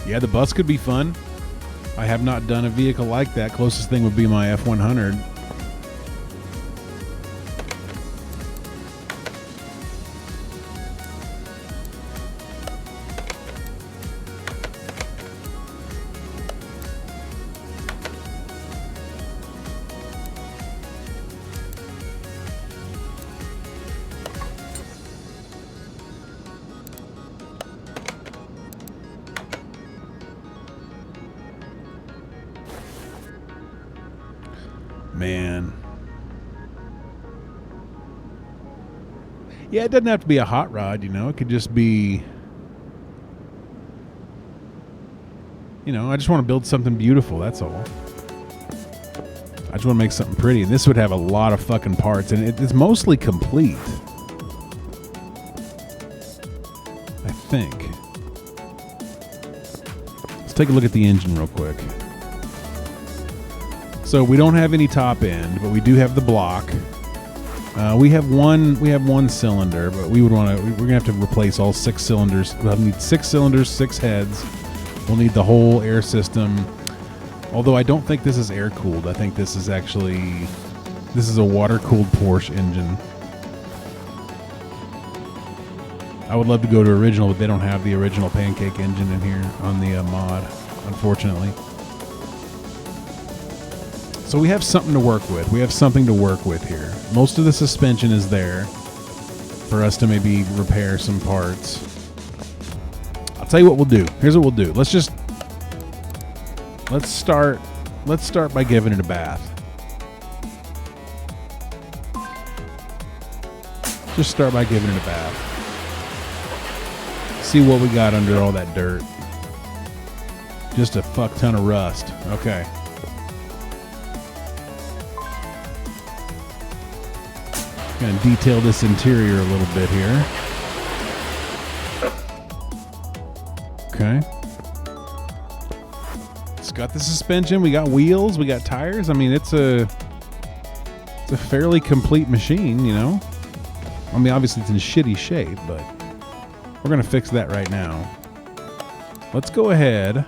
Yeah, the bus could be fun. I have not done a vehicle like that. Closest thing would be my F100. Man. Yeah, it doesn't have to be a hot rod, you know. It could just be, you know, I just want to build something beautiful, that's all. I just want to make something pretty. And this would have a lot of fucking parts, and it's mostly complete, I think. Let's take a look at the engine real quick. So we don't have any top end, but we do have the block. We have one cylinder, but we're gonna have to replace all 6 cylinders. We'll need 6 cylinders, 6 heads. We'll need the whole air system. Although I don't think this is air cooled. I think this is a water cooled Porsche engine. I would love to go to original, but they don't have the original pancake engine in here on the mod, unfortunately. So we have something to work with. We have something to work with here. Most of the suspension is there for us to maybe repair some parts. I'll tell you what we'll do. Here's what we'll do. Let's start by giving it a bath. Just start by giving it a bath. See what we got under all that dirt. Just a fuck ton of rust. Okay. Gonna detail this interior a little bit here. Okay. It's got the suspension, we got wheels, we got tires. I mean, it's a fairly complete machine, you know? I mean, obviously it's in shitty shape, but we're gonna fix that right now. Let's go ahead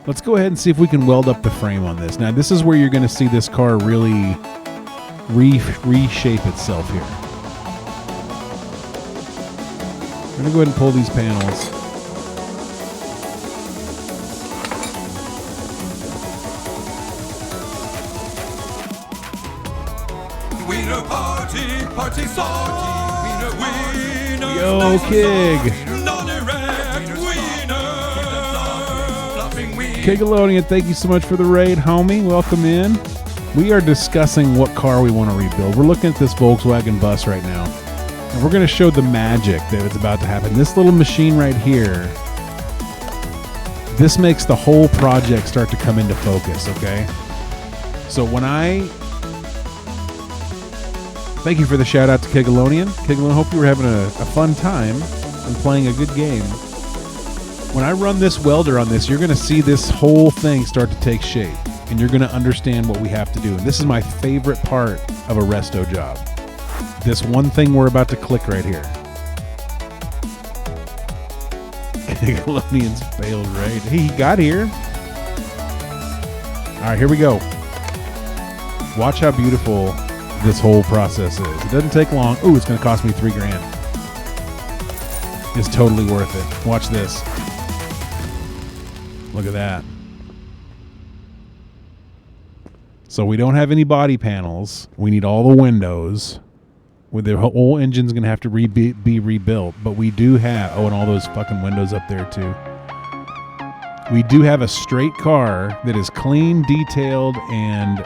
and see if we can weld up the frame on this. Now, this is where you're gonna see this car really reshape itself here. I'm gonna go ahead and pull these panels. Wiener party, party party, wiener, wiener. Yo, Kig. Kigalonian, thank you so much for the raid, homie. Welcome in. We are discussing what car we want to rebuild. We're looking at this Volkswagen bus right now, and we're going to show the magic that is about to happen. This little machine right here, this makes the whole project start to come into focus, okay? So thank you for the shout out to Kigalonian. Kigalonian, hope you were having a fun time and playing a good game. When I run this welder on this, you're going to see this whole thing start to take shape. And you're going to understand what we have to do. And this is my favorite part of a resto job. This one thing we're about to click right here. Nickelodeon's failed raid. He got here. All right, here we go. Watch how beautiful this whole process is. It doesn't take long. Ooh, it's going to cost me $3 grand. It's totally worth it. Watch this. Look at that. So we don't have any body panels. We need all the windows. With the whole engine's going to have to be rebuilt. But we do have... Oh, and all those fucking windows up there, too. We do have a straight car that is clean, detailed, and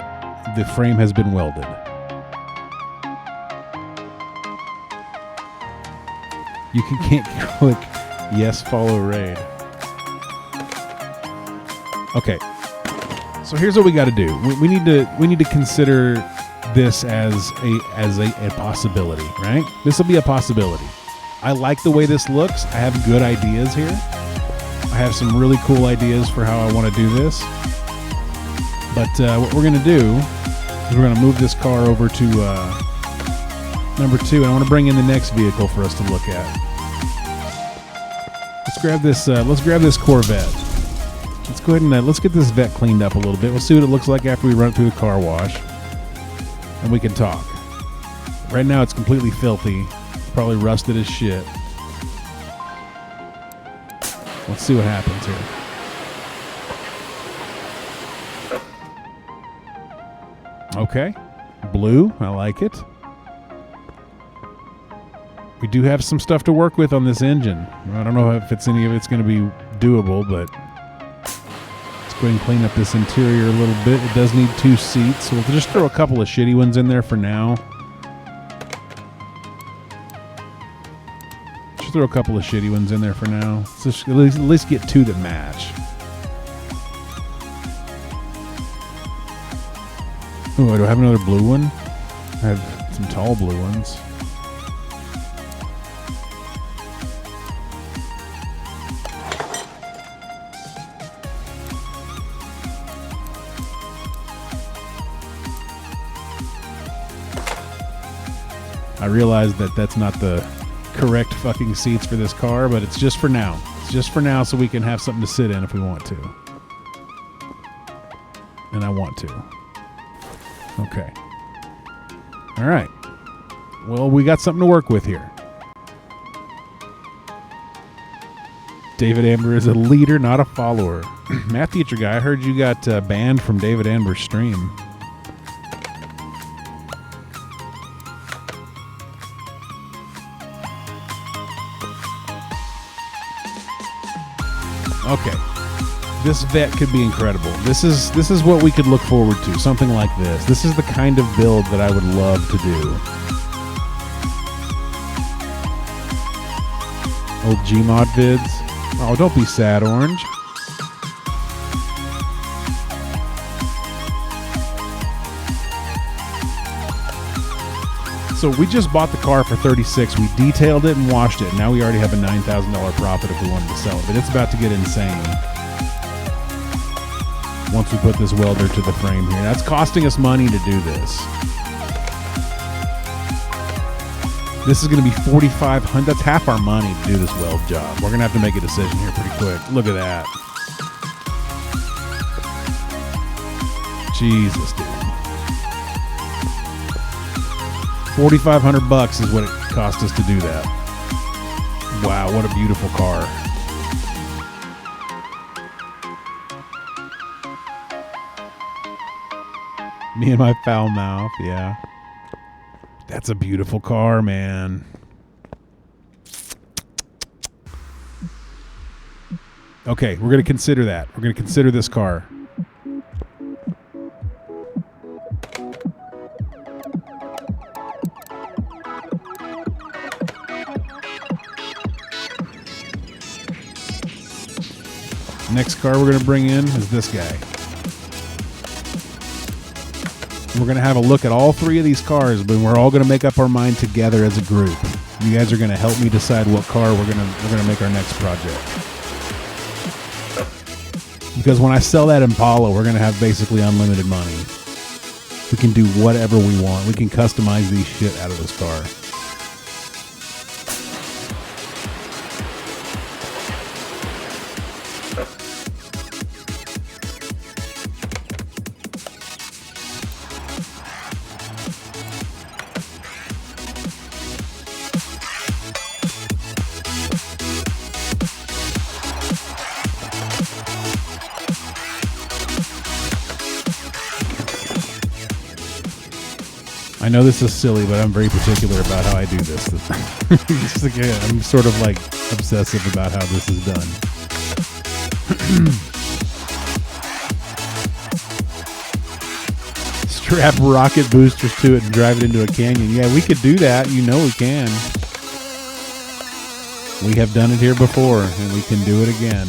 the frame has been welded. You can't click yes, follow raid. Okay. So here's what we got to do. We need to consider this as a possibility, right? This will be a possibility. I like the way this looks. I have good ideas here. I have some really cool ideas for how I want to do this. But what we're going to do is we're going to move this car over to number 2, and I want to bring in the next vehicle for us to look at. Let's grab this. Let's grab this Corvette. Let's go ahead and let's get this vet cleaned up a little bit. We'll see what it looks like after we run it through the car wash, and we can talk. Right now, it's completely filthy. It's probably rusted as shit. Let's see what happens here. Okay, blue. I like it. We do have some stuff to work with on this engine. I don't know if any of it's going to be doable, but let's go ahead and clean up this interior a little bit. It does need 2 seats, so we'll just throw a couple of shitty ones in there for now. Just throw a couple of shitty ones in there for now. Let's just at least get 2 that match. Oh, do I have another blue one? I have some tall blue ones. I realize that that's not the correct fucking seats for this car, but it's just for now. It's just for now so we can have something to sit in if we want to. And I want to. Okay. All right. Well, we got something to work with here. David Amber is a leader, not a follower. Math teacher guy, I heard you got banned from David Amber's stream. Okay, this vet could be incredible. This is what we could look forward to. Something like this. This is the kind of build that I would love to do. Old Gmod vids. Oh, don't be sad, Orange. So we just bought the car for $36. We detailed it and washed it. Now we already have a $9,000 profit if we wanted to sell it. But it's about to get insane once we put this welder to the frame here. That's costing us money to do this. This is going to be $4,500. That's half our money to do this weld job. We're going to have to make a decision here pretty quick. Look at that. Jesus, dude. $4,500 is what it cost us to do that. Wow, what a beautiful car. Me and my foul mouth, yeah. That's a beautiful car, man. Okay, we're going to consider that. We're going to consider this car. Next car we're going to bring in is this guy. We're going to have a look at all 3 of these cars, but we're all going to make up our mind together as a group. You guys are going to help me decide what car we're going to make our next project. Because when I sell that Impala, we're going to have basically unlimited money. We can do whatever we want. We can customize these shit out of this car. I know this is silly, but I'm very particular about how I do this. I'm sort of like obsessive about how this is done. Strap rocket boosters to it and drive it into a canyon. Yeah, we could do that. You know we can. We have done it here before, and we can do it again.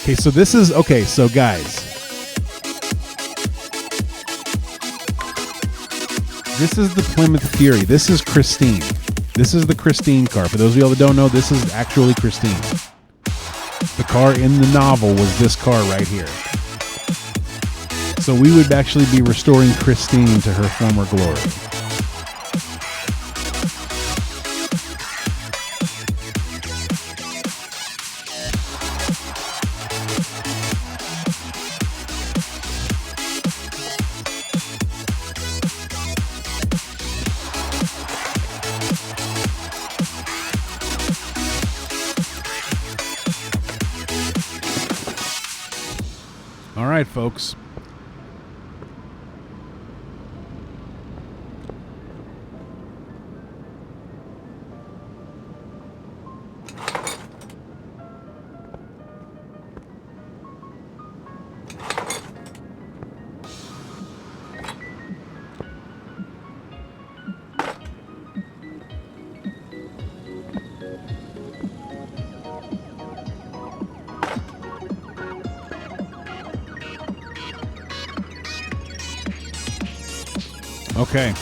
Okay, so this is... Okay, so guys... This is the Plymouth Fury. This is Christine. This is the Christine car. For those of y'all that don't know, this is actually Christine. The car in the novel was this car right here. So we would actually be restoring Christine to her former glory. All right, folks. Okay.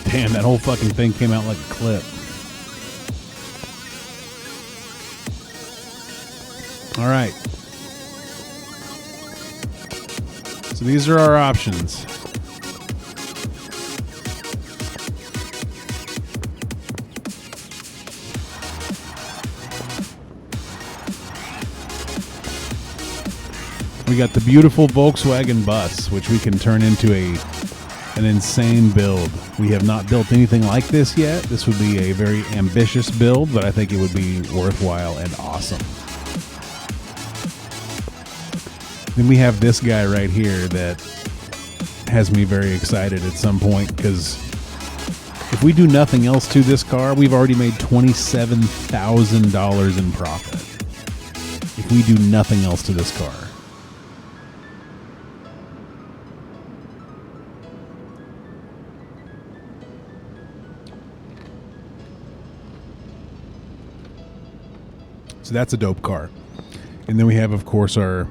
Damn, that whole fucking thing came out like a clip. All right. So these are our options. We got the beautiful Volkswagen bus, which we can turn into an insane build. We have not built anything like this yet. This would be a very ambitious build, but I think it would be worthwhile and awesome. Then we have this guy right here that has me very excited at some point, because if we do nothing else to this car, we've already made $27,000 in profit. If we do nothing else to this car. So that's a dope car. And then we have, of course, our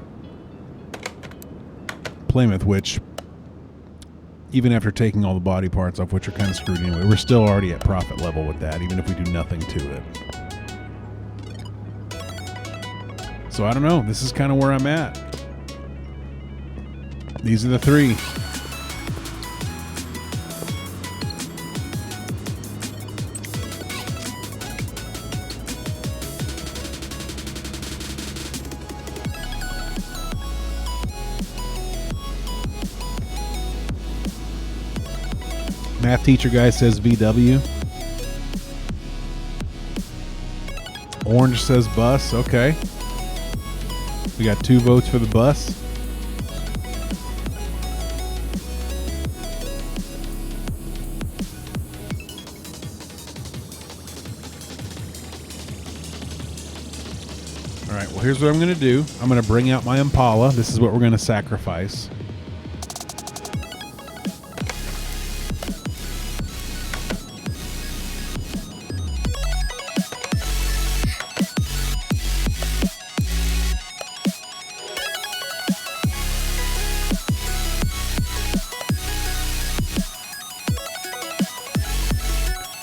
Plymouth, which, even after taking all the body parts off, which are kind of screwed anyway, we're still already at profit level with that, even if we do nothing to it. So I don't know. This is kind of where I'm at. These are the three. Math teacher guy says VW. Orange says bus. Okay. We got 2 votes for the bus. All right, well, here's what I'm going to do. I'm going to bring out my Impala. This is what we're going to sacrifice.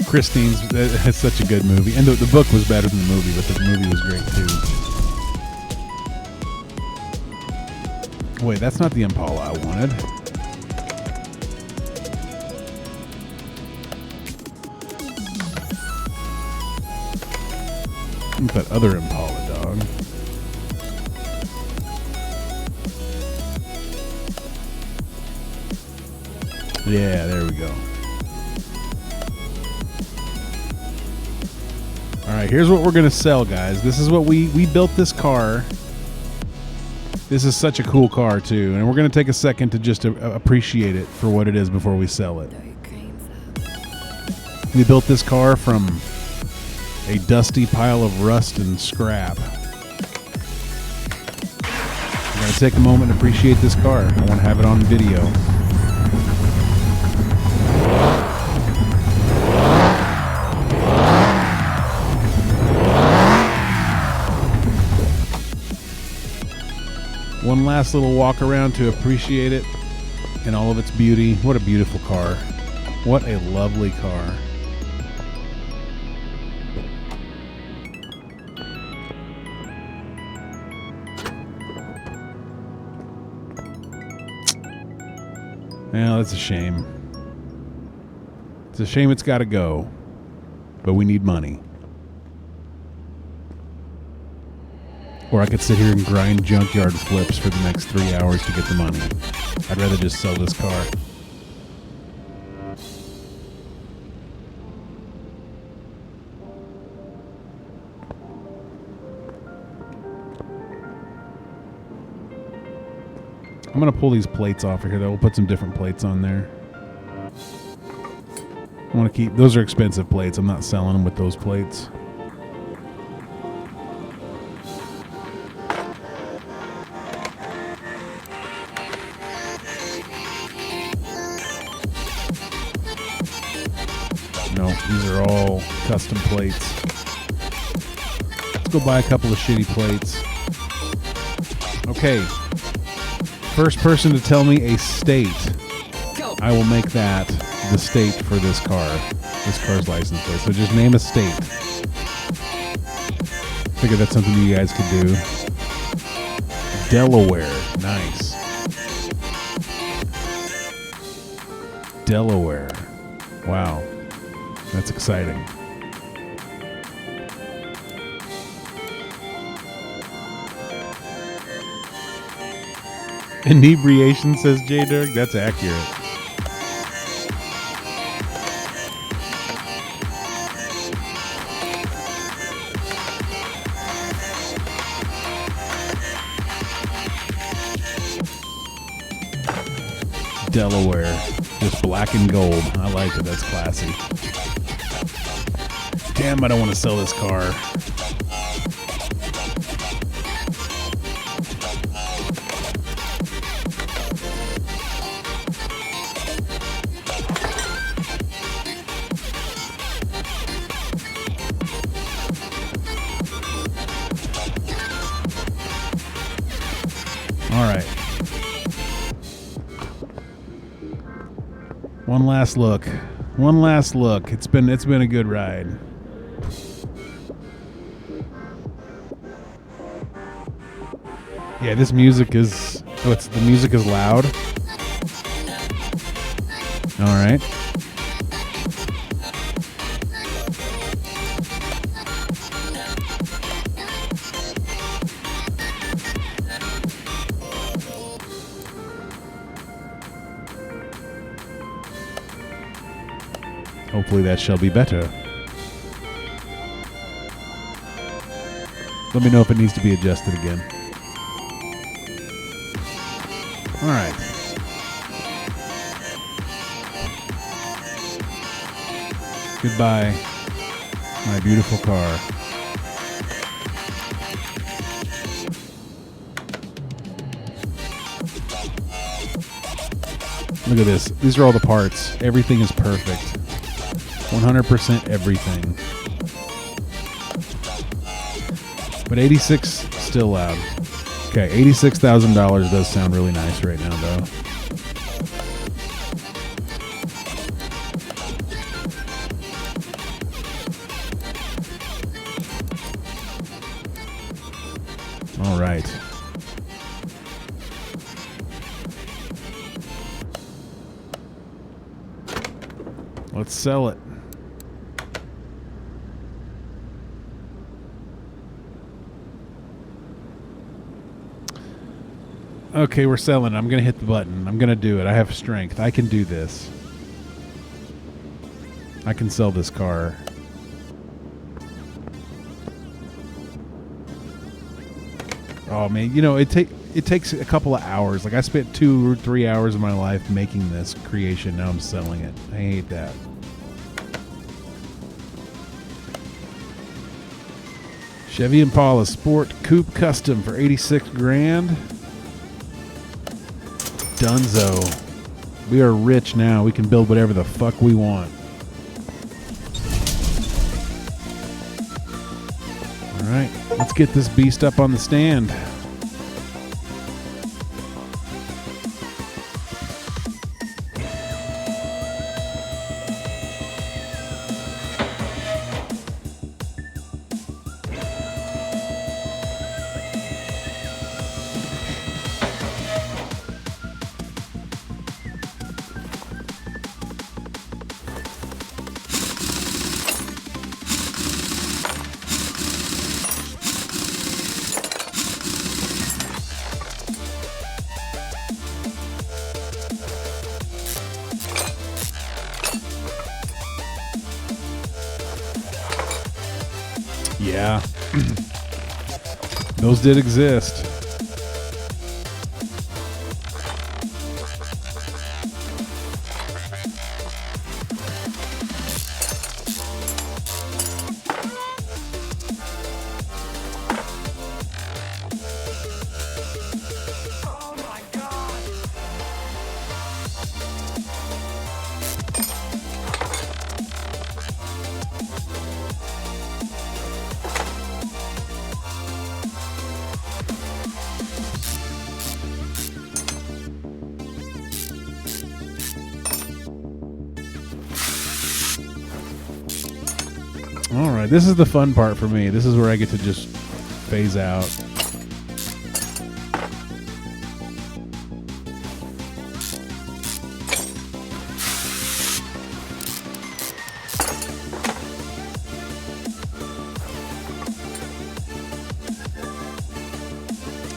Christine's, that's such a good movie. And the book was better than the movie, but the movie was great too. Wait, that's not the Impala I wanted. I want that other Impala, dog. Yeah, there we go. All right, here's what we're going to sell, guys. This is what we built this car. This is such a cool car, too. And we're going to take a second to just appreciate it for what it is before we sell it. We built this car from a dusty pile of rust and scrap. We're going to take a moment to appreciate this car. I want to have it on video. One last little walk around to appreciate it in all of its beauty. What a beautiful car. What a lovely car. Well, that's a shame. It's a shame it's got to go. But we need money. Or I could sit here and grind junkyard flips for the next 3 hours to get the money. I'd rather just sell this car. I'm going to pull these plates off of here, though. We'll put some different plates on there. I want to keep... Those are expensive plates. I'm not selling them with those plates. No, these are all custom plates. Let's go buy a couple of shitty plates. Okay. First person to tell me a state, I will make that the state for this car. This car's license plate. So just name a state. Figure that's something you guys could do. Delaware. Nice. Delaware. Wow. That's exciting. Inebriation, says J Dirk. That's accurate. Delaware. Just black and gold. I like it. That's classy. Damn, I don't want to sell this car. All right. One last look. One last look. It's been a good ride. Yeah, this music is the music is loud. All right. Hopefully that shall be better. Let me know if it needs to be adjusted again. All right. Goodbye, my beautiful car. Look at this. These are all the parts. Everything is perfect. 100% everything. But 86 still loud. Okay, $86,000 does sound really nice right now, though. All right. Let's sell it. Okay, we're selling. I'm going to hit the button. I'm going to do it. I have strength. I can do this. I can sell this car. Oh, man. You know, it takes a couple of hours. Like, I spent 2 or 3 hours of my life making this creation. Now I'm selling it. I hate that. Chevy Impala Sport Coupe Custom for 86 grand. Dunzo. We are rich now. We can build whatever the fuck we want. All right, let's get this beast up on the stand. Yeah. Those did exist. All right, this is the fun part for me. This is where I get to just phase out.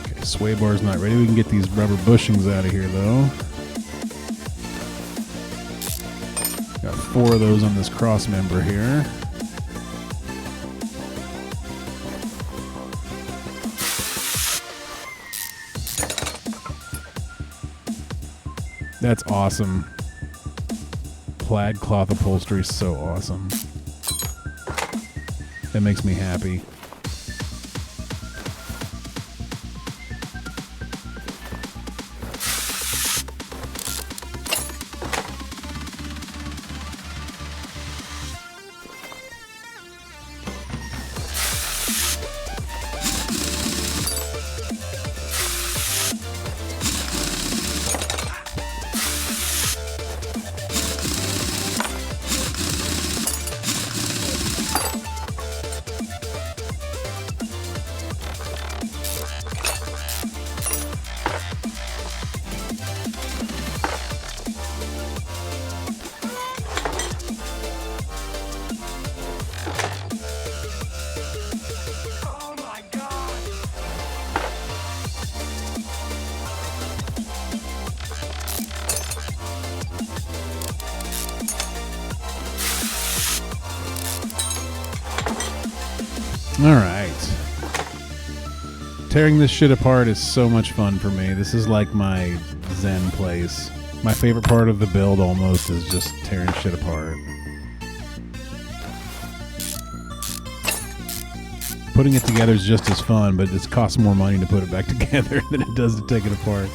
Okay, sway bar's not ready. We can get these rubber bushings out of here, though. Got 4 of those on this cross member here. That's awesome. Plaid cloth upholstery is so awesome. That makes me happy. All right. Tearing this shit apart is so much fun for me. This is like my zen place. My favorite part of the build almost is just tearing shit apart. Putting it together is just as fun, but it costs more money to put it back together than it does to take it apart.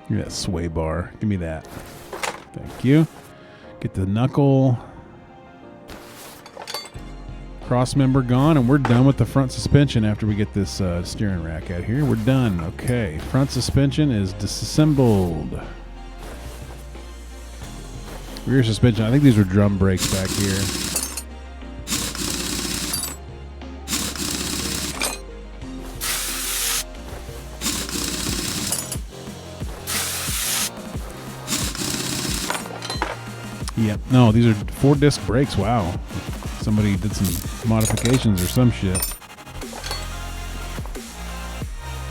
Give me that sway bar. Give me that. Thank you. Get the knuckle. Cross member gone, and we're done with the front suspension after we get this steering rack out here. We're done. Okay. Front suspension is disassembled. Rear suspension. I think these were drum brakes back here. Yep. No, these are 4-disc brakes. Wow. Somebody did some modifications or some shit.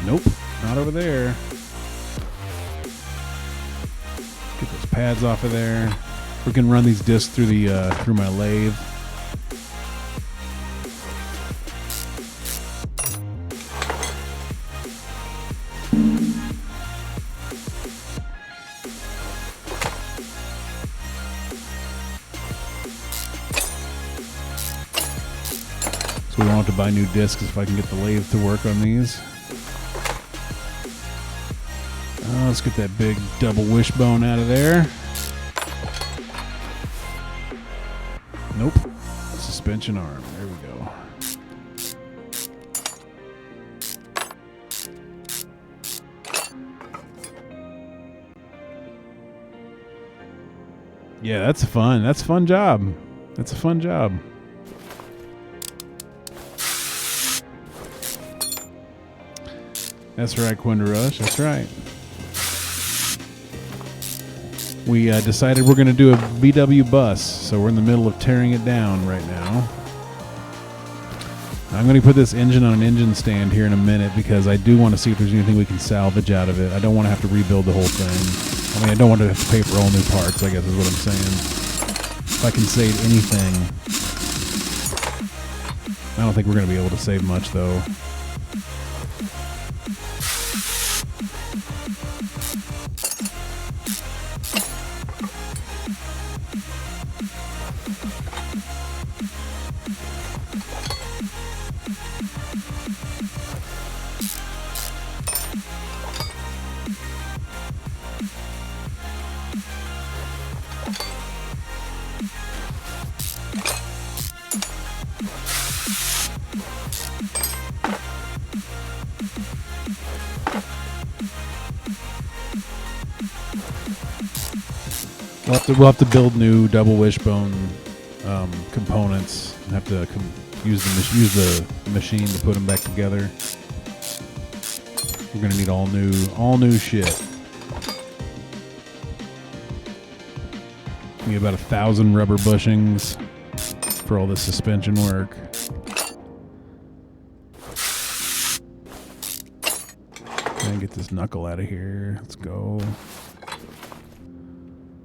Nope. Not over there. Get those pads off of there. We can run these discs through the through my lathe. We won't have to buy new discs if I can get the lathe to work on these. Let's get that big double wishbone out of there. Nope. Suspension arm. There we go. Yeah, that's fun. That's a fun job. That's a fun job. That's right, Quinderush. That's right. We decided we're going to do a VW bus, so we're in the middle of tearing it down right now. I'm going to put this engine on an engine stand here in a minute because I do want to see if there's anything we can salvage out of it. I don't want to have to rebuild the whole thing. I mean, I don't want to have to pay for all new parts, I guess is what I'm saying. If I can save anything. I don't think we're going to be able to save much, though. We'll have to build new double wishbone components and have to use the machine to put them back together. We're gonna need all new shit. Need about 1,000 rubber bushings for all this suspension work. And get this knuckle out of here. Let's go.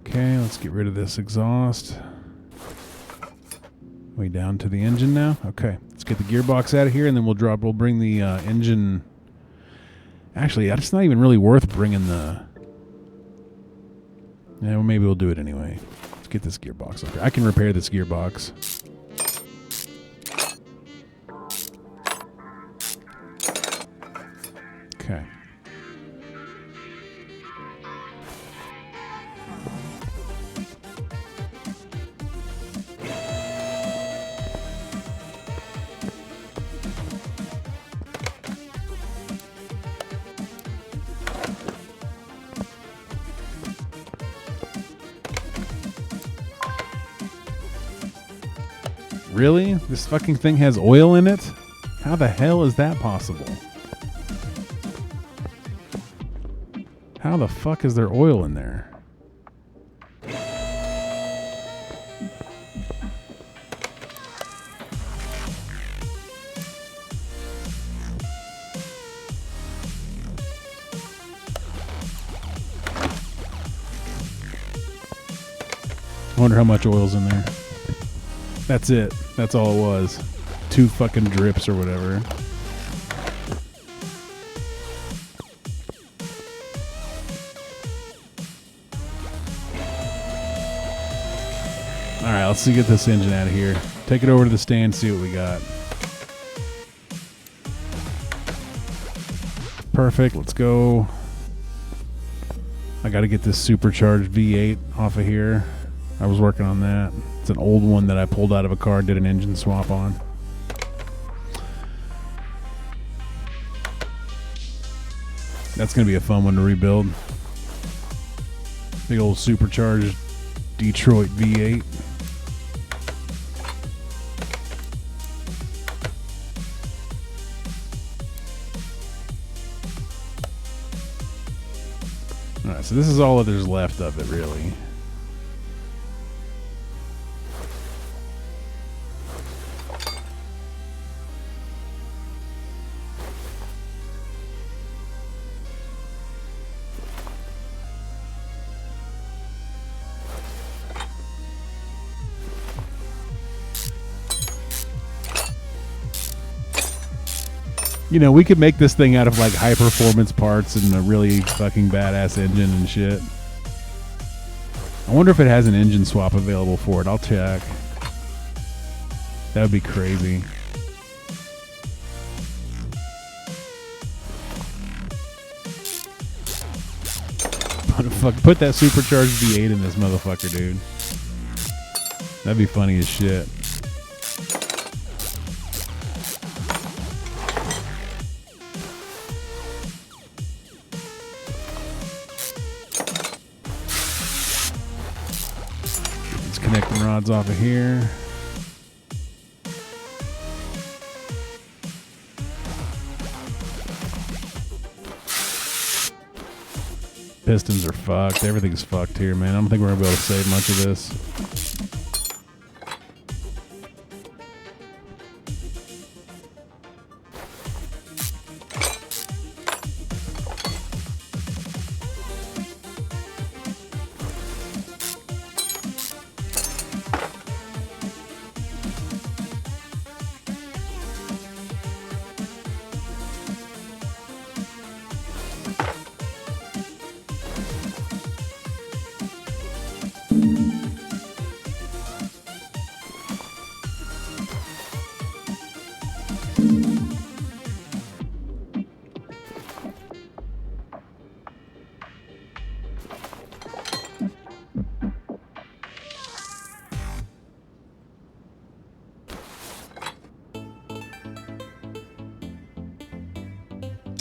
Okay, let's get rid of this exhaust. Way down to the engine now. Okay, let's get the gearbox out of here, and then we'll bring the engine. Actually, it's not even really worth bringing the. Yeah, well, maybe we'll do it anyway. Let's get this gearbox up here. I can repair this gearbox. Okay. Really? This fucking thing has oil in it? How the hell is that possible? How the fuck is there oil in there? I wonder how much oil's in there. That's it. That's all it was. 2 fucking drips or whatever. Alright, let's get this engine out of here. Take it over to the stand, see what we got. Perfect, let's go. I gotta get this supercharged V8 off of here. I was working on that. It's an old one that I pulled out of a car, did an engine swap on. That's going to be a fun one to rebuild. Big old supercharged Detroit V8. Alright, so this is all that there's left of it, really. You know, we could make this thing out of like high performance parts and a really fucking badass engine and shit. I wonder if it has an engine swap available for it. I'll check. That would be crazy. Put that supercharged V8 in this motherfucker, dude. That'd be funny as shit. Connecting rods off of here. Pistons are fucked. Everything's fucked here, man. I don't think we're gonna be able to save much of this.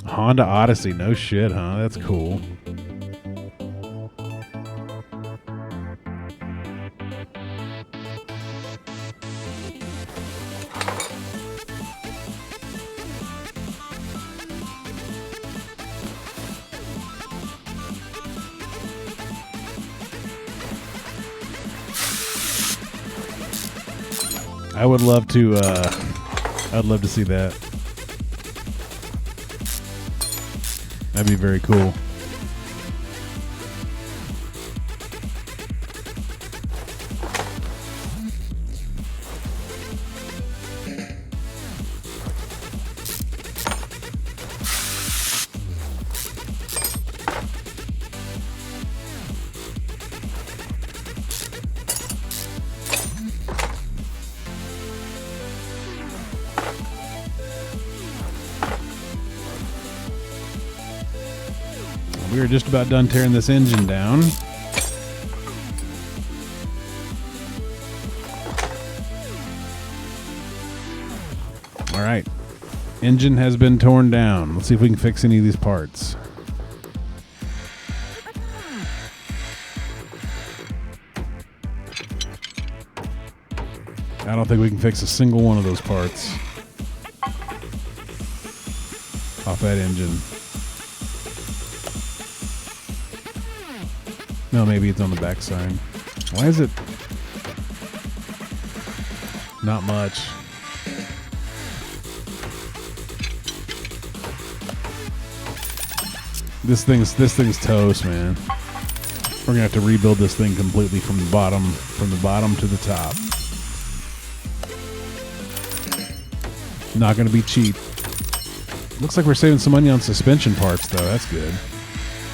Honda Odyssey. No shit, huh? That's cool. I would love to. I'd love to see that. That'd be very cool. We are just about done tearing this engine down. All right. Engine has been torn down. Let's see if we can fix any of these parts. I don't think we can fix a single one of those parts off that engine. No, maybe it's on the backside. Why is it not much? This thing's toast, man. We're gonna have to rebuild this thing completely from the bottom to the top. Not gonna be cheap. Looks like we're saving some money on suspension parts, though. That's good.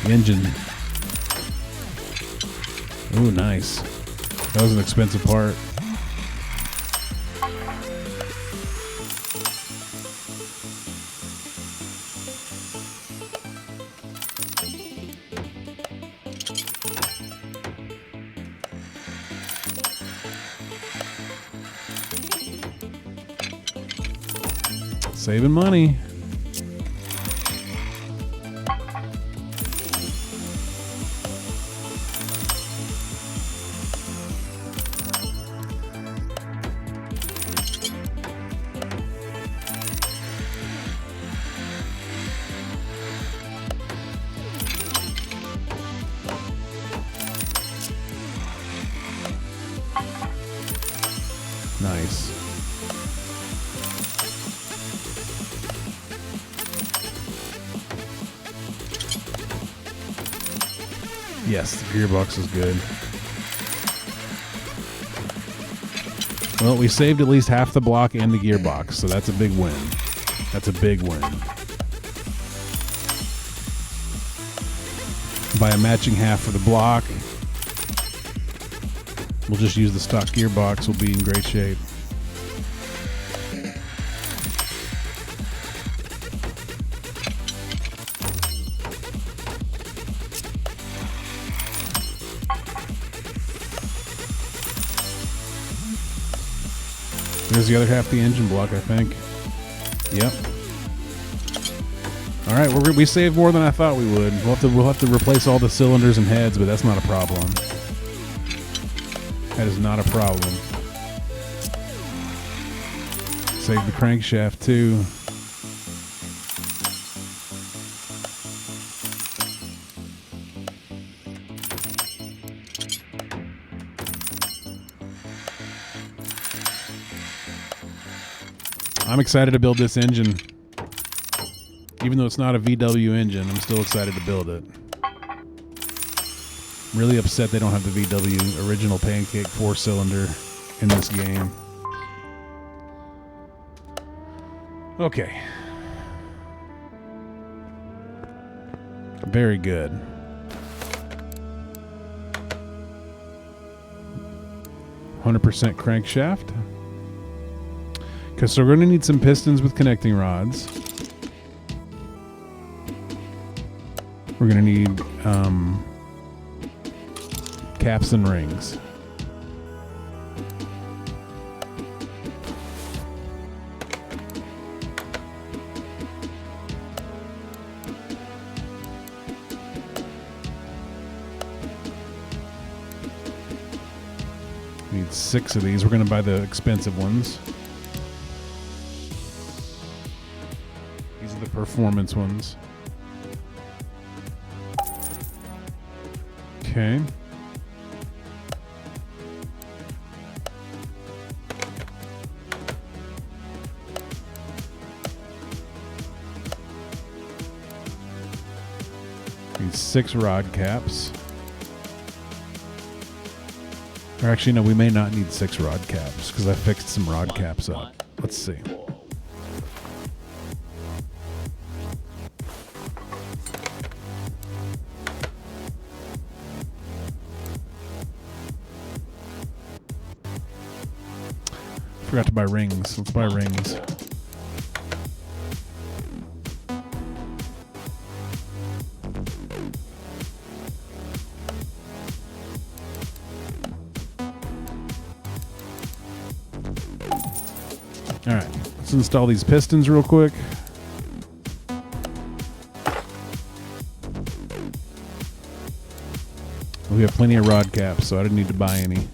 Engine. Ooh, nice. That was an expensive part. Saving money. Nice. Yes, the gearbox is good. Well, we saved at least half the block and the gearbox, so that's a big win. That's a big win. Buy a matching half for the block. We'll just use the stock gearbox. We'll be in great shape. There's the other half of the engine block, I think. Yep. All right, we saved more than I thought we would. We'll have to replace all the cylinders and heads, but that's not a problem. That is not a problem. Save the crankshaft too. I'm excited to build this engine. Even though it's not a VW engine, I'm still excited to build it. Really upset they don't have the VW original pancake 4-cylinder in this game. Okay. Very good. 100% crankshaft. Okay, so we're going to need some pistons with connecting rods. We're going to need caps and rings. need 6 of these. We're going to buy the expensive ones. These are the performance ones. Okay. Need 6 rod caps. Or actually, no, we may not need 6 rod caps because I fixed some rod caps up. Let's see. Forgot to buy rings. Let's buy rings. All right, let's install these pistons real quick. We have plenty of rod caps, so I didn't need to buy any.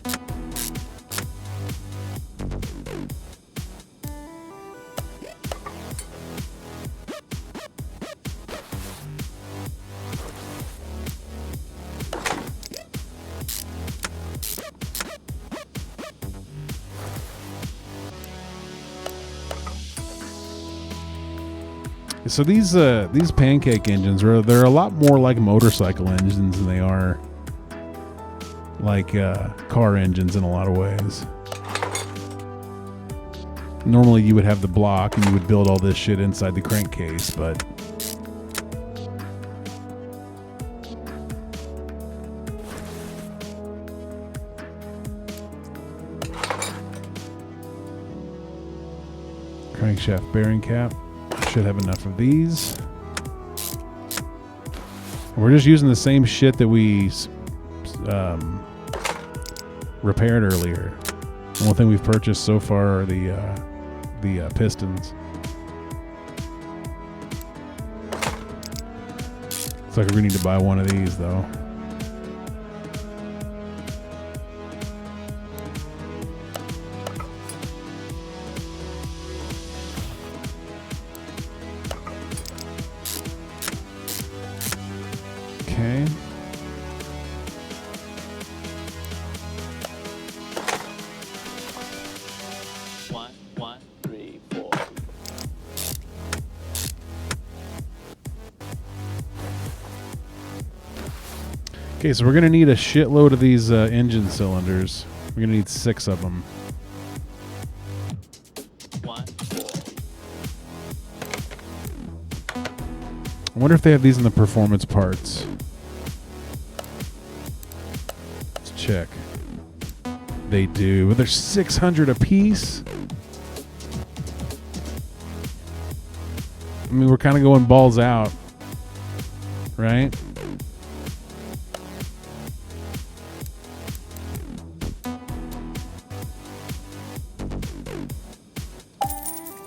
So these pancake engines they're a lot more like motorcycle engines than they are like car engines in a lot of ways. Normally you would have the block and you would build all this shit inside the crankcase, but crankshaft bearing cap. Should have enough of these. We're just using the same shit that we repaired earlier. The only thing we've purchased so far are the pistons. Looks like we need to buy one of these though. Okay. One, 3, 4. Okay, so we're gonna need a shitload of these engine cylinders. We're gonna need 6 of them. 1, 4. I wonder if they have these in the performance parts. Let's check. They do. But they're 600 a piece. I mean, we're kind of going balls out, right?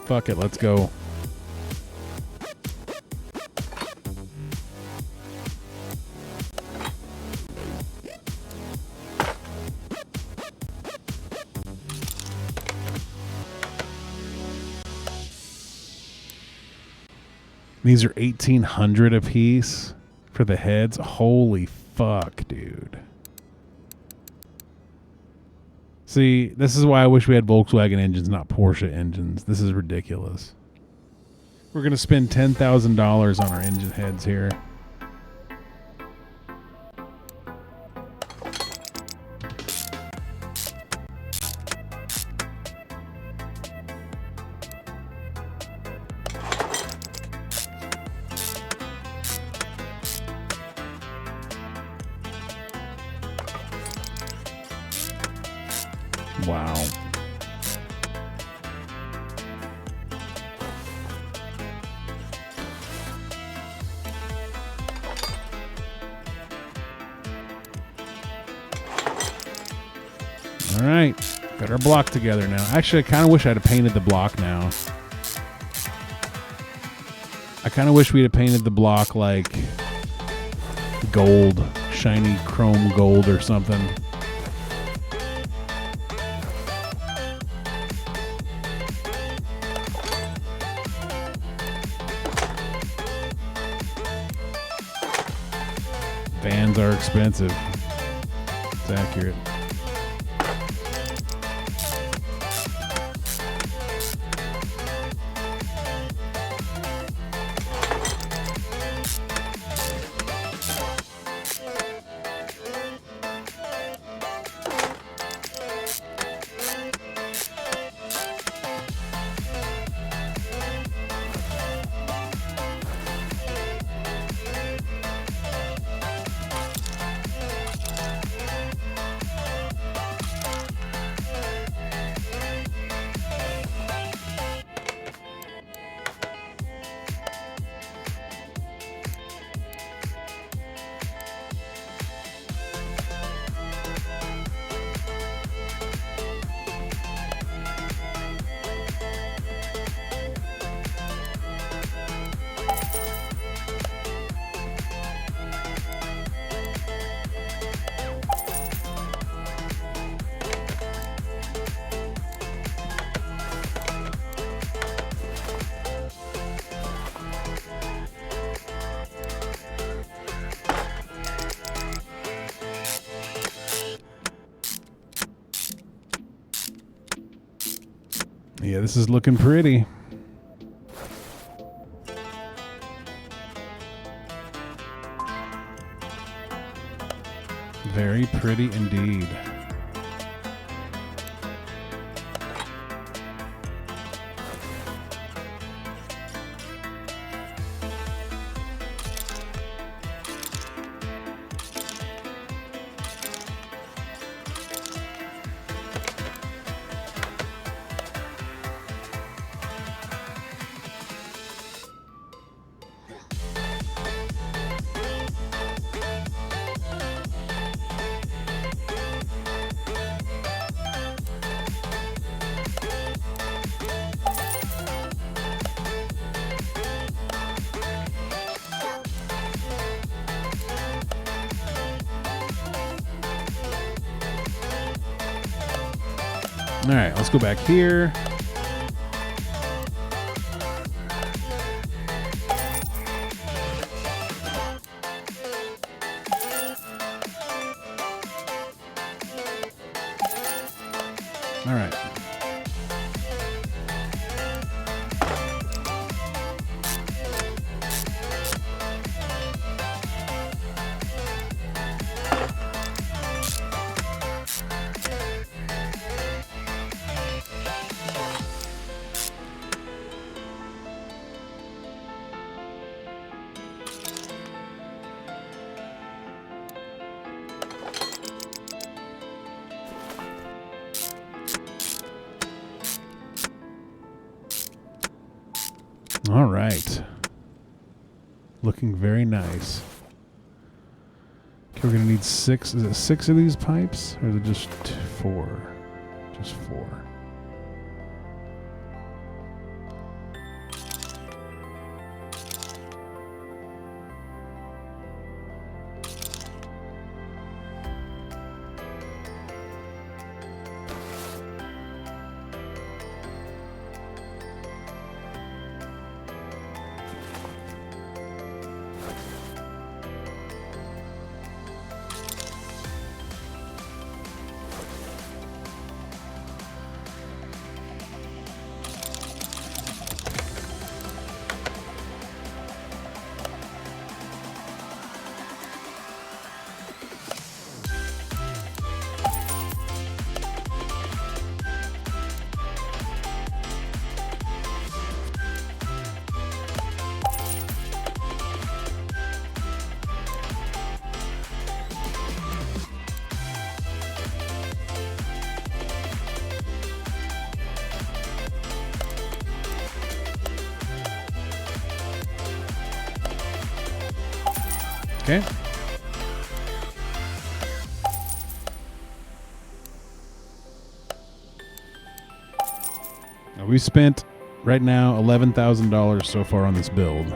Fuck it, let's go. These are 1,800 a piece for the heads. Holy fuck, dude. See, this is why I wish we had Volkswagen engines, not Porsche engines. This is ridiculous. We're going to spend $10,000 on our engine heads here. Wow. All right. Got our block together now. Actually, I kind of wish I'd have painted the block now. I kind of wish we'd have painted the block like gold, shiny chrome gold or something. Fans are expensive. It's accurate. Yeah, this is looking pretty. Very pretty indeed. All right, let's go back here. All right. All right. Looking very nice. Okay, we're going to need 6. Is it 6 of these pipes? Or is it just 4? Just 4. Okay. Now we spent right now $11,000 so far on this build.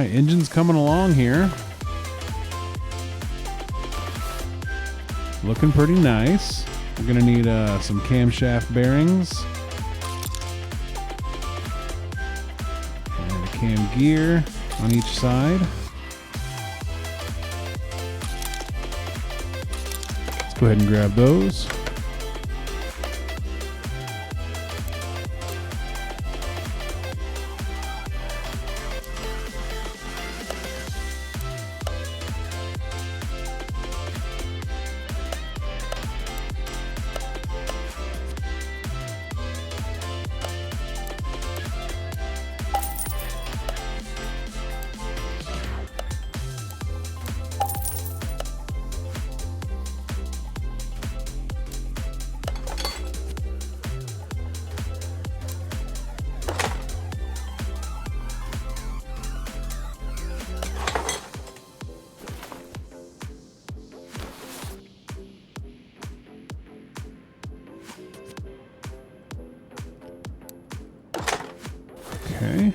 right, engine's coming along here. Looking pretty nice. We're gonna need some camshaft bearings and a cam gear on each side. Let's go ahead and grab those. Okay.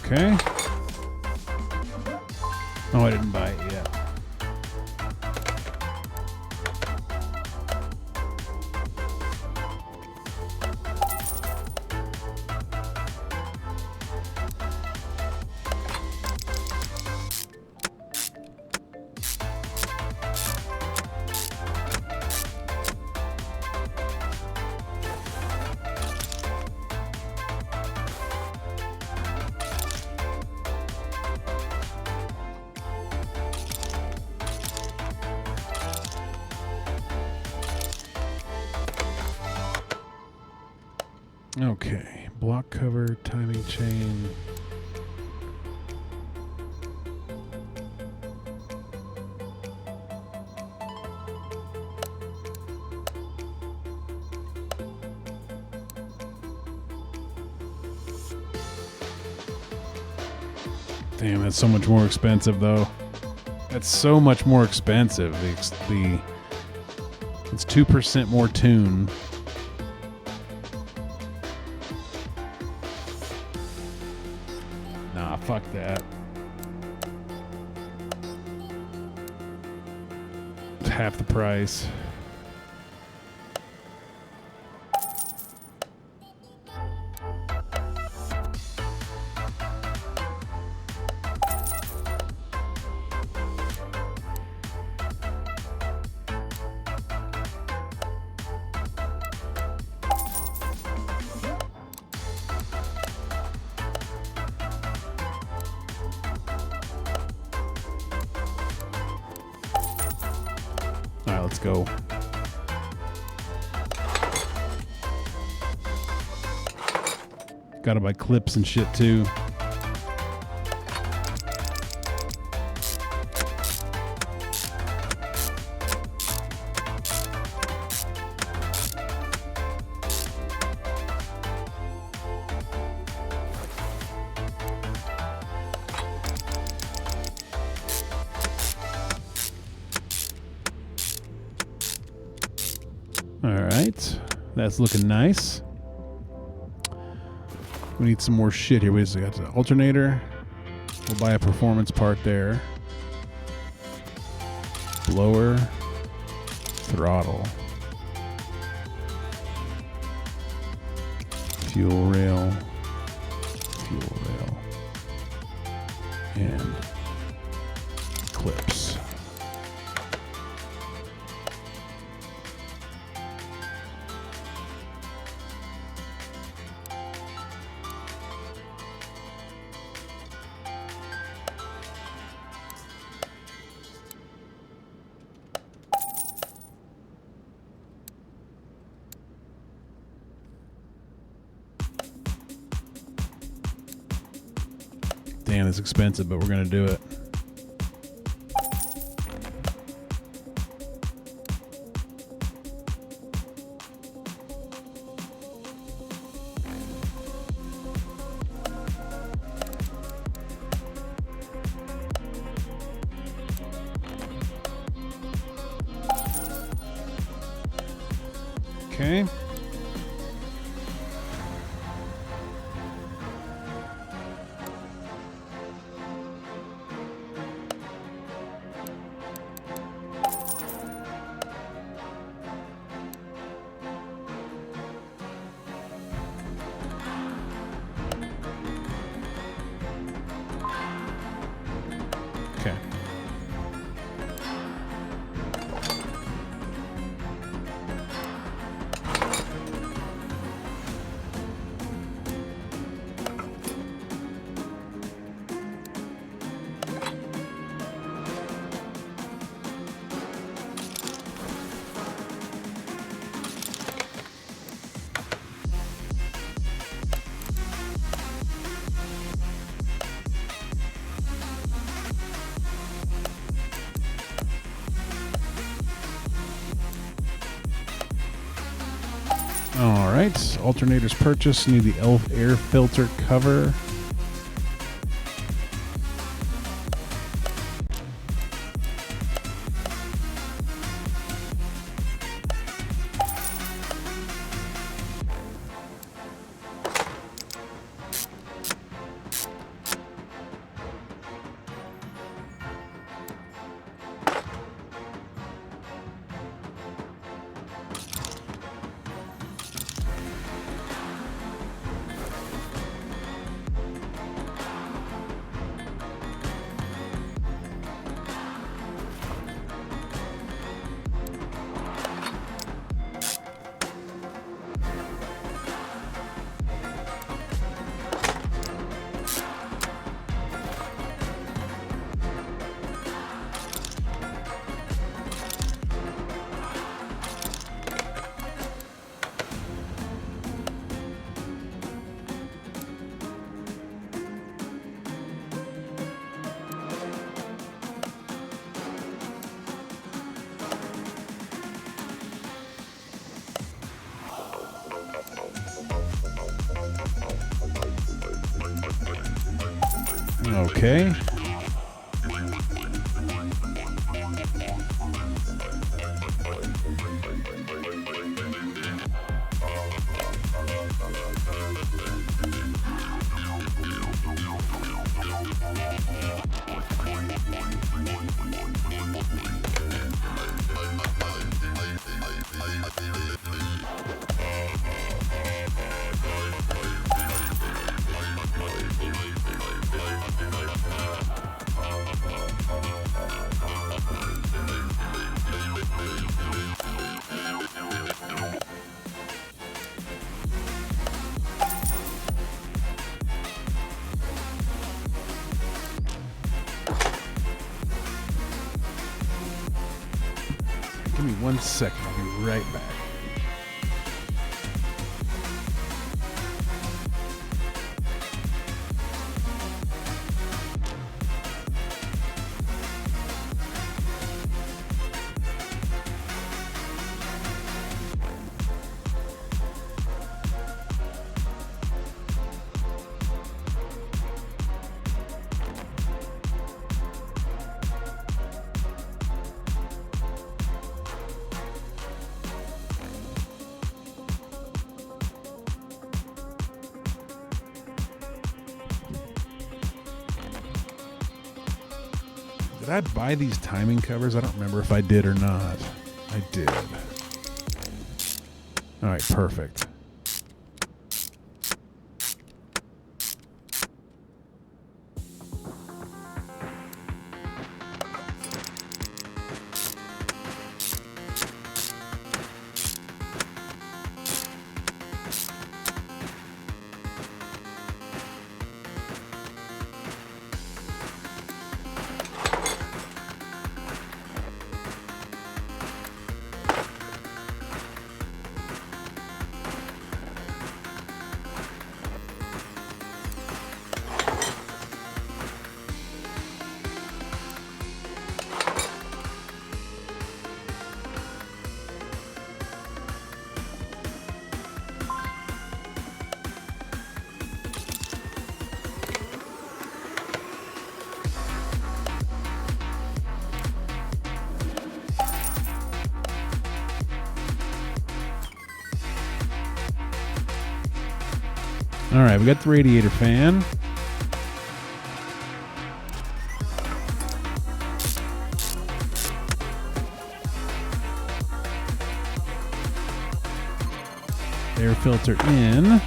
Okay. Oh, I didn't buy it yet. Okay, block cover, timing chain. Damn, that's so much more expensive though. That's so much more expensive. It's 2% more tune. Nah, fuck that. It's half the price. All right, let's go. Gotta buy clips and shit too. All right, that's looking nice. We need some more shit here. We just got the alternator. We'll buy a performance part there. Blower, throttle, fuel rail, and clips. understand it's expensive, but we're going to do it. Okay. Okay. All right, alternators purchased. Need the elf air filter cover. Okay. Give me 1 second. I'll be right back. Did I buy these timing covers? I don't remember if I did or not. I did. All right, perfect. All right, we got the radiator fan. Air filter in.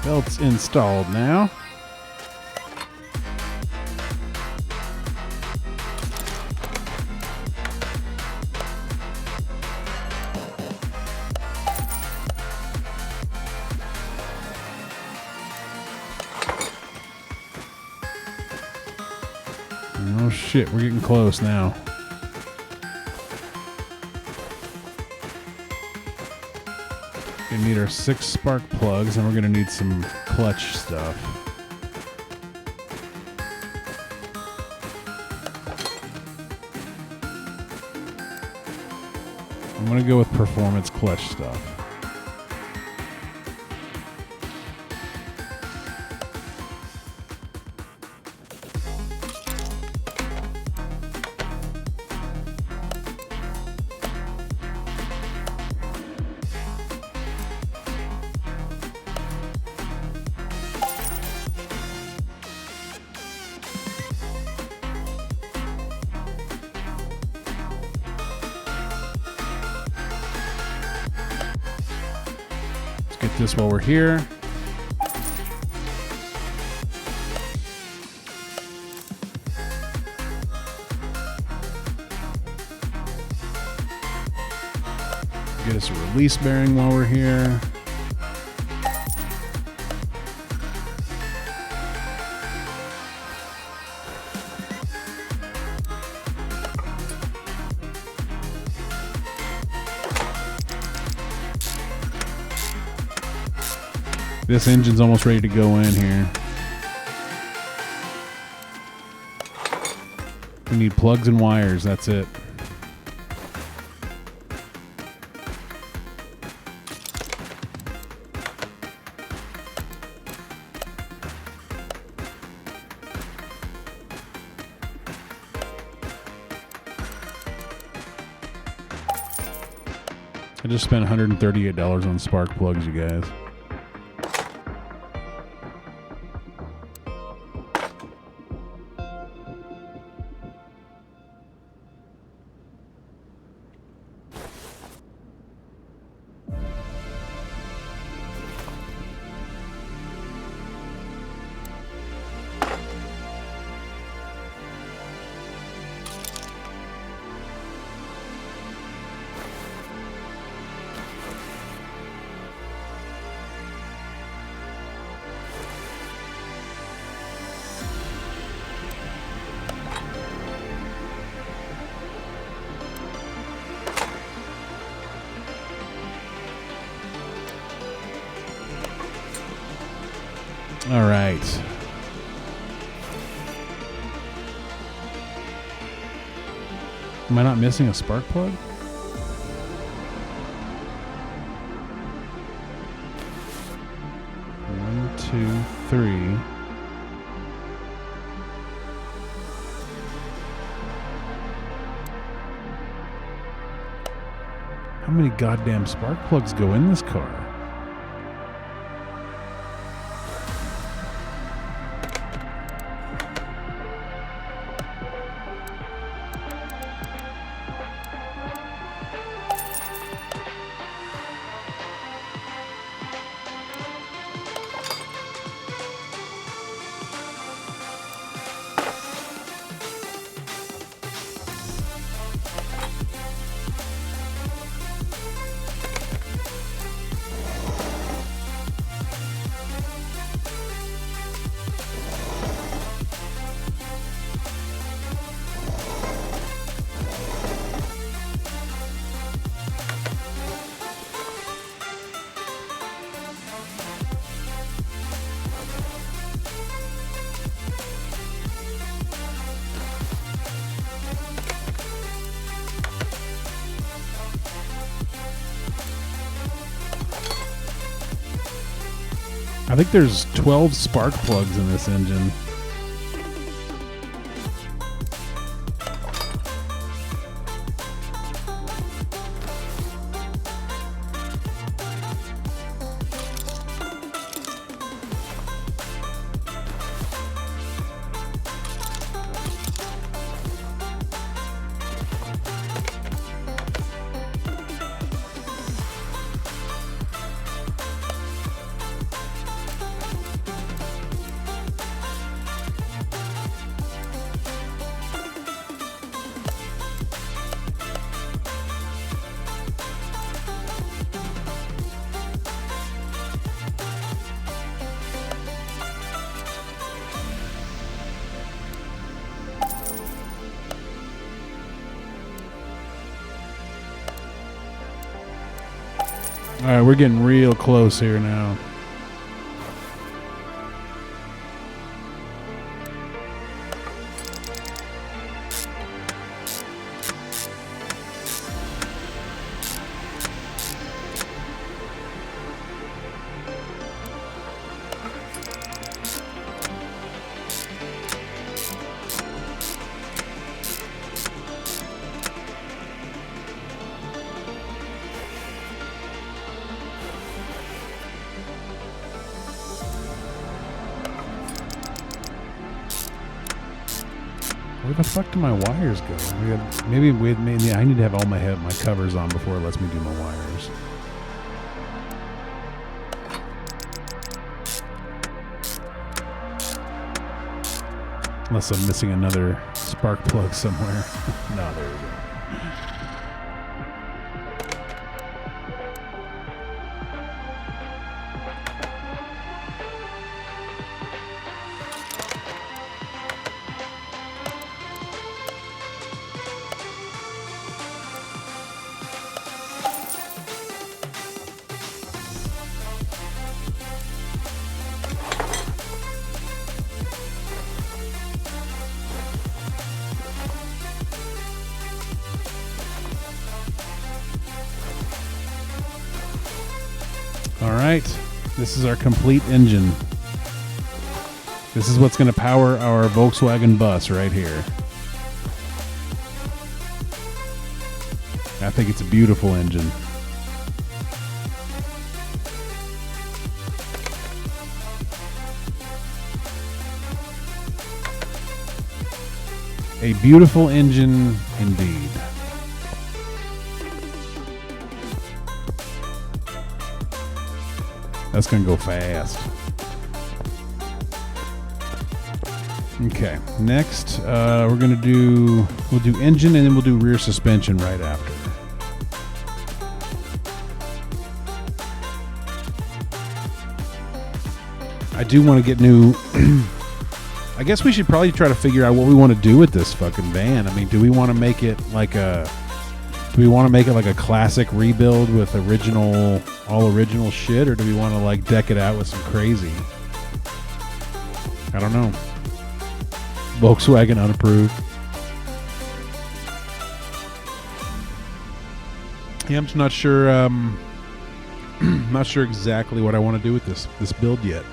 Belt's installed now. Oh shit, we're getting close now. Gonna need our 6 spark plugs, and we're gonna need some clutch stuff. I'm gonna go with performance clutch stuff. Get this while we're here. Get us a release bearing while we're here. This engine's almost ready to go in here. We need plugs and wires, that's it. I just spent $138 on spark plugs, you guys. All right. Am I not missing a spark plug? One, two, three. How many goddamn spark plugs go in this car? I think there's 12 spark plugs in this engine. All right, we're getting real close here now. Where the fuck do my wires go? Maybe I need to have all my covers on before it lets me do my wires. Unless I'm missing another spark plug somewhere. No, there we go. All right, this is our complete engine. This is what's going to power our Volkswagen bus right here. I think it's a beautiful engine. A beautiful engine indeed. That's going to go fast. Okay, next we'll do engine and then we'll do rear suspension right after. I do want to get new. I guess we should probably try to figure out what we want to do with this fucking van. I mean, do we want to make it like a classic rebuild with all original shit, or do we want to like deck it out with some crazy? I don't know. Volkswagen unapproved. Yeah, I'm just not sure. Not sure exactly what I want to do with this build yet.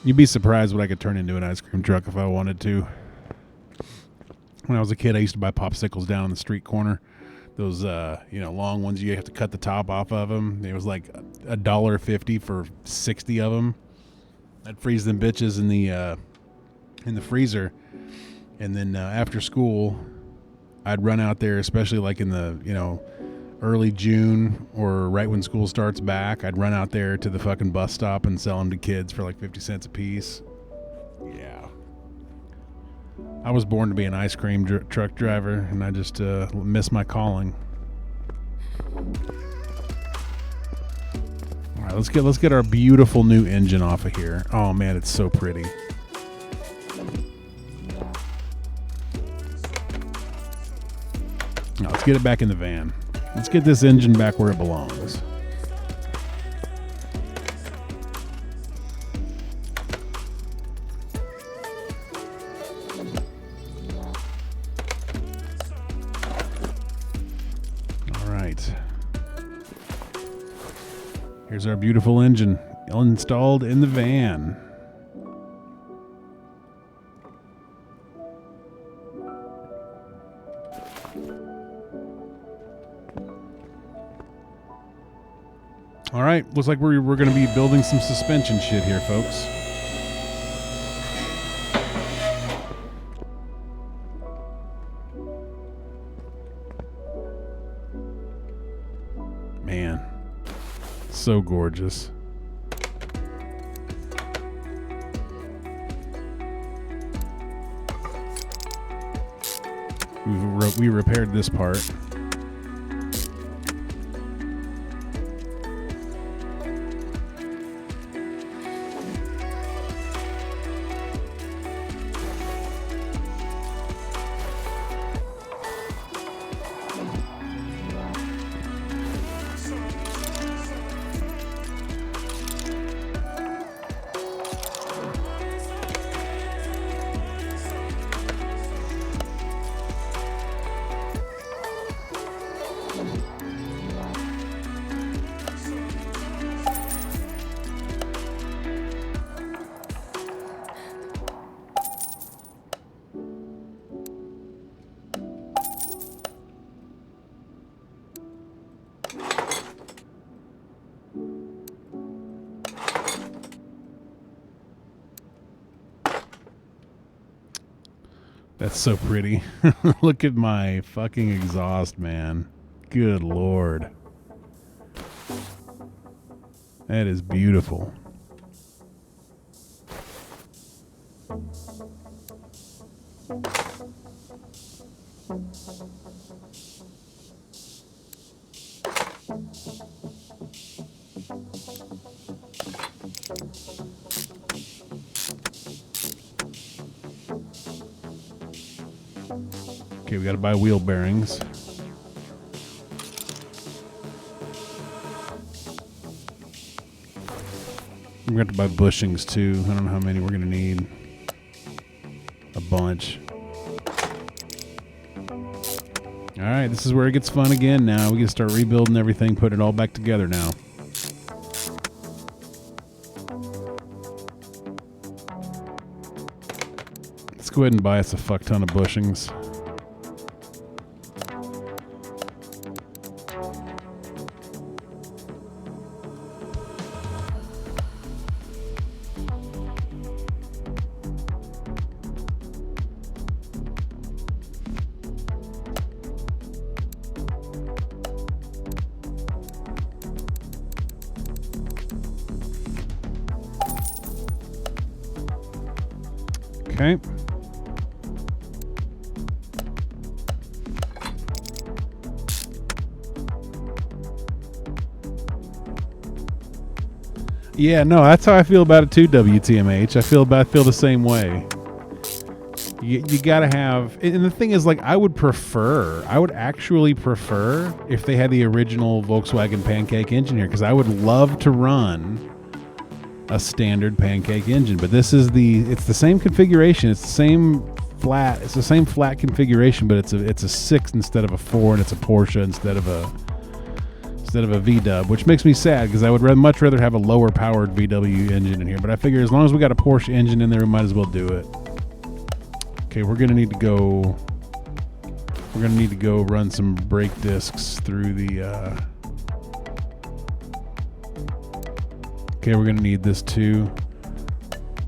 You'd be surprised what I could turn into an ice cream truck if I wanted to. When I was a kid, I used to buy popsicles down on the street corner. Those, long ones you have to cut the top off of them. It was like $1.50 for 60 of them. I'd freeze them bitches in the freezer, and then after school, I'd run out there, especially like in the early June or right when school starts back. I'd run out there to the fucking bus stop and sell them to kids for like 50 cents a piece. Yeah. I was born to be an ice cream truck driver, and I just miss my calling. All right, let's get our beautiful new engine off of here. Oh man, it's so pretty. Now let's get it back in the van. Let's get this engine back where it belongs. All right. Here's our beautiful engine installed in the van. All right, looks like we're going to be building some suspension shit here, folks. Man, so gorgeous. We repaired this part. That's so pretty. Look at my fucking exhaust, man. Good Lord. That is beautiful. Okay, we got to buy wheel bearings. We're going to have to buy bushings too. I don't know how many we're going to need. A bunch. All right, this is where it gets fun again now. We can start rebuilding everything, putting it all back together now. Let's go ahead and buy us a fuck ton of bushings. Okay. Yeah, no, that's how I feel about it too, WTMH. I feel the same way. You gotta have, and the thing is, like, I would actually prefer if they had the original Volkswagen Pancake engine here, because I would love to run a standard Pancake engine. But this is it's the same configuration. It's the same flat configuration, but it's a 6 instead of a 4, and it's a Porsche instead of a V-dub, which makes me sad because I would much rather have a lower powered VW engine in here. But I figure as long as we got a Porsche engine in there, we might as well do it. Okay, we're gonna need to go run some brake discs through the. Okay, we're gonna need this too.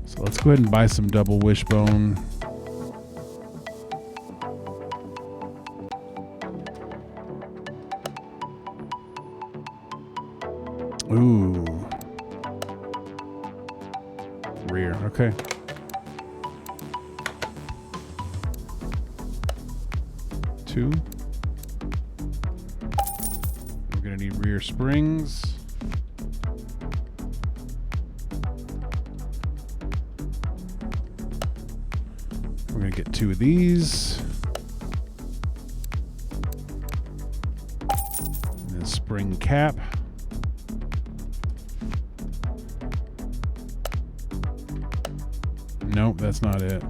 So let's go ahead and buy some double wishbone. Ooh. Rear, okay. Two. I'm going to need rear springs. We're going to get 2 of these. And a spring cap. Nope, that's not it.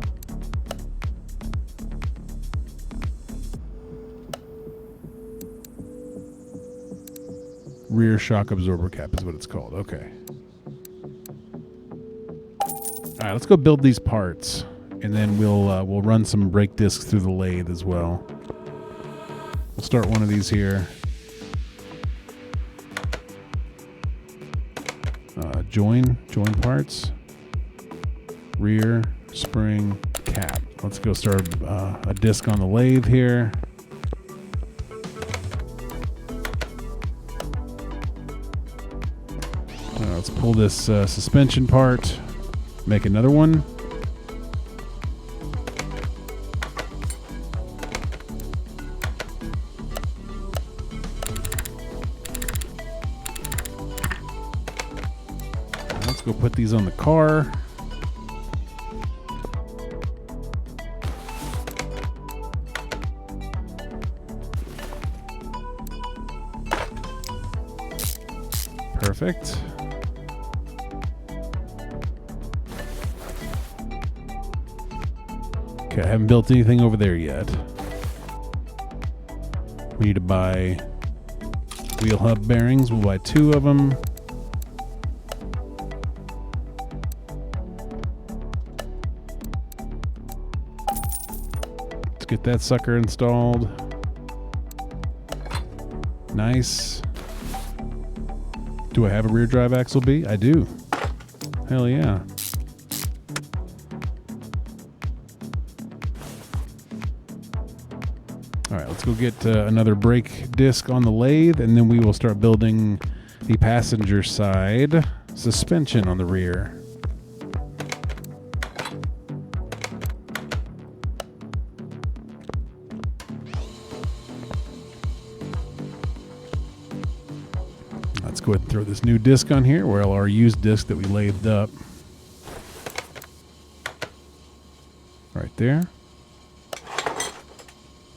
Rear shock absorber cap is what it's called. Okay. All right, let's go build these parts, and then we'll run some brake discs through the lathe as well. We'll start one of these here. Join parts. Rear spring cap. Let's go start a disc on the lathe here. Let's pull this suspension part, make another one. Let's go put these on the car. Perfect. Okay, I haven't built anything over there yet. We need to buy wheel hub bearings. We'll buy 2 of them. Let's get that sucker installed. Nice. Do I have a rear drive axle B? I do. Hell yeah. All right, let's go get another brake disc on the lathe, and then we will start building the passenger side suspension on the rear. Let's go ahead and throw this new disc on here, well, our used disc that we lathed up. Right there.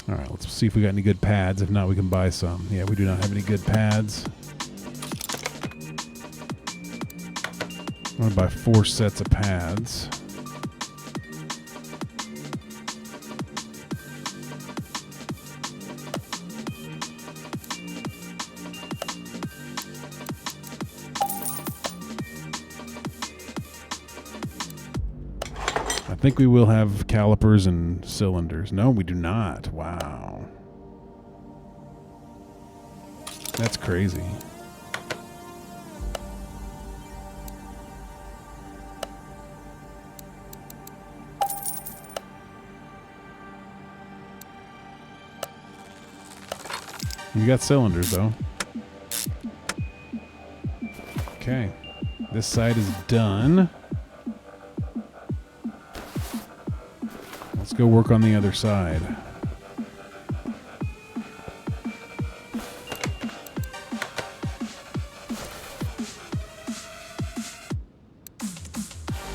All right, let's see if we got any good pads. If not, we can buy some. Yeah, we do not have any good pads. I'm going to buy 4 sets of pads. I think we will have calipers and cylinders. No, we do not. Wow. That's crazy. You got cylinders, though. Okay. This side is done. Let's go work on the other side.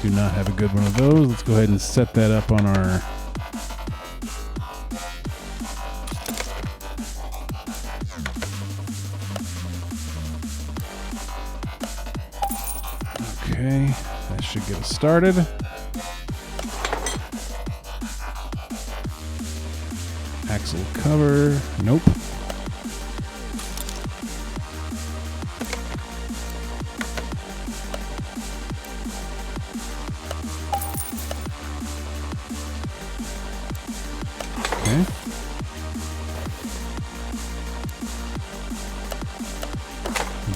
Do not have a good one of those. Let's go ahead and set that up on our okay, that should get us started. Axle cover. Nope. Okay.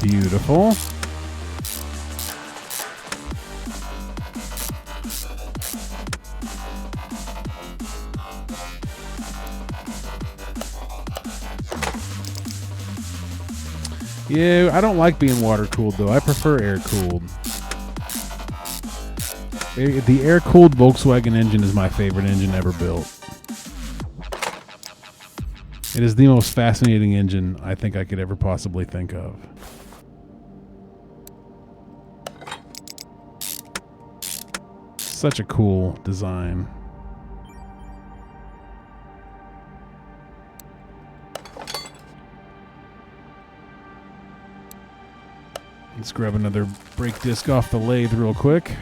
Beautiful. Yeah, I don't like being water cooled though. I prefer air cooled. The air cooled Volkswagen engine is my favorite engine ever built. It is the most fascinating engine I think I could ever possibly think of. Such a cool design. Let's grab another brake disc off the lathe real quick.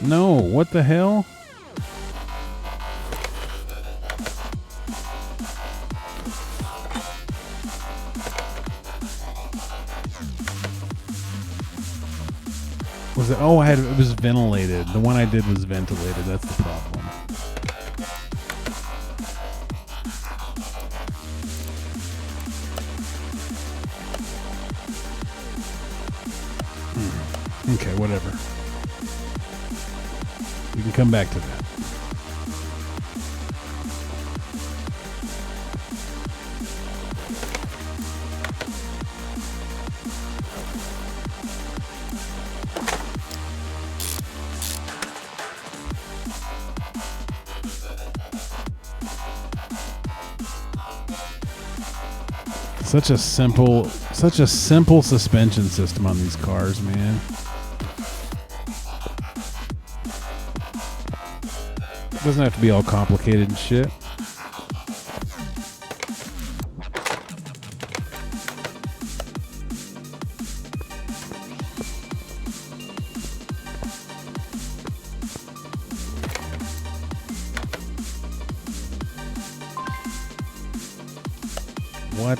No, what the hell? Was it? Oh, it was ventilated. The one I did was ventilated. That's the problem. Okay, whatever. We can come back to that. Such a simple suspension system on these cars, man. It doesn't have to be all complicated and shit. What?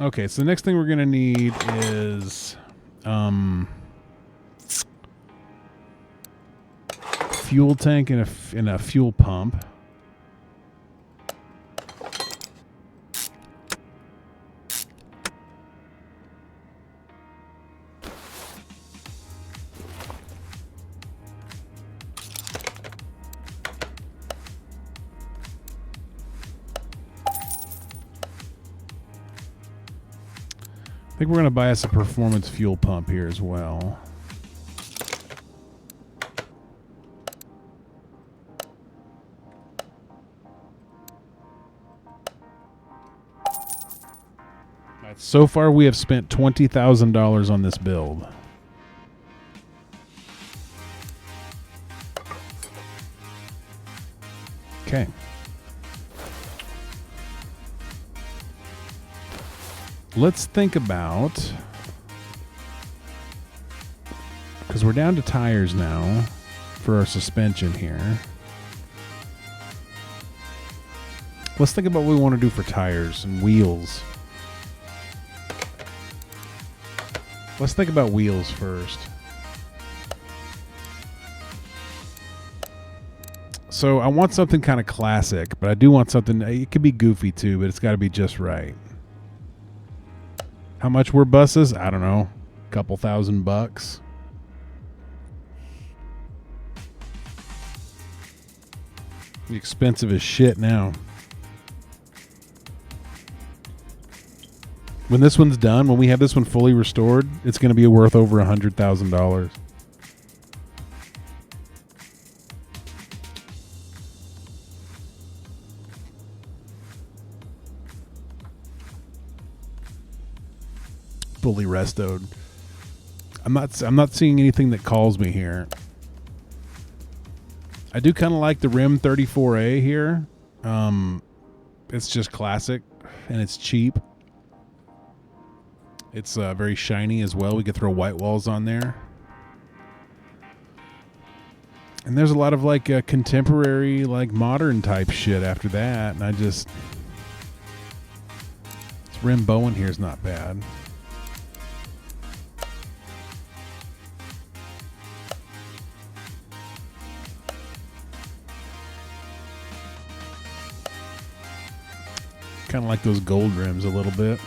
Okay, so the next thing we're gonna need is fuel tank and a fuel pump. I think we're going to buy us a performance fuel pump here as well. Right, so far we have spent $20,000 on this build. Okay. Let's think about, because we're down to tires now for our suspension here. Let's think about what we want to do for tires and wheels. Let's think about wheels first. So I want something kind of classic, but I do want something, it could be goofy too, but it's got to be just right. How much were buses? I don't know. A couple $1,000. Expensive as shit now. When this one's done, when we have this one fully restored, it's going to be worth over $100,000. Fully restoed. I'm not seeing anything that calls me here. I do kind of like the Rim 34A here. It's just classic and it's cheap. It's very shiny as well. We could throw white walls on there. And there's a lot of like contemporary, like modern type shit after that. And this Rim Bowen here is not bad. Kind of like those gold rims a little bit.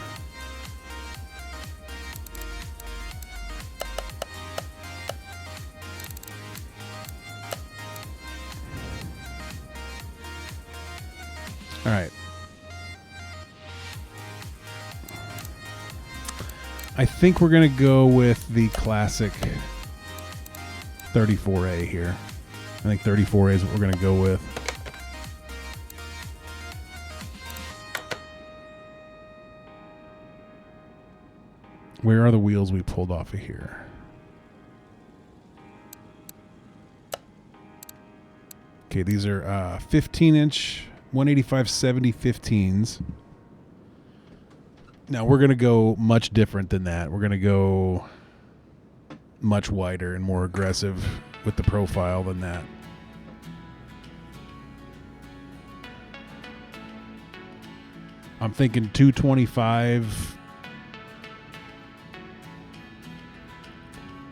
All right. I think we're going to go with the classic 34A here. I think 34A is what we're going to go with. Where are the wheels we pulled off of here? Okay, these are 15-inch 185/70 15s. Now we're going to go much different than that. We're going to go much wider and more aggressive with the profile than that. I'm thinking 225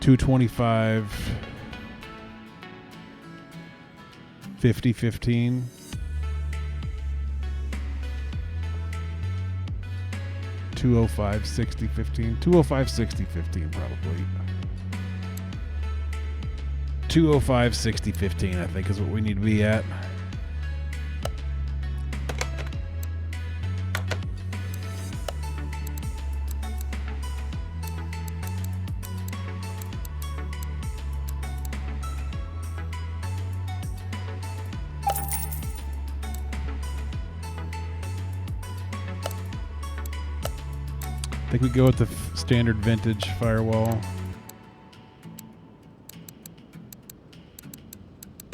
50/15 205 60/15 205 60/15 probably 205 60/15 I think is what we need to be at. I think we go with the standard vintage firewall.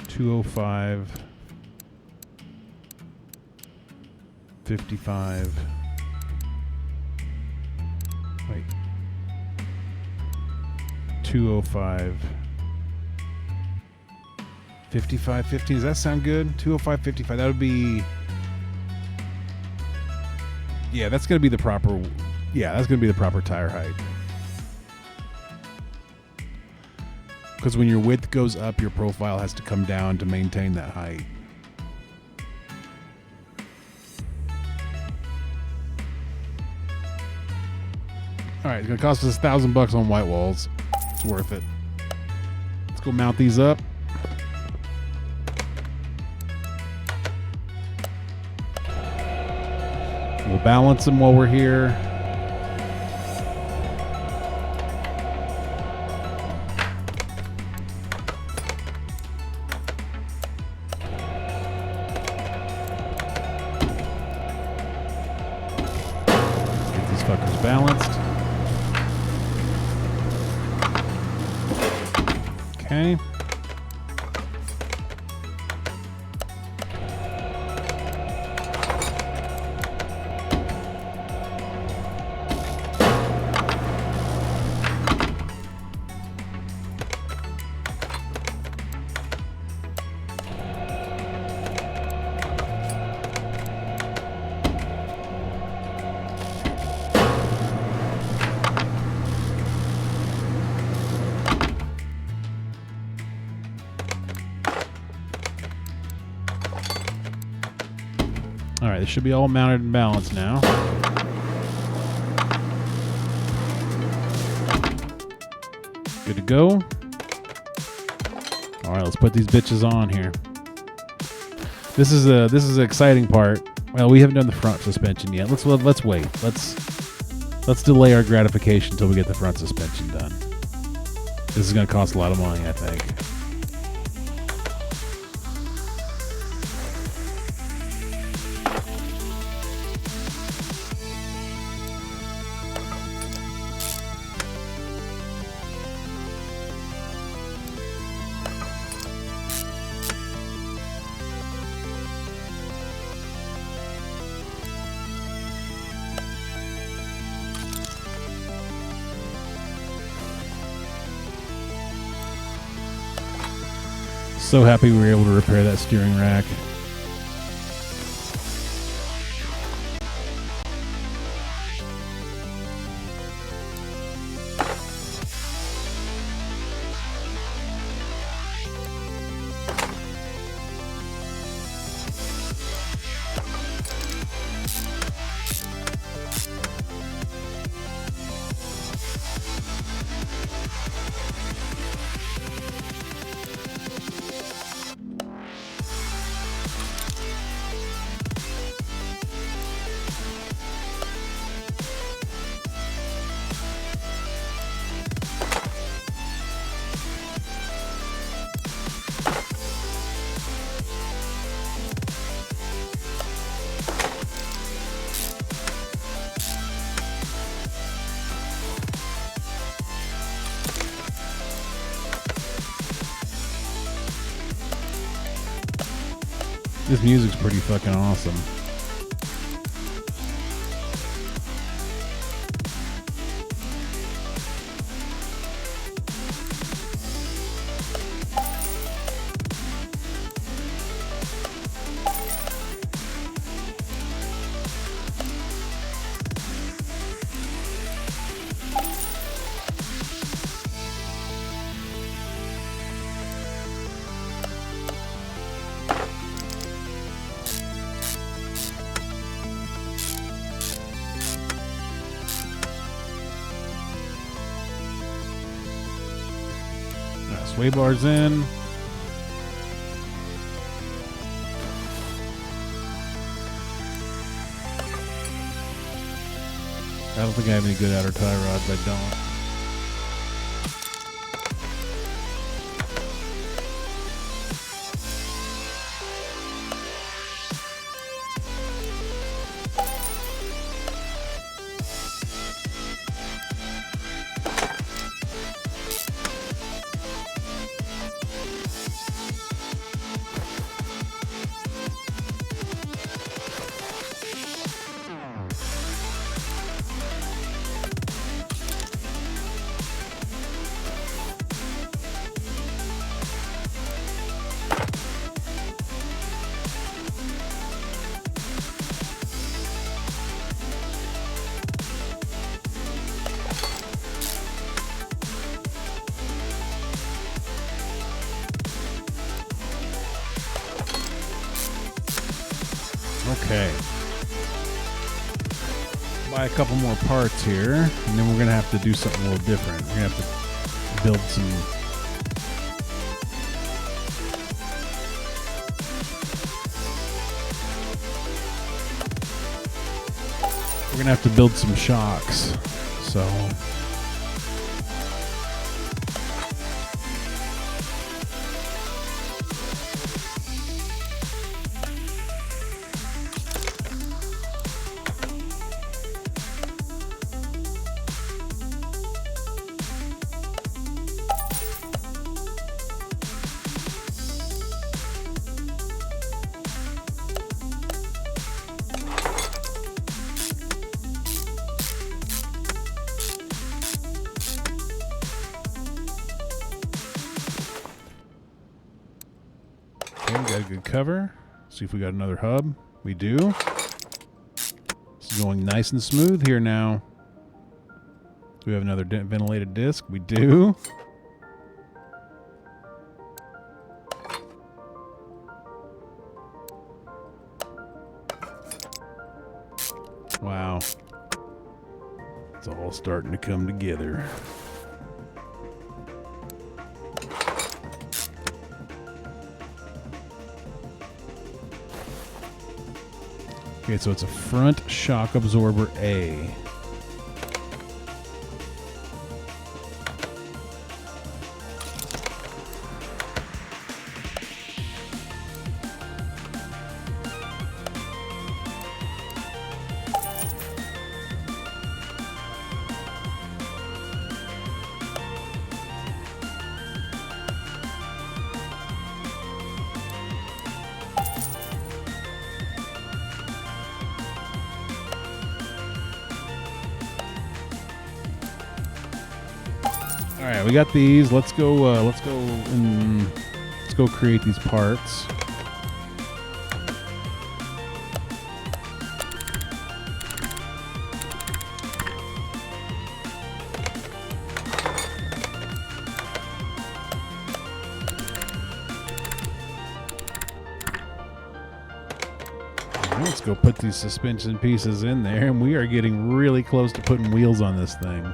205 55. Wait. 205 55 15. Does that sound good? 205 55. That would be. Yeah, that's going to be the proper. Yeah, that's going to be the proper tire height. Because when your width goes up, your profile has to come down to maintain that height. All right, it's going to cost us $1,000 on white walls. It's worth it. Let's go mount these up. We'll balance them while we're here. Balanced. Okay. All right, this should be all mounted and balanced now. Good to go. All right, let's put these bitches on here. This is the exciting part. Well, we haven't done the front suspension yet. Let's wait. Let's delay our gratification until we get the front suspension done. This is going to cost a lot of money, I think. So happy we were able to repair that steering rack. this music's pretty fucking awesome. Sway bars in. I don't think I have any good outer tie rods. I don't. Okay. Buy a couple more parts here, and then we're going to have to do something a little different. We're going to have to build some... We're going to have to build some shocks. So... Okay, we got a good cover. See if we got another hub. We do. This is going nice and smooth here now. Do we have another ventilated disc? We do. Wow. It's all starting to come together. Okay, so it's a front shock absorber A. All right, we got these. Let's go create these parts. Let's go put these suspension pieces in there, and we are getting really close to putting wheels on this thing.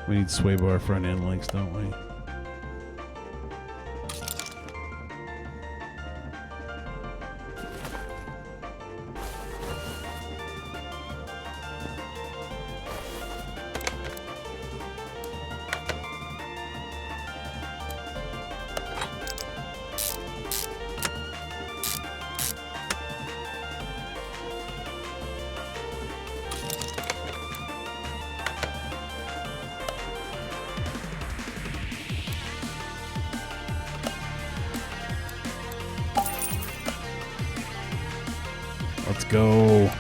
We need sway bar front end links, don't we? Let's go.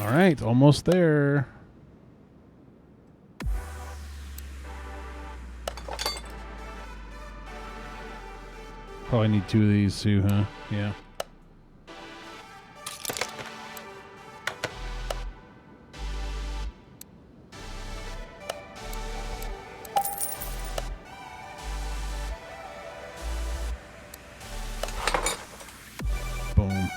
All right, almost there. Probably need 2 of these too, huh? Yeah. Boom.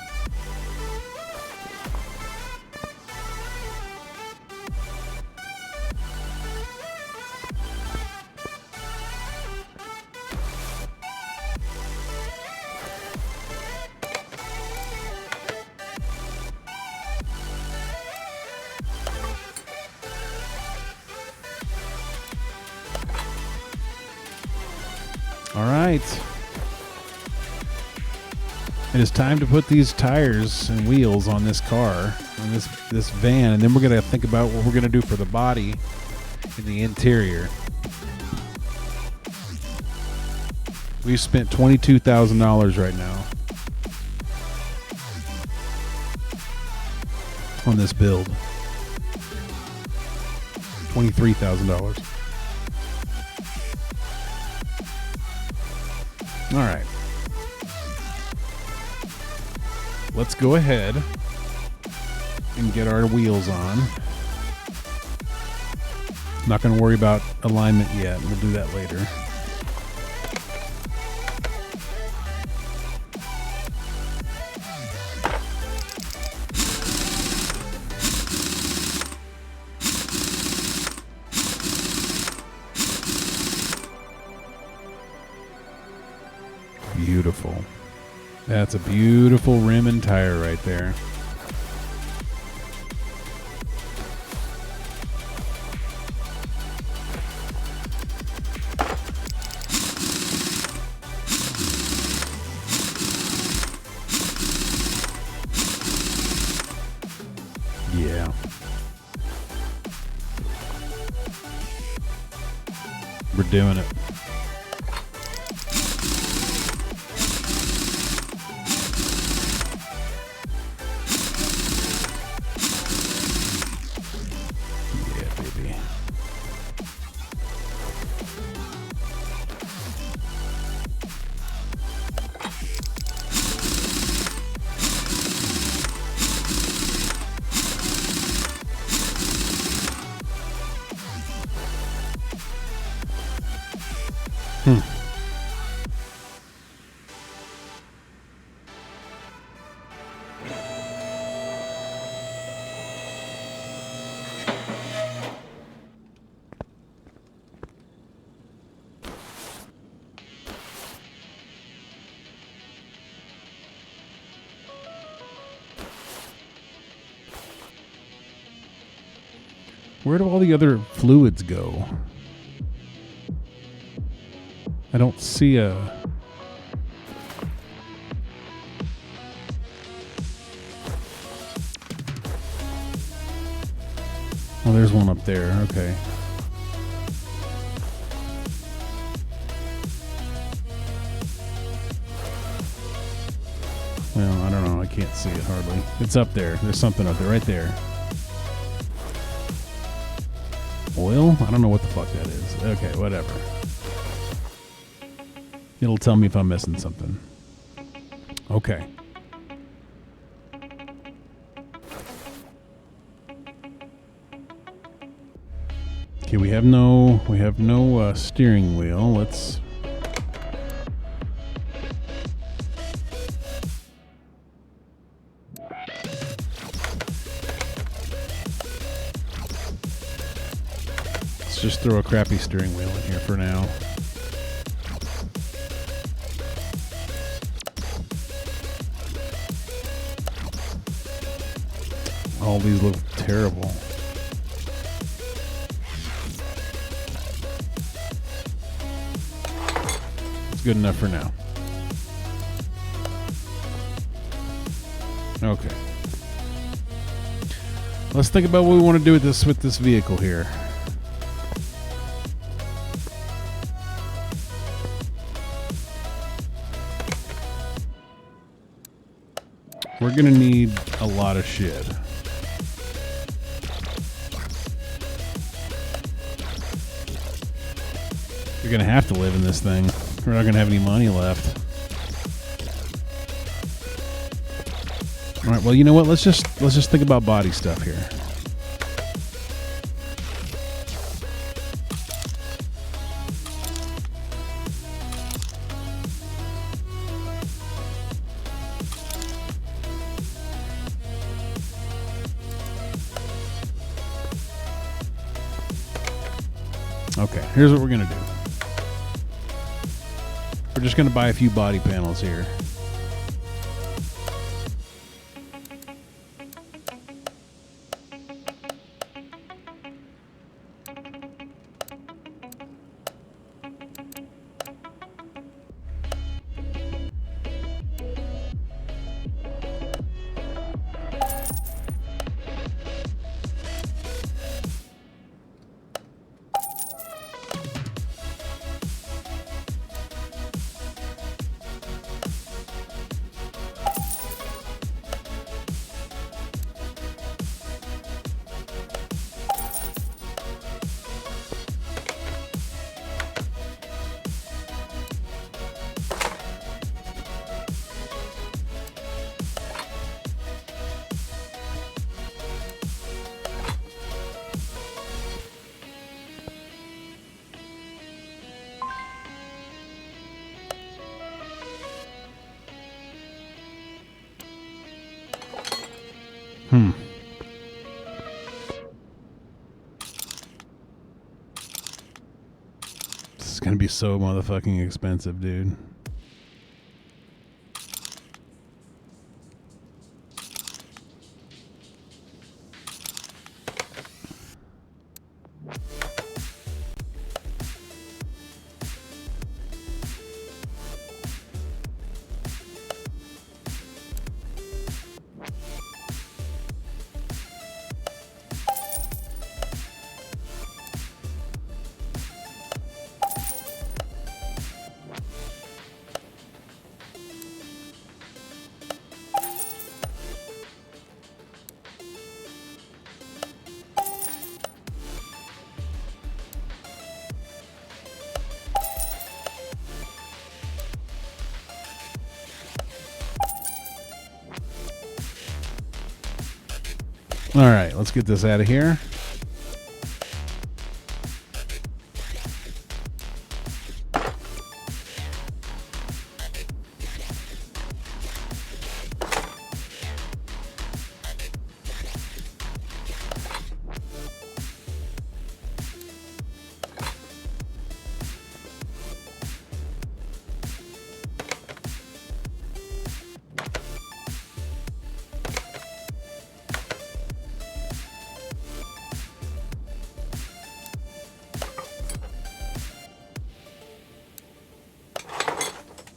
All right. It is time to put these tires and wheels on this car, on this van, and then we're going to think about what we're going to do for the body and the interior. We've spent $22,000 right now on this build. $23,000. All right. Let's go ahead and get our wheels on. Not going to worry about alignment yet. We'll do that later. Beautiful. That's a beautiful rim and tire right there. Yeah. We're doing it. Where do all the other fluids go? I don't see a... Oh, there's one up there. Okay. Well, I don't know. I can't see it hardly. It's up there. There's something up there. Right there. Oil? I don't know what the fuck that is. Okay, whatever. It'll tell me if I'm missing something. Okay. Okay, we have no steering wheel. Let's... just throw a crappy steering wheel in here for now. All these look terrible. It's good enough for now. Okay. Let's think about what we want to do with this vehicle here. We're going to need a lot of shit. You're going to have to live in this thing. We're not going to have any money left. All right, well, you know what? Let's just think about body stuff here. Okay, here's what we're going to do. We're just going to buy a few body panels here. This is gonna be so motherfucking expensive, dude. All right, let's get this out of here.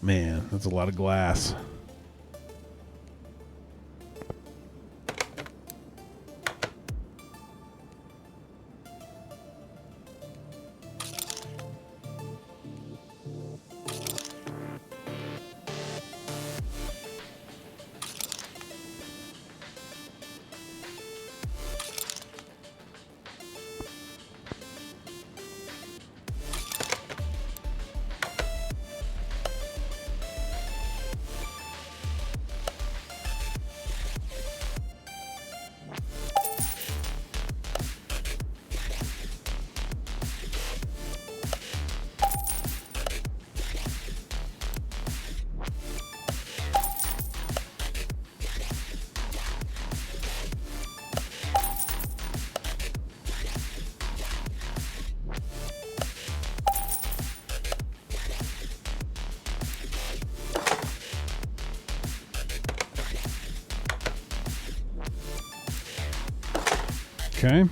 Man, that's a lot of glass. Okay.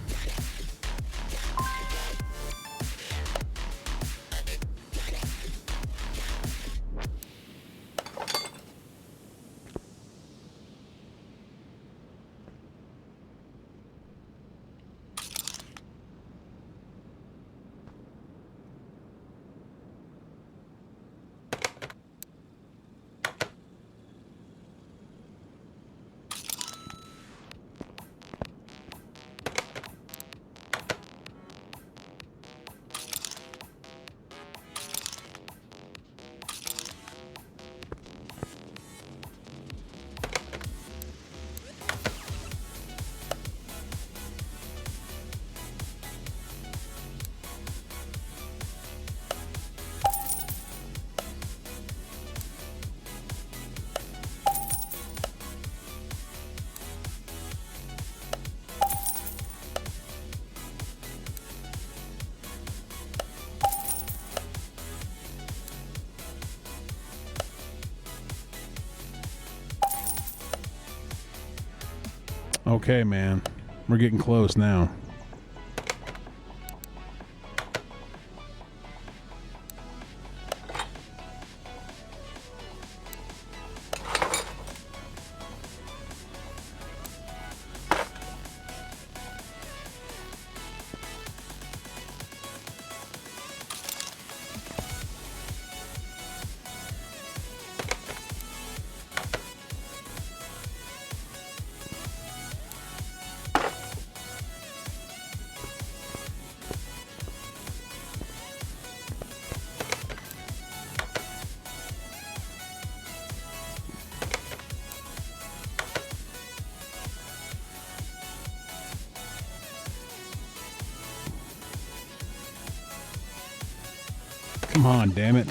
Okay, man. We're getting close now. Come on, damn it.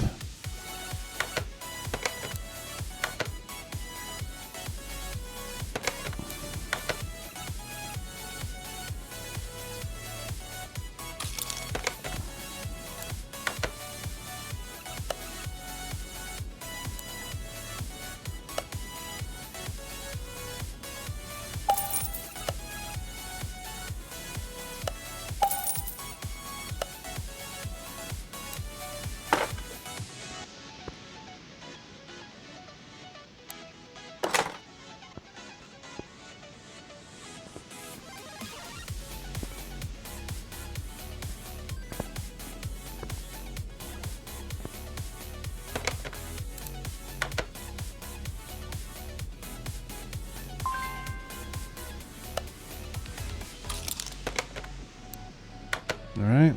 All right.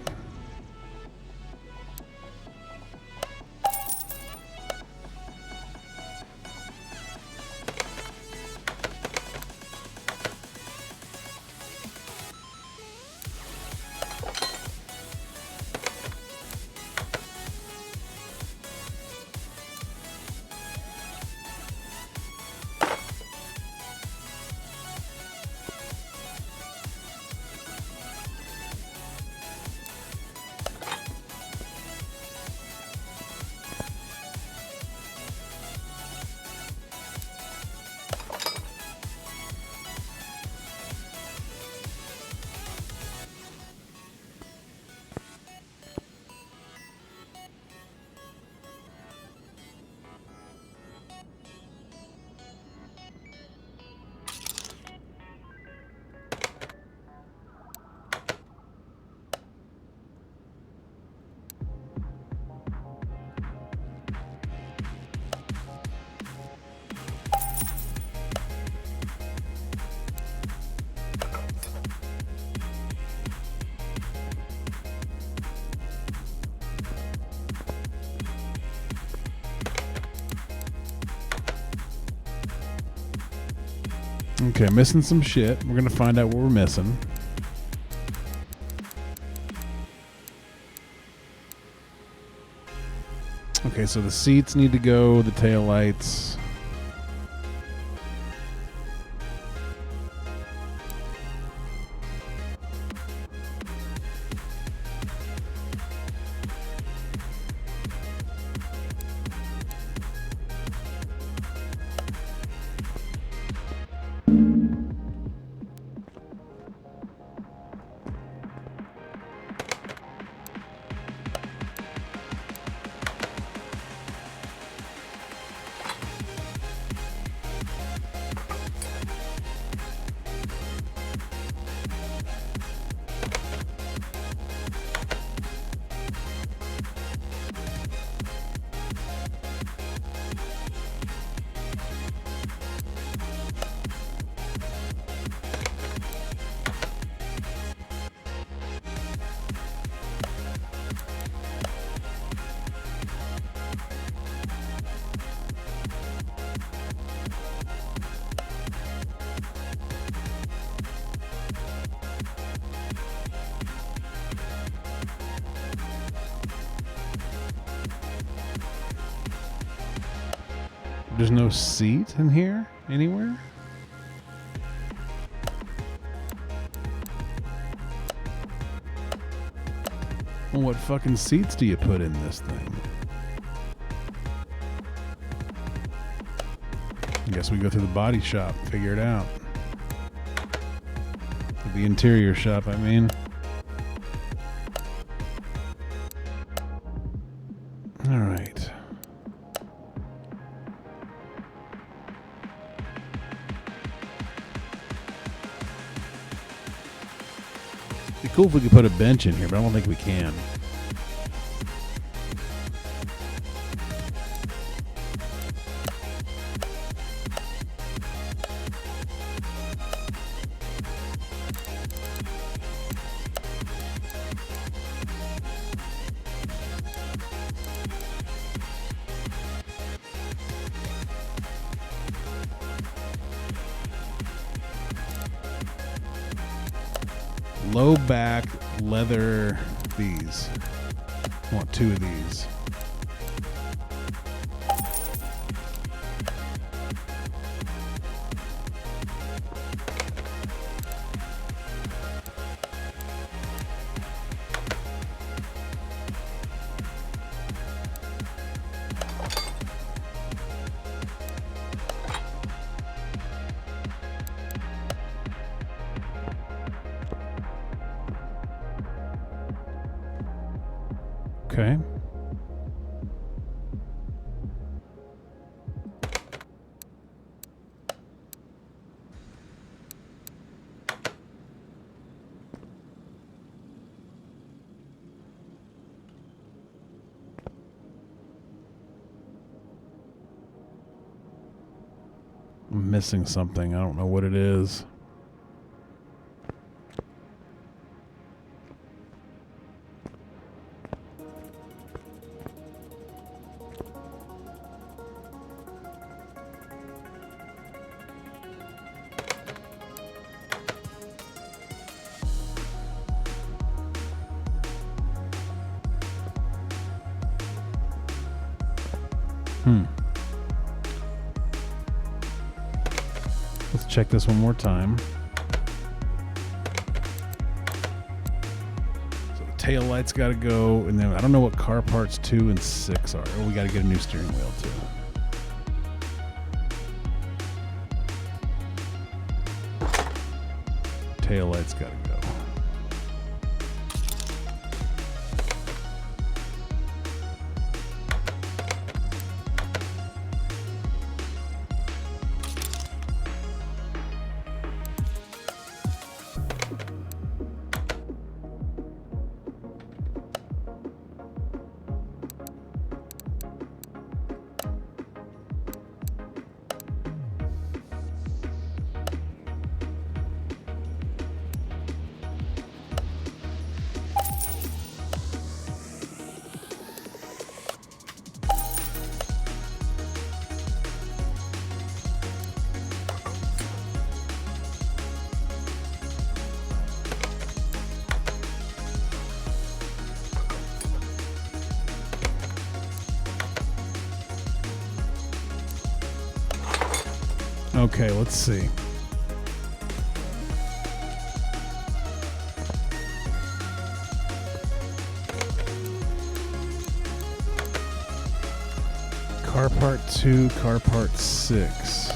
Okay, missing some shit. We're going to find out what we're missing. Okay, so the seats need to go, the tail lights. There's no seat in here anywhere? Well, what fucking seats do you put in this thing? I guess we go through the body shop, figure it out. The interior shop, I mean. All right. It'd be cool if we could put a bench in here, but I don't think we can. Low back leather these. I want 2 of these. Okay. I'm missing something. I don't know what it is. Let's check this one more time. So the tail lights got to go, and then I don't know what car parts 2 and 6 are. Oh, we got to get a new steering wheel too. Tail lights got to go. Okay, let's see. Car part 2, car part 6.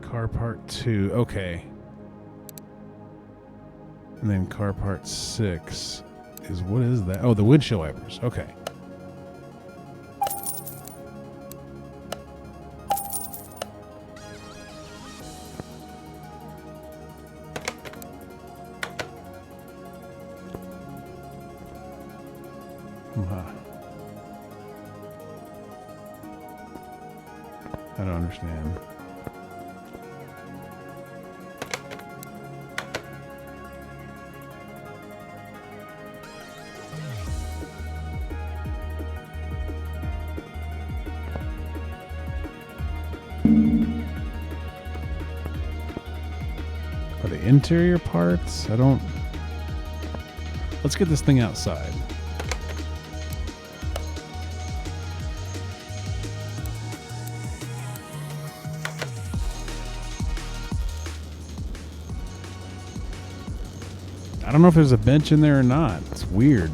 Car part 2, okay. And then car part 6 is, what is that? Oh, the windshield wipers, okay. I don't understand. interior parts? I don't... Let's get this thing outside. I don't know if there's a bench in there or not. It's weird.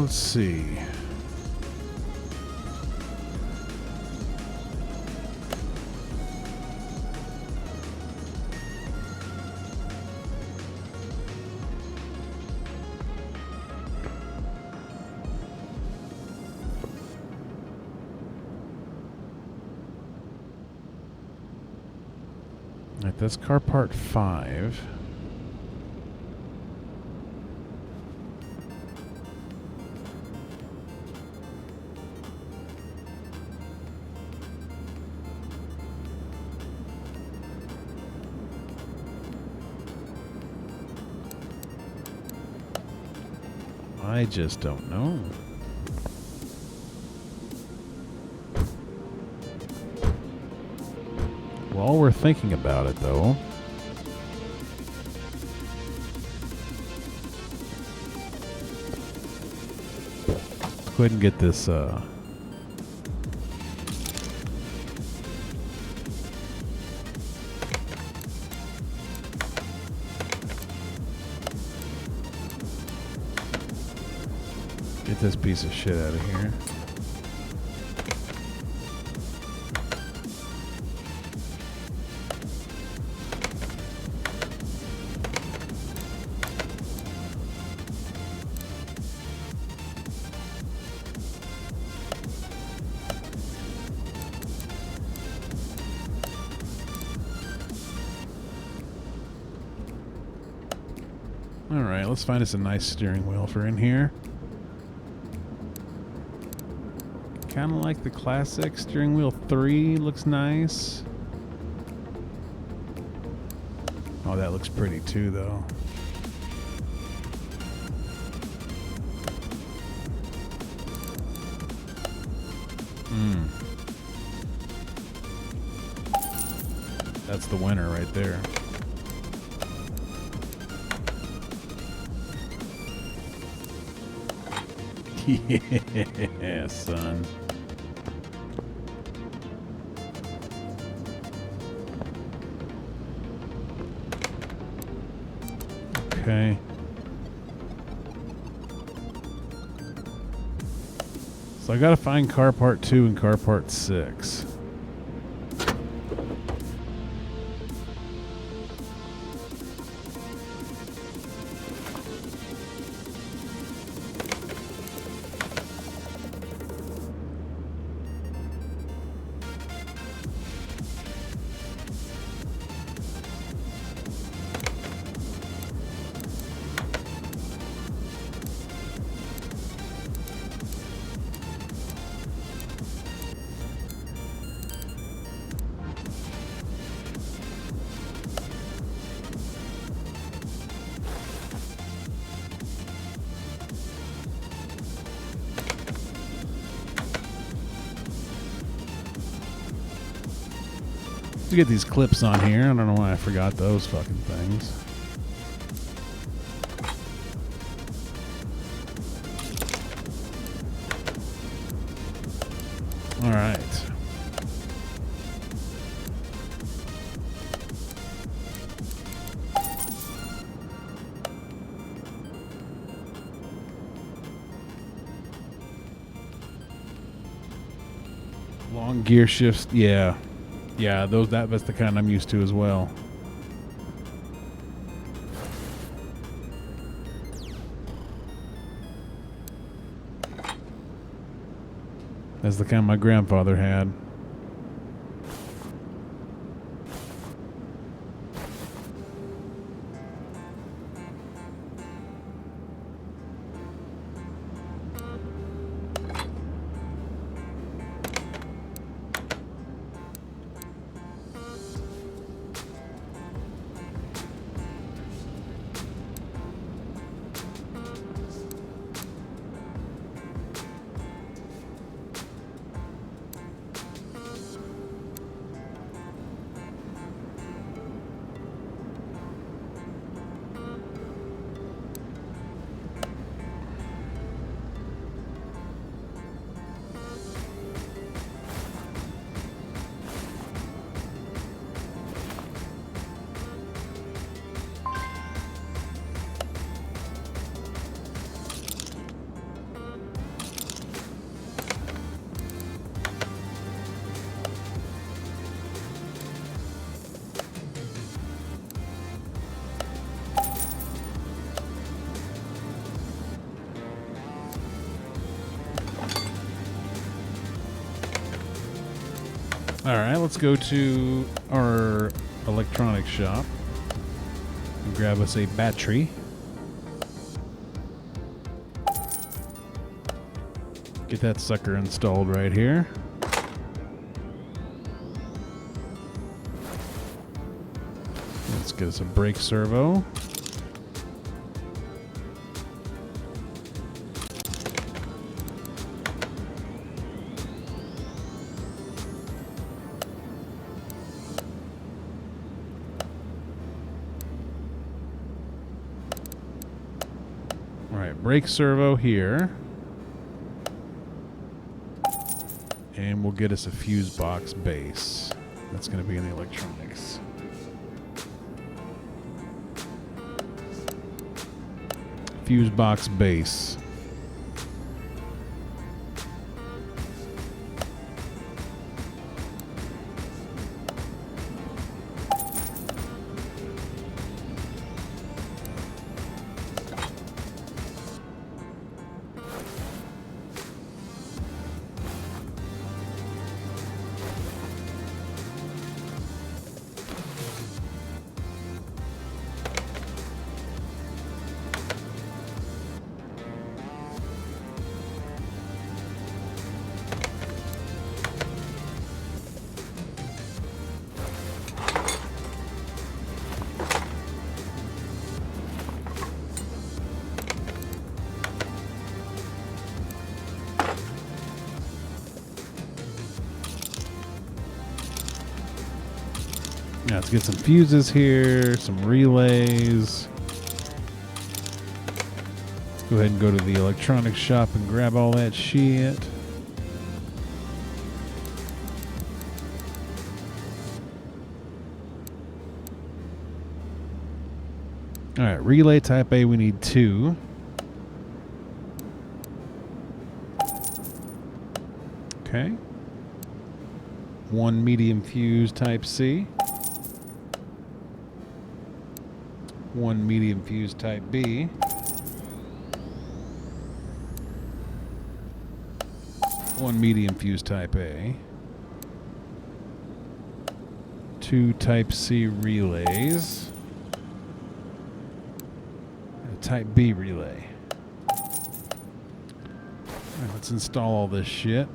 Let's see. All right, that's car part 5. I just don't know. While we're thinking about it, though, let's go ahead and get this. Get this piece of shit out of here. All right, let's find us a nice steering wheel for in here. Kind of like the classic steering wheel 3 looks nice. Oh, that looks pretty too, though. That's the winner right there. Yeah, son. Okay. So I gotta find car part 2 and car part 6. To get these clips on here. I don't know why I forgot those fucking things. All right. Long gear shifts, yeah. Yeah, that's the kind I'm used to as well. That's the kind my grandfather had. All right, let's go to our electronics shop and grab us a battery. Get that sucker installed right here. Let's get us a brake servo. Brake servo here, and we'll get us a fuse box base. That's going to be in the electronics. Fuse box base. Now let's get some fuses here, some relays. Let's go ahead and go to the electronics shop and grab all that shit. All right, relay type A, we need 2. Okay. 1 medium fuse type C. 1 medium fuse type B. 1 medium fuse type A. 2 type C relays. And a type B relay. All right, let's install all this shit.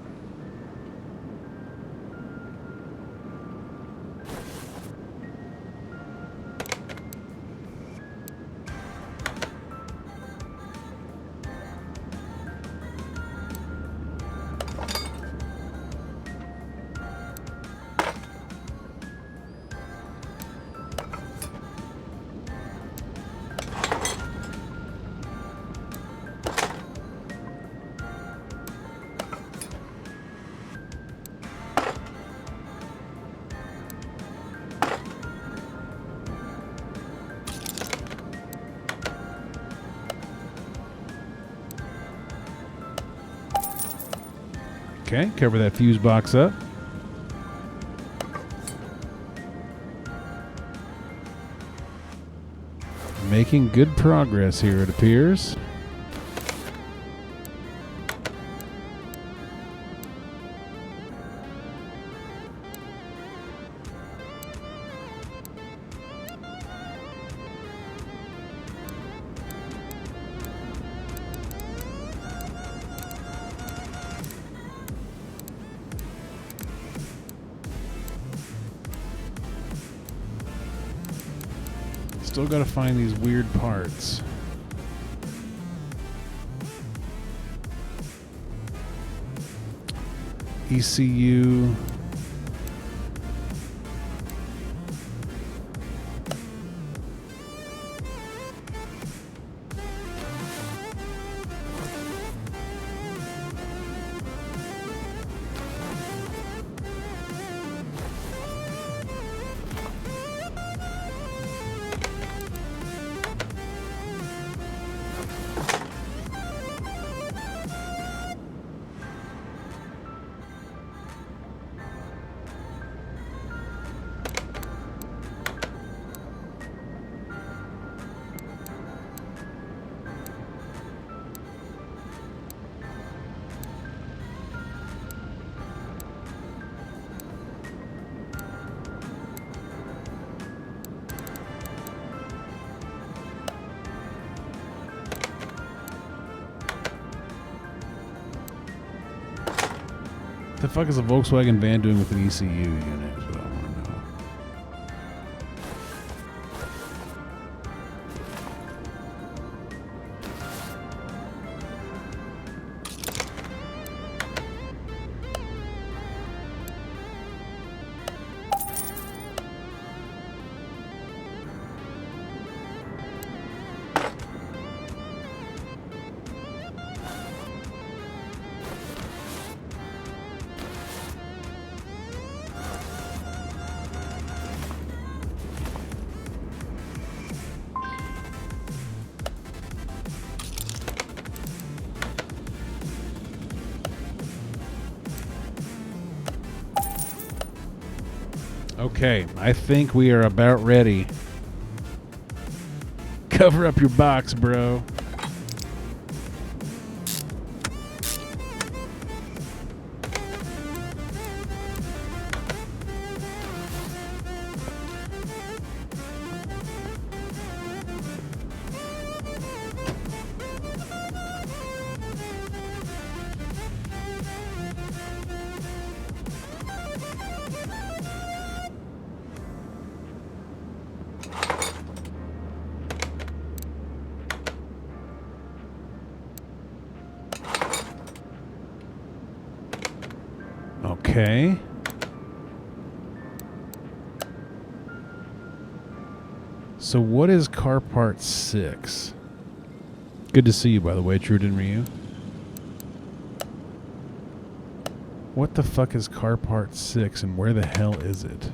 Okay, cover that fuse box up. Making good progress here, it appears. still got to find these weird parts. ECU. What the fuck is a Volkswagen van doing with an ECU unit? Is what I want to know. Okay, I think we are about ready. Cover up your box, bro. Okay. So what is car part 6? Good to see you, by the way, Truden Ryu. What the fuck is car part 6 and where the hell is it?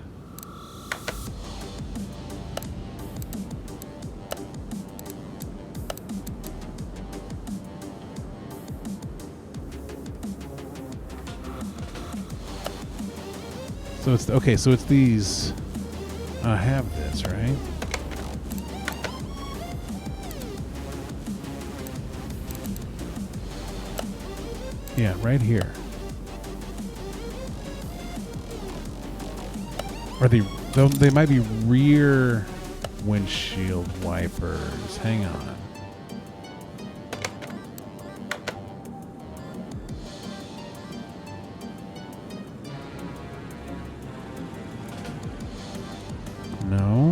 So it's okay. So it's these. I have this, right? Yeah, right here. Are they might be rear windshield wipers. Hang on. No.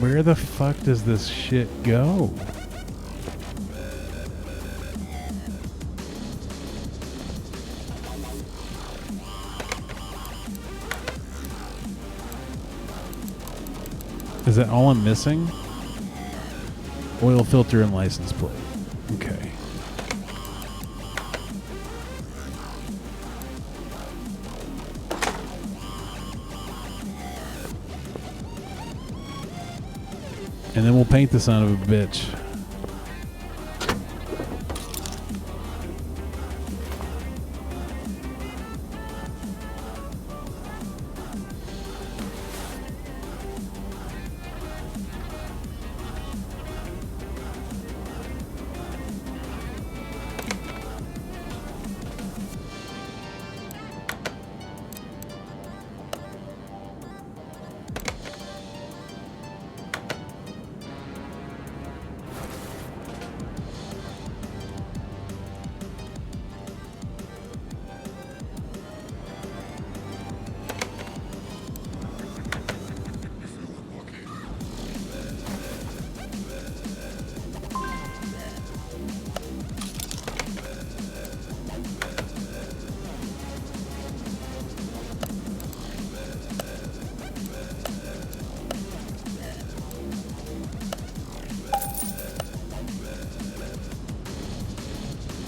Where the fuck does this shit go? Is that all I'm missing? Oil filter and license plate. Okay. And then we'll paint the son of a bitch.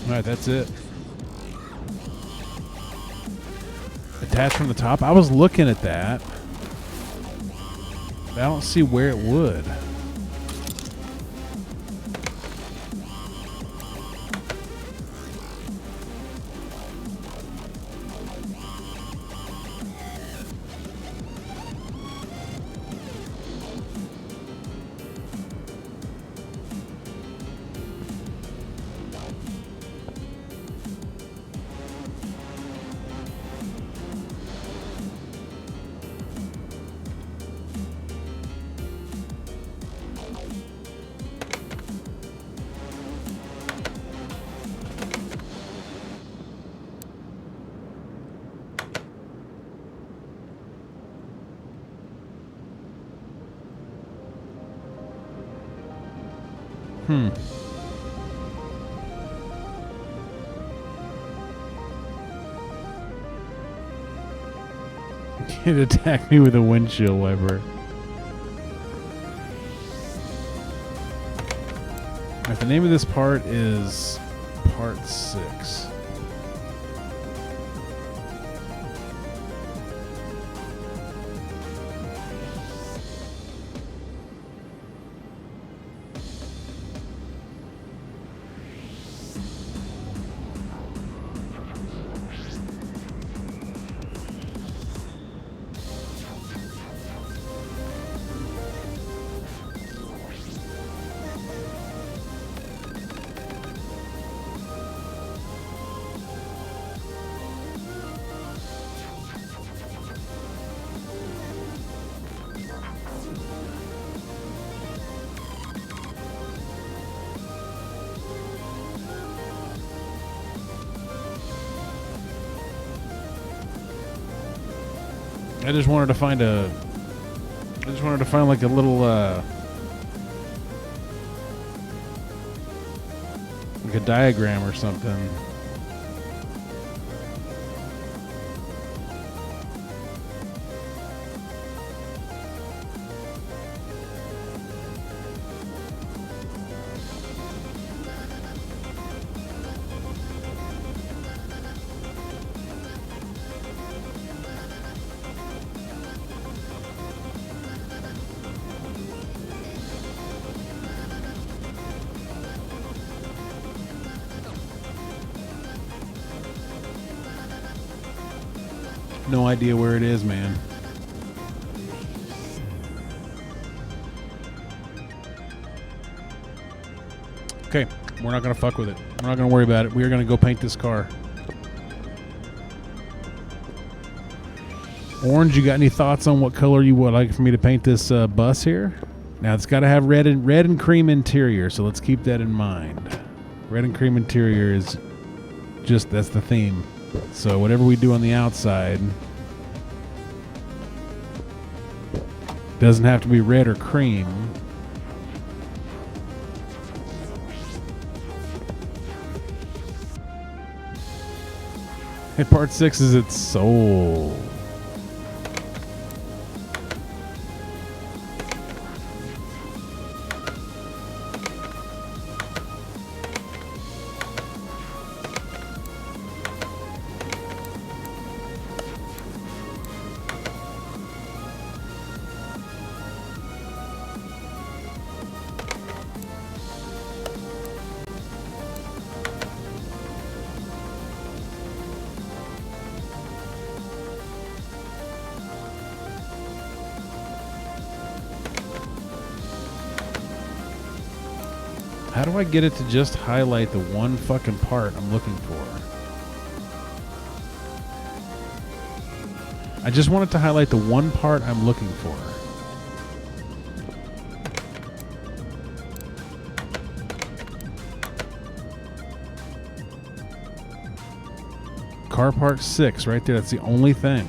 All right, that's it. Attach from the top. I was looking at that. I don't see where it would. It attacked me with a windshield wiper. Alright, the name of this part is Part 6. I just wanted to find like a little like a diagram or something. No idea where it is, man. Okay, we're not gonna fuck with it. We're not gonna worry about it. We are gonna go paint this car. Orange, you got any thoughts on what color you would like for me to paint this bus here? Now it's got to have red and cream interior, so let's keep that in mind. Red and cream interior is just, that's the theme. So whatever we do on the outside doesn't have to be red or cream. Hey, part 6 is its soul. How do I get it to just highlight the one fucking part I'm looking for? I just want it to highlight the one part I'm looking for. Car part 6 right there. That's the only thing.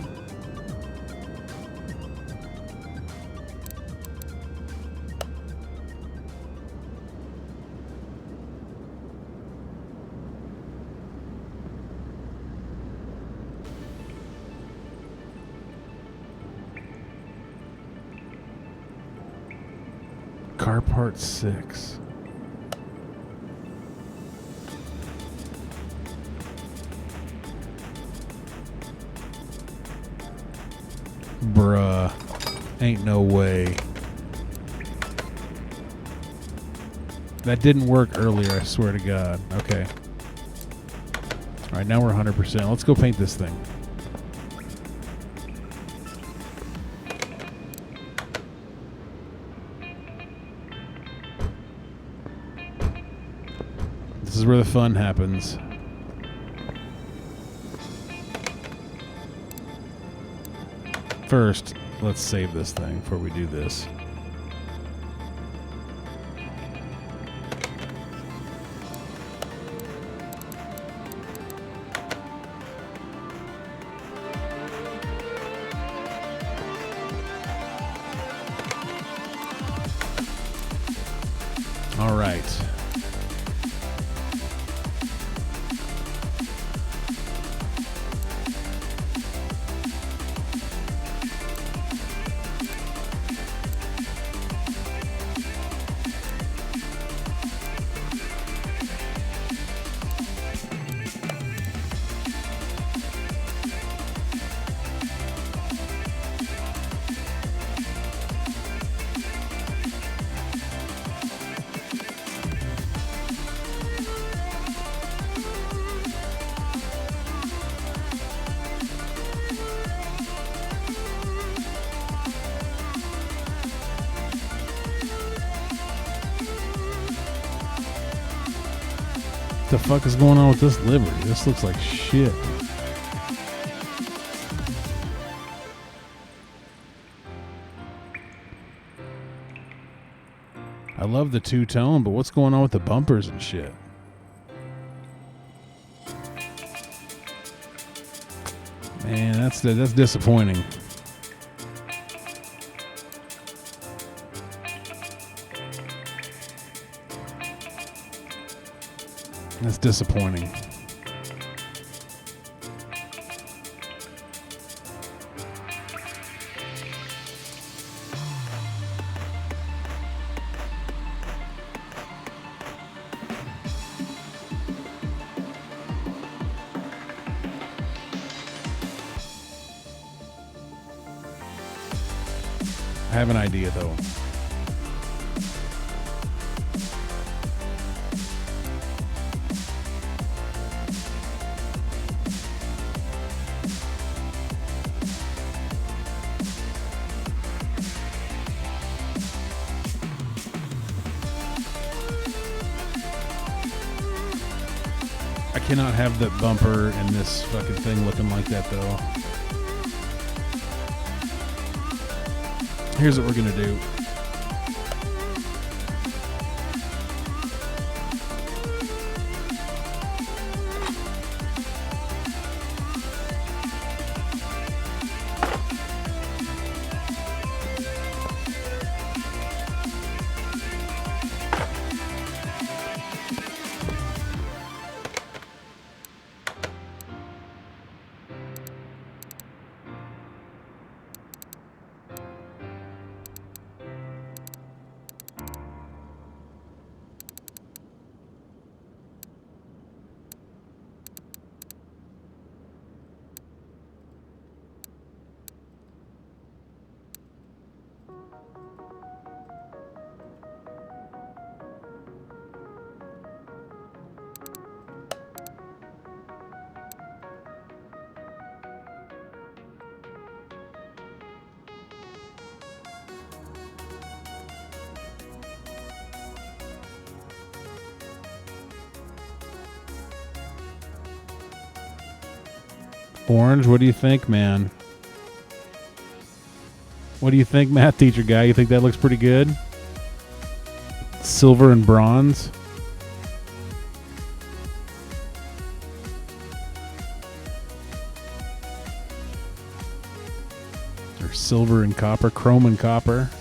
Car part 6. Bruh. Ain't no way. That didn't work earlier, I swear to God. Okay. Alright, now we're 100%. Let's go paint this thing. This is where the fun happens. First, let's save this thing before we do this. All right. What the fuck is going on with this livery? This looks like shit. I love the two-tone, but what's going on with the bumpers and shit? Man, that's disappointing. That's disappointing. I have an idea though. I cannot have the bumper and this fucking thing looking like that though. Here's what we're gonna do. Orange, what do you think, man? What do you think, math teacher guy? You think that looks pretty good? Silver and bronze. Or silver and copper, chrome and copper.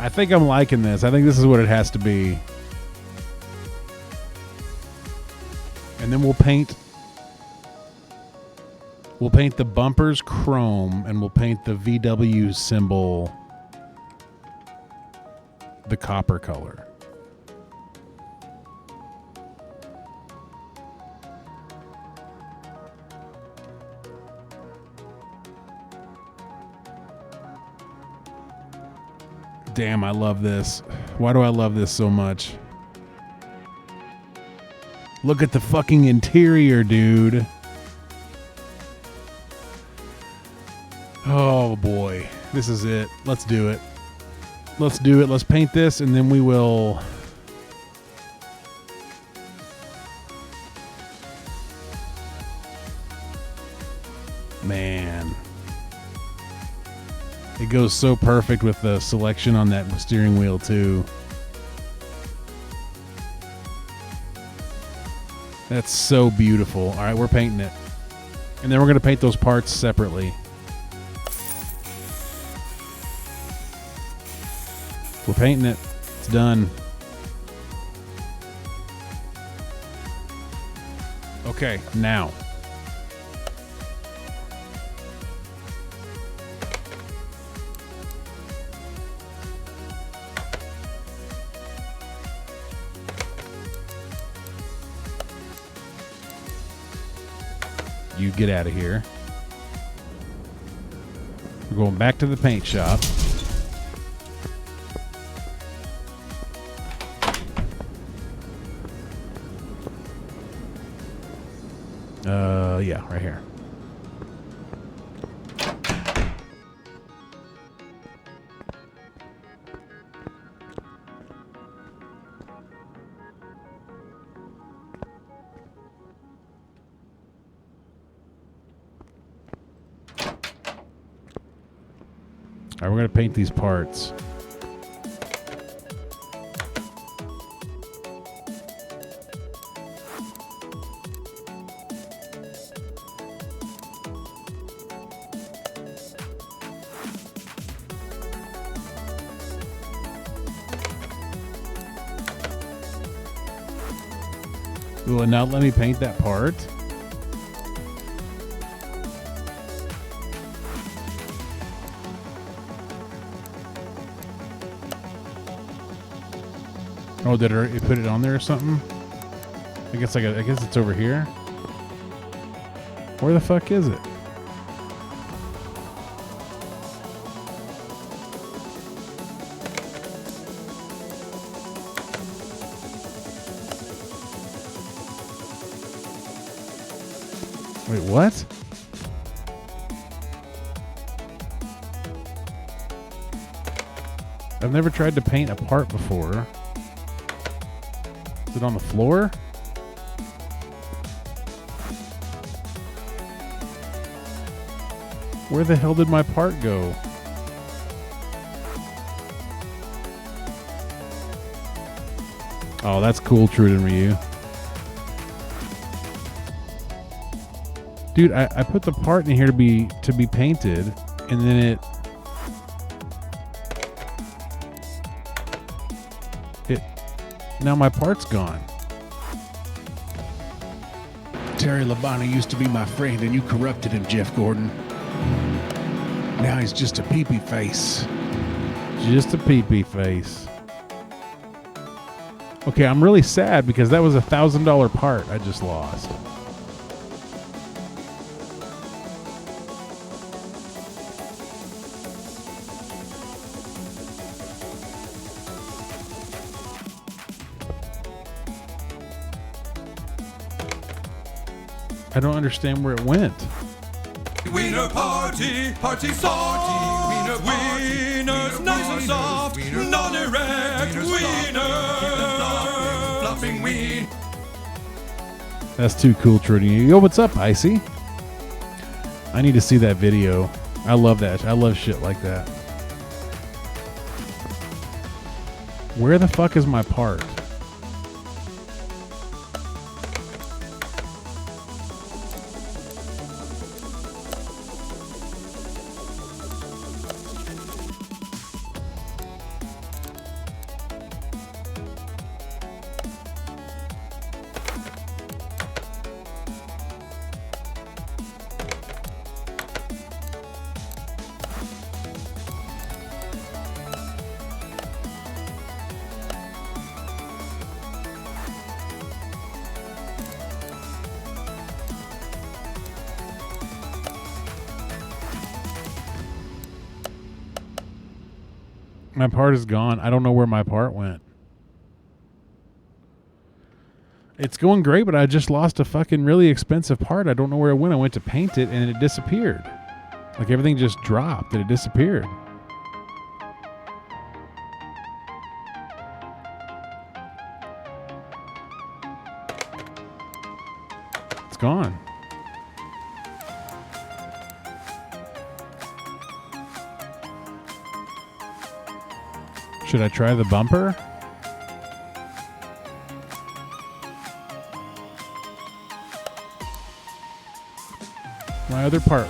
I think I'm liking this. I think this is what it has to be. And then we'll paint the bumpers chrome, and we'll paint the VW symbol the copper color. Damn, I love this. Why do I love this so much? Look at the fucking interior, dude. Oh boy, this is it. Let's do it. Let's do it. Let's paint this, and then we will... Man. It goes so perfect with the selection on that steering wheel, too. That's so beautiful. All right, we're painting it. And then we're going to paint those parts separately. We're painting it. It's done. Okay, now. You get out of here. We're going back to the paint shop. Yeah, right here. All right, we're going to paint these parts. Will it not let me paint that part? Oh, did it put it on there or something? I guess it's over here. Where the fuck is it? Wait, what? I've never tried to paint a part before. Is it on the floor? Where the hell did my part go? Oh, that's cool, Truden Ryu. Dude, I put the part in here to be painted, and then now my part's gone. Terry Labonte used to be my friend, and you corrupted him, Jeff Gordon. Now he's just a pee-pee face. Just a pee-pee face. Okay, I'm really sad because that was $1,000 part I just lost. I don't understand where it went. Wiener party, party salty. Wiener wieners, nice and soft, non-erect wiener, flopping wien. That's too cool, Trudy. Yo, what's up, Icy? I need to see that video. I love that. I love shit like that. Where the fuck is my part? My part is gone. I don't know where my part went. It's going great, but I just lost a fucking really expensive part. I don't know where it went. I went to paint it and it disappeared. Like everything just dropped and it disappeared. It's gone. Should I try the bumper? My other part.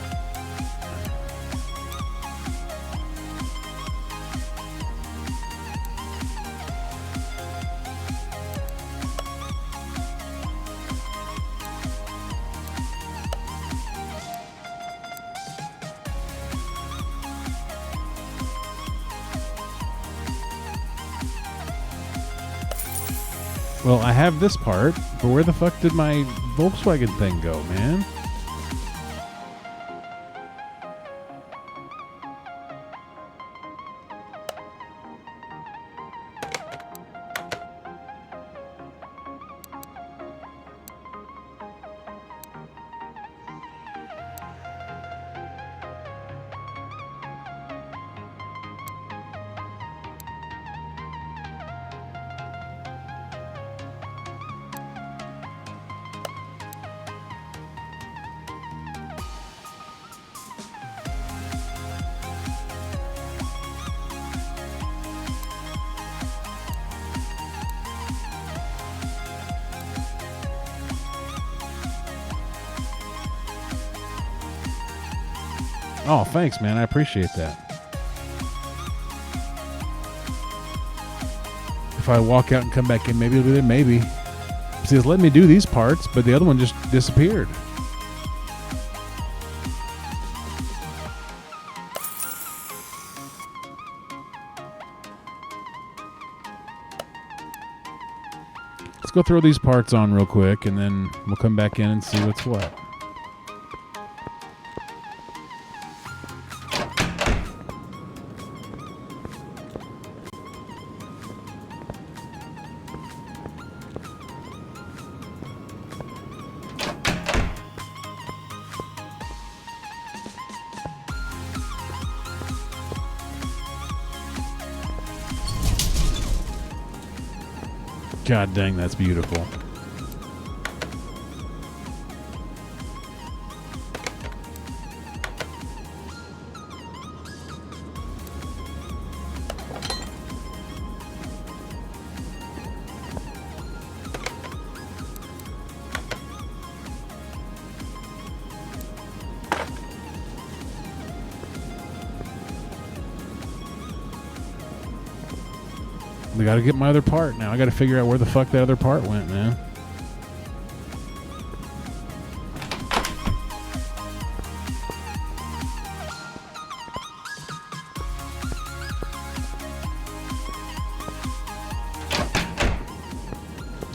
Well, I have this part, but where the fuck did my Volkswagen thing go, man? Oh, thanks, man. I appreciate that. If I walk out and come back in, maybe it'll be there. Maybe. See, it's letting me do these parts, but the other one just disappeared. Let's go throw these parts on real quick, and then we'll come back in and see what's what. God dang, that's beautiful. We gotta get my other part now. I gotta figure out where the fuck that other part went, man.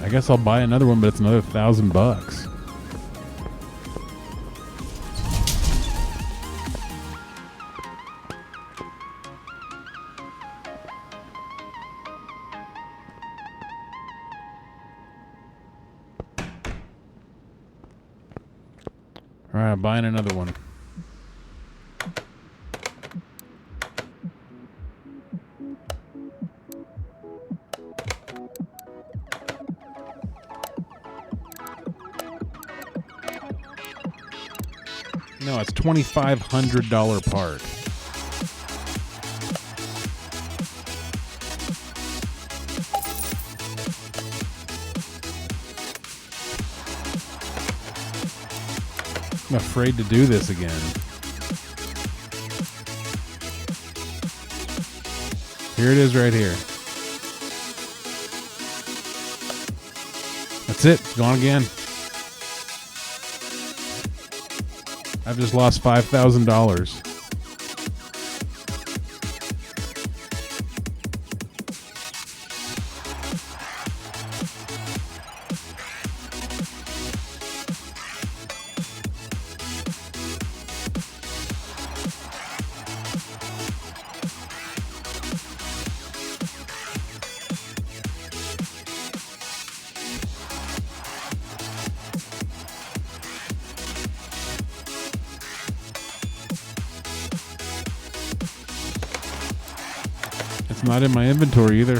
I guess I'll buy another one, but it's another $1,000. All right, I'm buying another one. No, it's $2,500 part. I'm afraid to do this again. Here it is right here. That's it. It's gone again. I've just lost $5,000. It's not in my inventory either.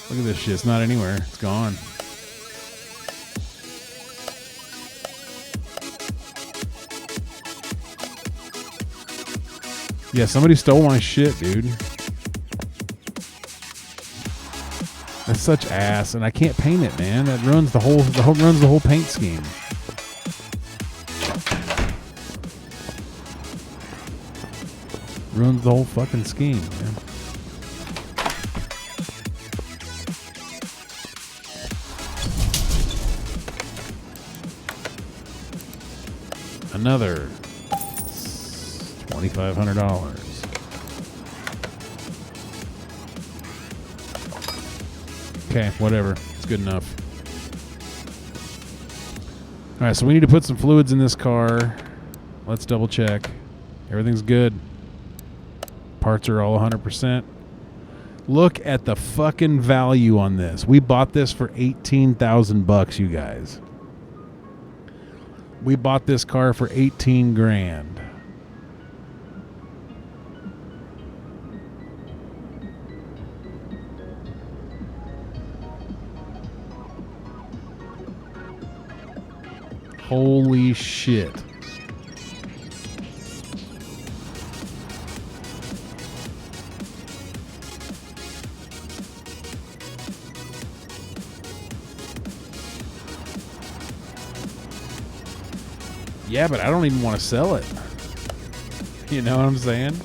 Look at this shit. It's not anywhere. It's gone. Yeah, somebody stole my shit, dude. That's such ass, and I can't paint it, man. That ruins the whole paint scheme. Ruins the whole fucking scheme, man. Another $2,500. Okay, whatever. It's good enough. All right, so we need to put some fluids in this car. Let's double check. Everything's good. Parts are all 100%. Look at the fucking value on this. We bought this for $18,000, you guys. We bought this car for 18 grand. Holy shit. Yeah, but I don't even want to sell it. You know what I'm saying?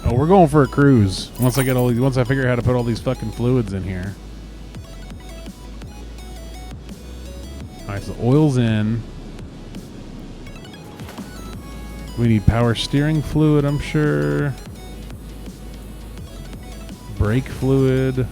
Oh, we're going for a cruise. Once I figure out how to put all these fucking fluids in here. Alright, so oil's in. We need power steering fluid, I'm sure. Brake fluid.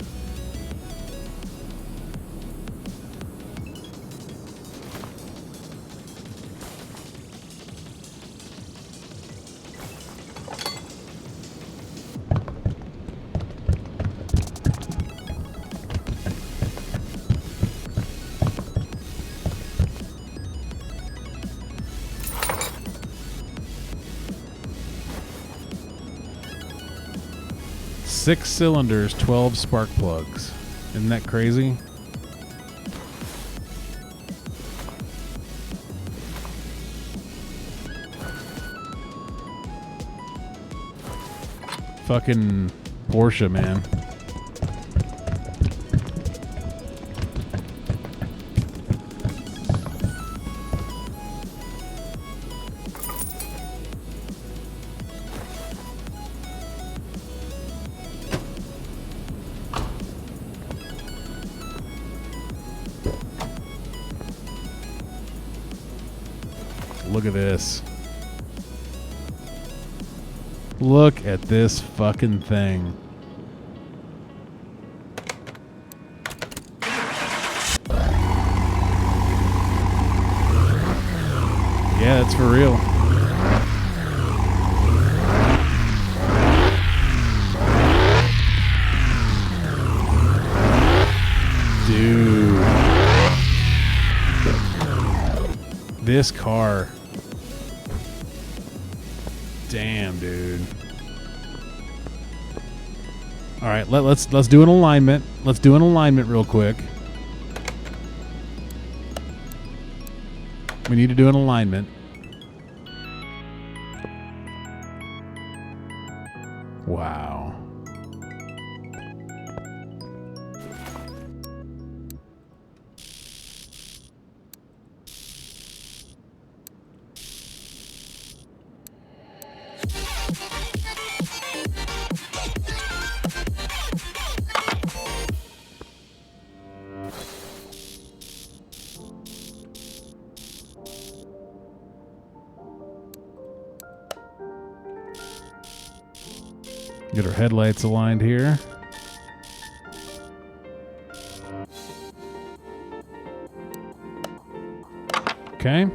Six cylinders, 12 spark plugs. Isn't that crazy? Fucking Porsche, man. Look at this. Look at this fucking thing. Yeah, that's for real. Dude. This car. Damn, dude. All right, let's do an alignment. Let's do an alignment real quick. We need to do an alignment. Wow. Get our headlights aligned here. Okay.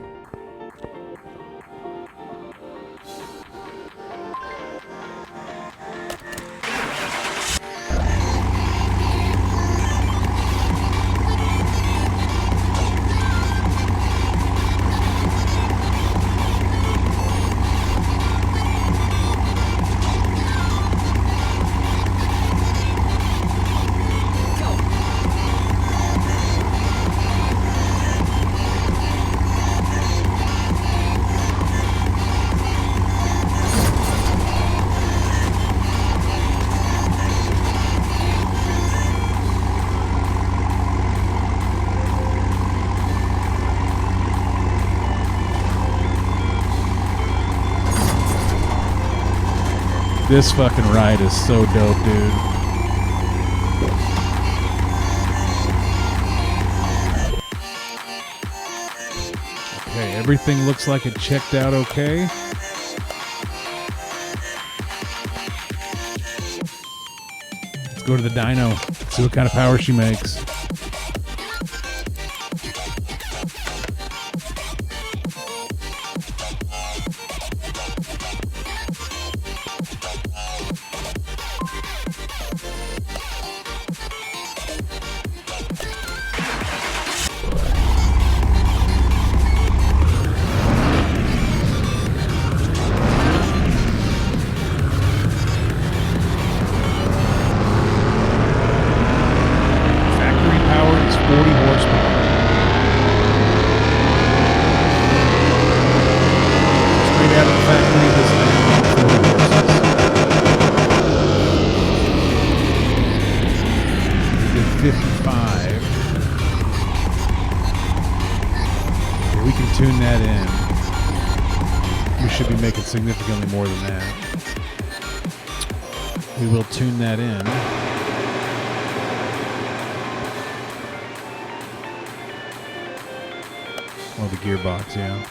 This fucking ride is so dope, dude. Okay, everything looks like it checked out okay. Let's go to the dyno, see what kind of power she makes. Significantly more than that. We will tune that in. Oh, the gearbox, yeah.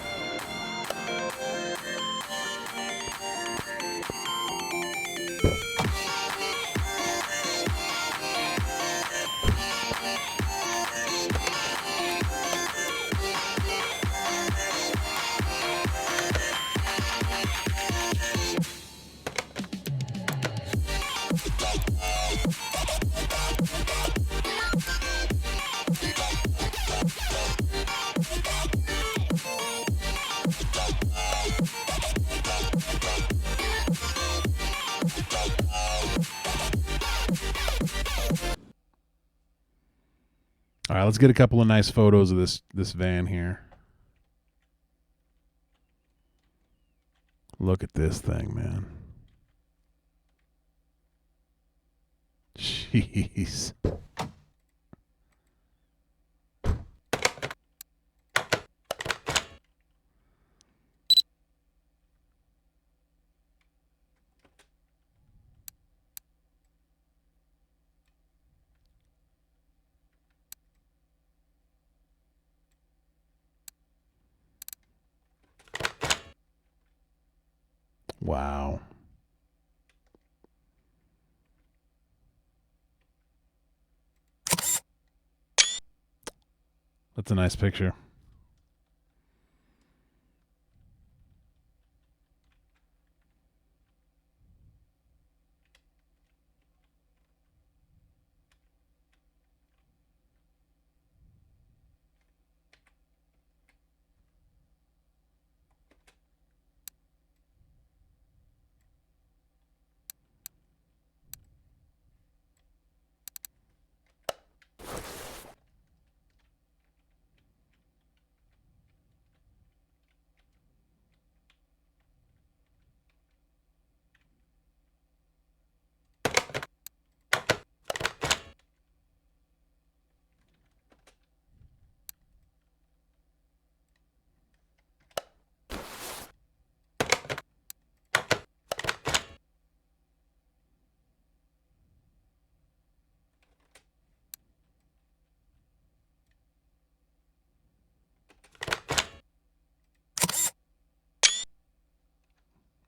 All right, let's get a couple of nice photos of this van here. Look at this thing, man. Jeez. Wow. That's a nice picture.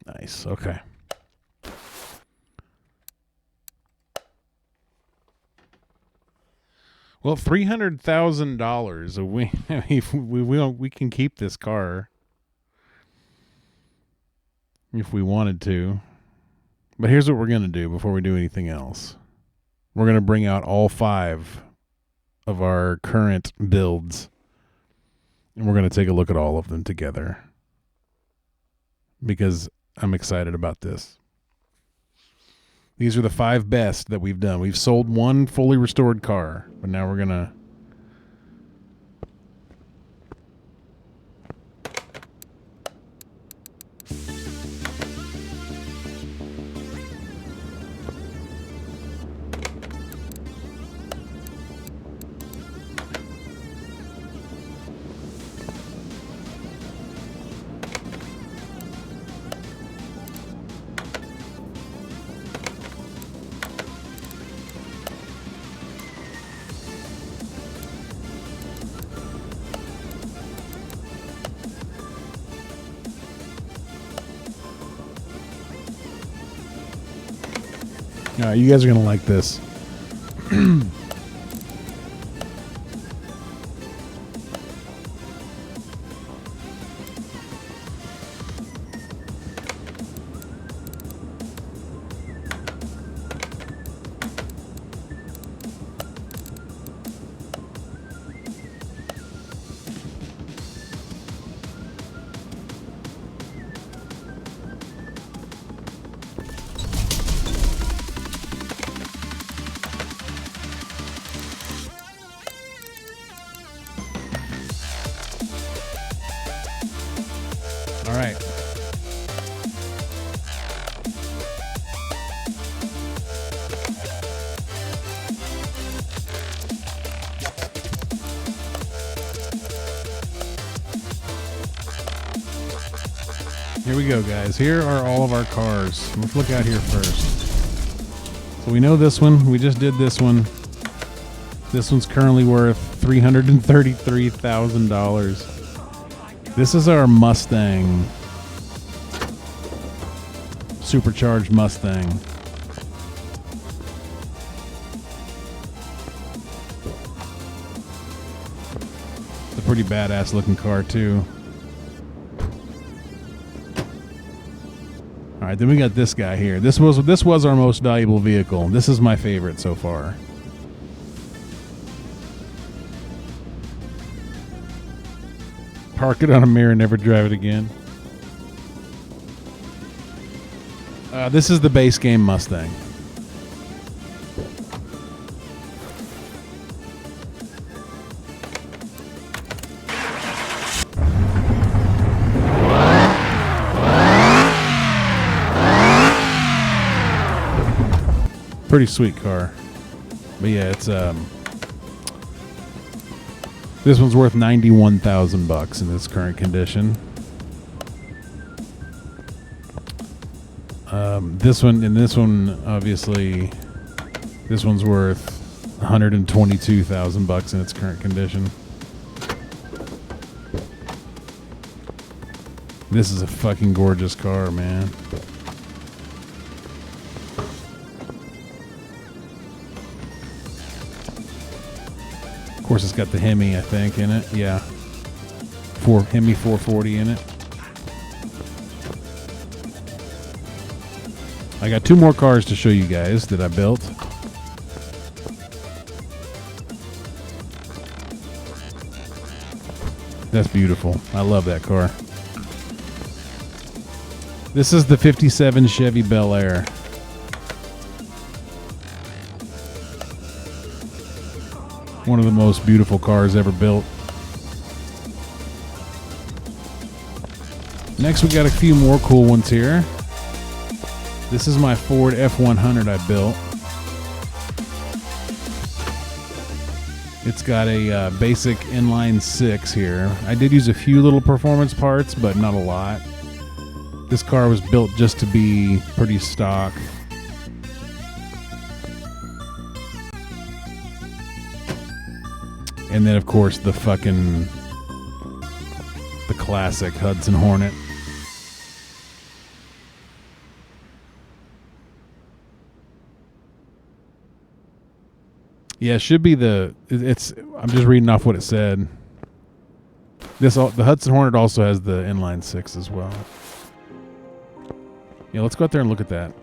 Nice. Okay. Well, $300,000. We can keep this car if we wanted to. But here's what we're gonna do before we do anything else. We're gonna bring out all 5 of our current builds, and we're gonna take a look at all of them together because I'm excited about this. These are the 5 best that we've done. We've sold one fully restored car, but now we're going to... All right, you guys are going to like this. All right. Here we go, guys. Here are all of our cars. Let's look out here first. So we know this one. We just did this one. This one's currently worth $333,000. This is our Mustang. Supercharged Mustang. It's a pretty badass looking car too. All right, then we got this guy here. This was our most valuable vehicle. This is my favorite so far. Park it on a mirror and never drive it again. This is the base game Mustang. Pretty sweet car. But yeah, it's this one's worth $91,000 in its current condition. This one, obviously, this one's worth $122,000 in its current condition. This is a fucking gorgeous car, man. course, it's got the Hemi, I think, in it. Yeah. Hemi 440 in it. I got 2 more cars to show you guys that I built. That's beautiful. I love that car. This is the 57 Chevy Bel Air. One of the most beautiful cars ever built. Next, we got a few more cool ones here. This is my Ford F100 I built. It's got a basic inline 6 here. I did use a few little performance parts, but not a lot. This car was built just to be pretty stock. And then, of course, the classic Hudson Hornet. Yeah, it should be I'm just reading off what it said. The Hudson Hornet also has the inline 6 as well. Yeah, let's go out there and look at that.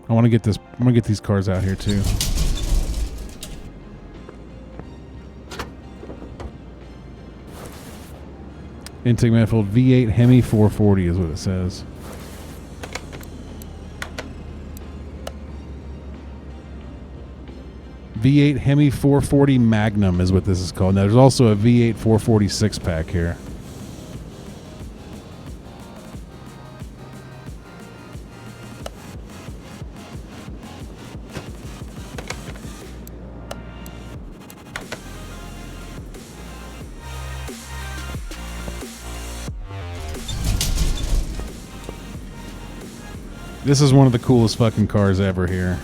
I want to get these cars out here too. Intake manifold V8 Hemi 440 is what it says. V8 Hemi 440 Magnum is what this is called. Now there's also a V8 440 6-pack here. This is one of the coolest fucking cars ever here.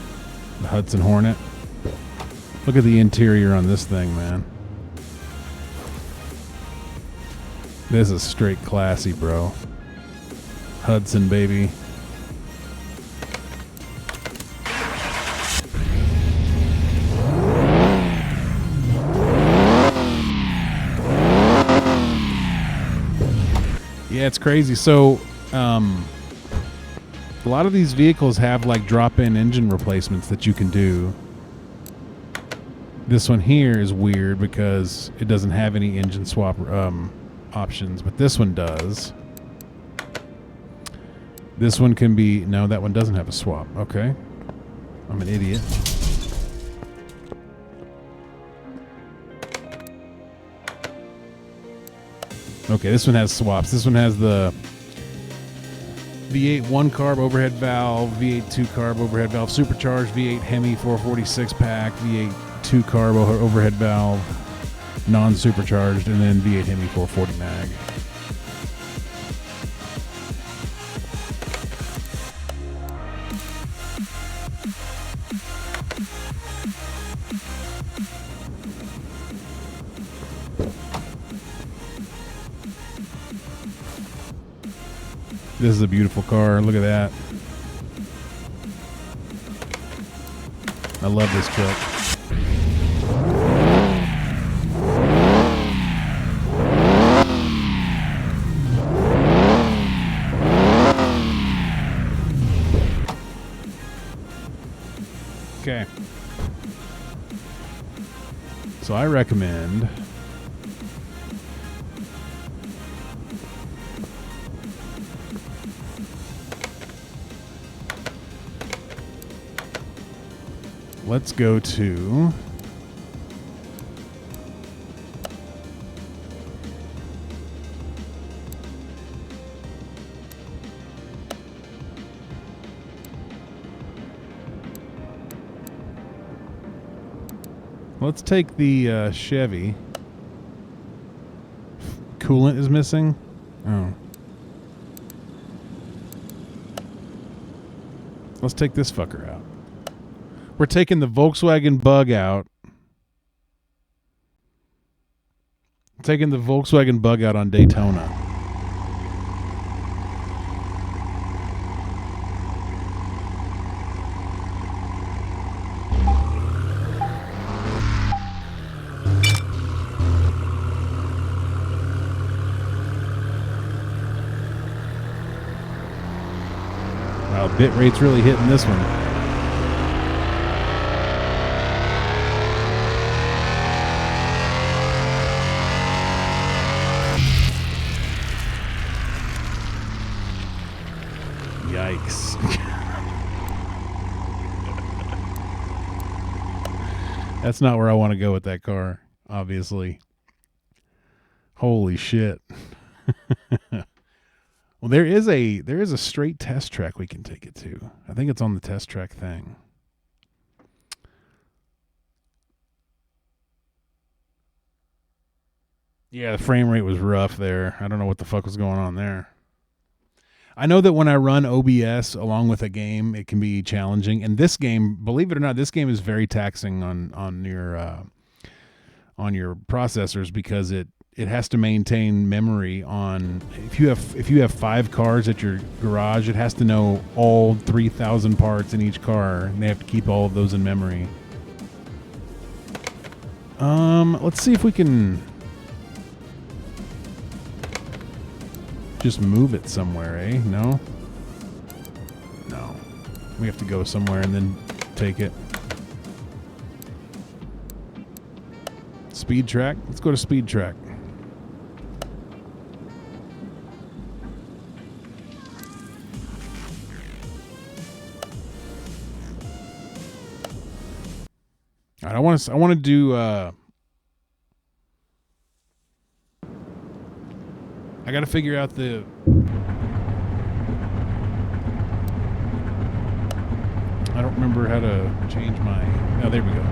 The Hudson Hornet. Look at the interior on this thing, man. This is straight classy, bro. Hudson, baby. Yeah, it's crazy. So, a lot of these vehicles have like drop-in engine replacements that you can do. This one here is weird because it doesn't have any engine swap options, but this one does. This one can be... No, that one doesn't have a swap. Okay. I'm an idiot. Okay, this one has swaps. This one has the V8 1-carb overhead valve, V8 2-carb overhead valve, supercharged V8 Hemi 446 pack, V8 2-carb overhead valve, non-supercharged, and then V8 Hemi 440 mag. This is a beautiful car. Look at that. I love this truck. Okay. So I recommend let's go to let's take the Chevy. Coolant is missing. Oh. Let's take this fucker out. We're taking the Volkswagen Bug out. Taking the Volkswagen Bug out on Daytona. Wow, bit rate's really hitting this one. Yikes. That's not where I want to go with that car, obviously. Holy shit. Well, there is a straight test track we can take it to. I think it's on the test track thing. Yeah, the frame rate was rough there. I don't know what the fuck was going on there. I know that when I run OBS along with a game, it can be challenging. And this game, believe it or not, this game is very taxing on your processors because it has to maintain memory on. If you have 5 cars at your garage, it has to know all 3,000 parts in each car, and they have to keep all of those in memory. Let's see if we can just move it somewhere, eh? No? No. We have to go somewhere and then take it. Speed track? Let's go to speed track. All right, I want to do I got to figure out the I don't remember how to change my. Oh, there we go.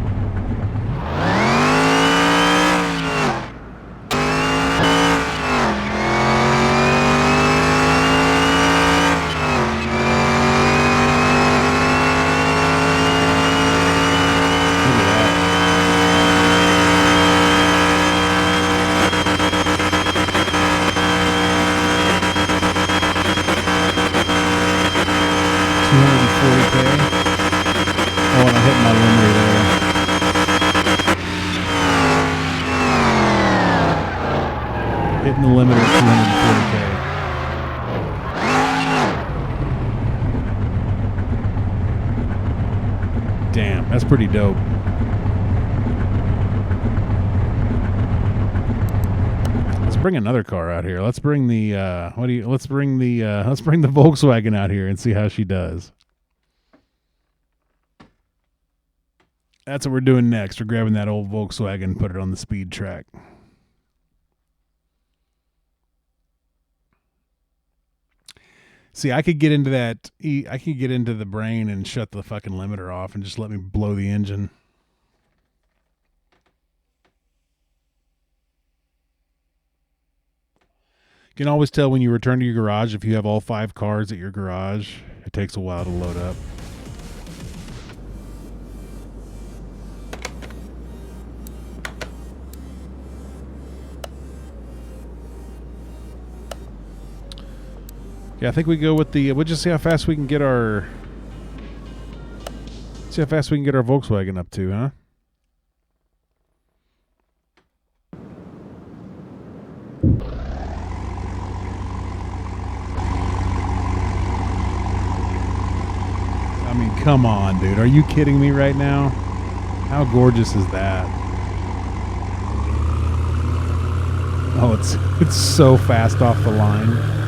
Hitting the limiter at 240K. Damn, that's pretty dope. Let's bring another car out here. Let's bring the let's bring the Volkswagen out here and see how she does. That's what we're doing next. We're grabbing that old Volkswagen and put it on the speed track. See, I could get into that. I could get into the brain and shut the fucking limiter off and just let me blow the engine. You can always tell when you return to your garage if you have all 5 cars at your garage. It takes a while to load up. Yeah, I think we go with the. We'll just see how fast we can get our. See how fast we can get our Volkswagen up to, huh? I mean, come on, dude. Are you kidding me right now? How gorgeous is that? Oh, it's so fast off the line.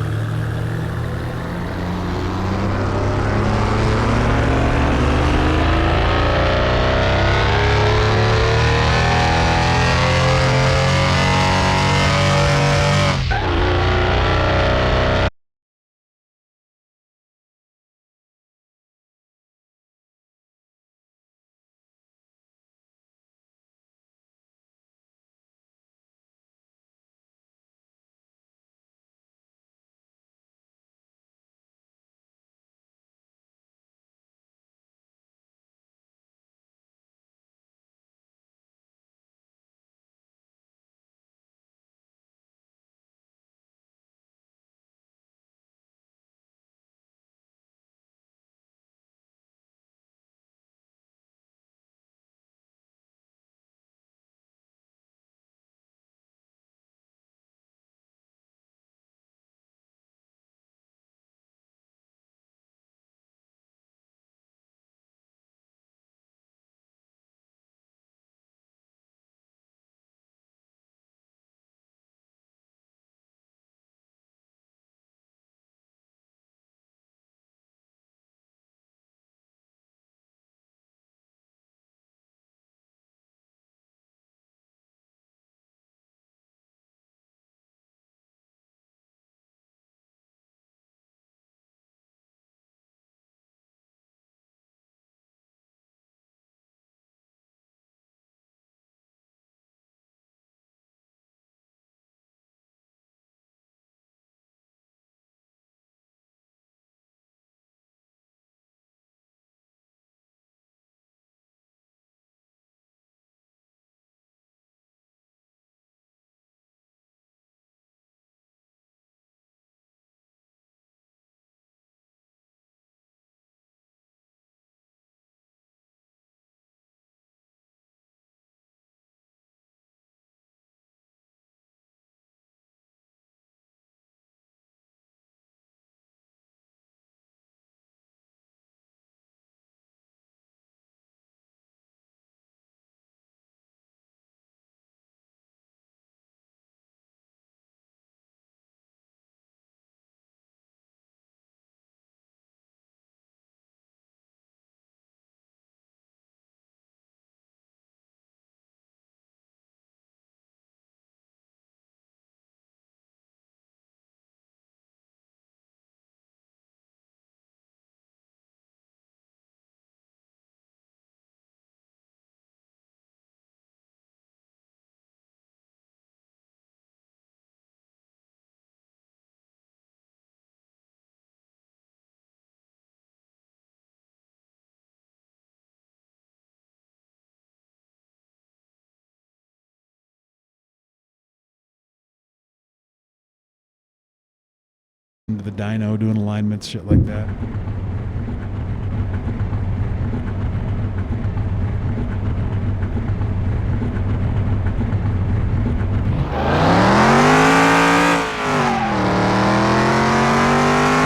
into the dyno, doing alignments, shit like that.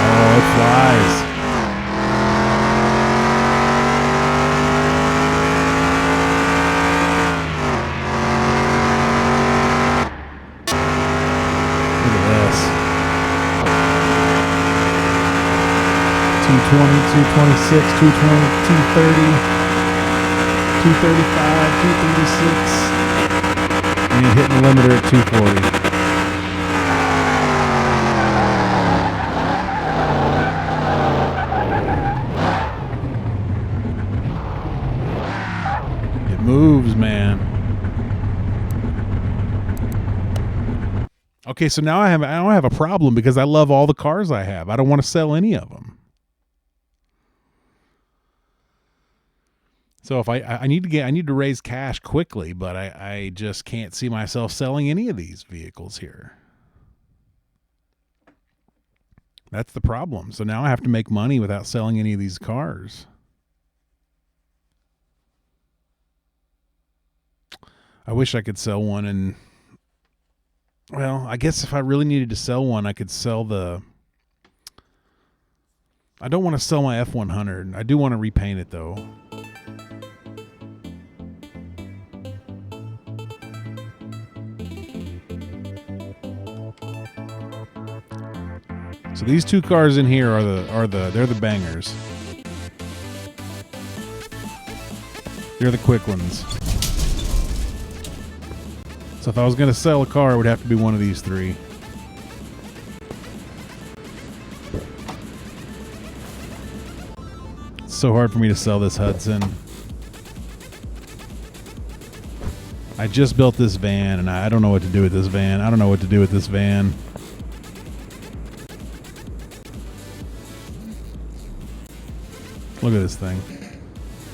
Oh, it flies. Look at this. 220, 226, 220, 230, 235, 236. And you're hitting the limiter at 240. It moves, man. Okay, so now I don't have a problem because I love all the cars I have. I don't want to sell any of them. So if I need to raise cash quickly, but I just can't see myself selling any of these vehicles here. That's the problem. So now I have to make money without selling any of these cars. I wish I could sell one, and well, I guess if I really needed to sell one, I could sell the. I don't want to sell my F100. I do want to repaint it though. So these two cars in here they're the bangers. They're the quick ones. So if I was going to sell a car, it would have to be one of these three. It's so hard for me to sell this Hudson. I just built this van, and I don't know what to do with this van. I don't know what to do with this van. Look at this thing.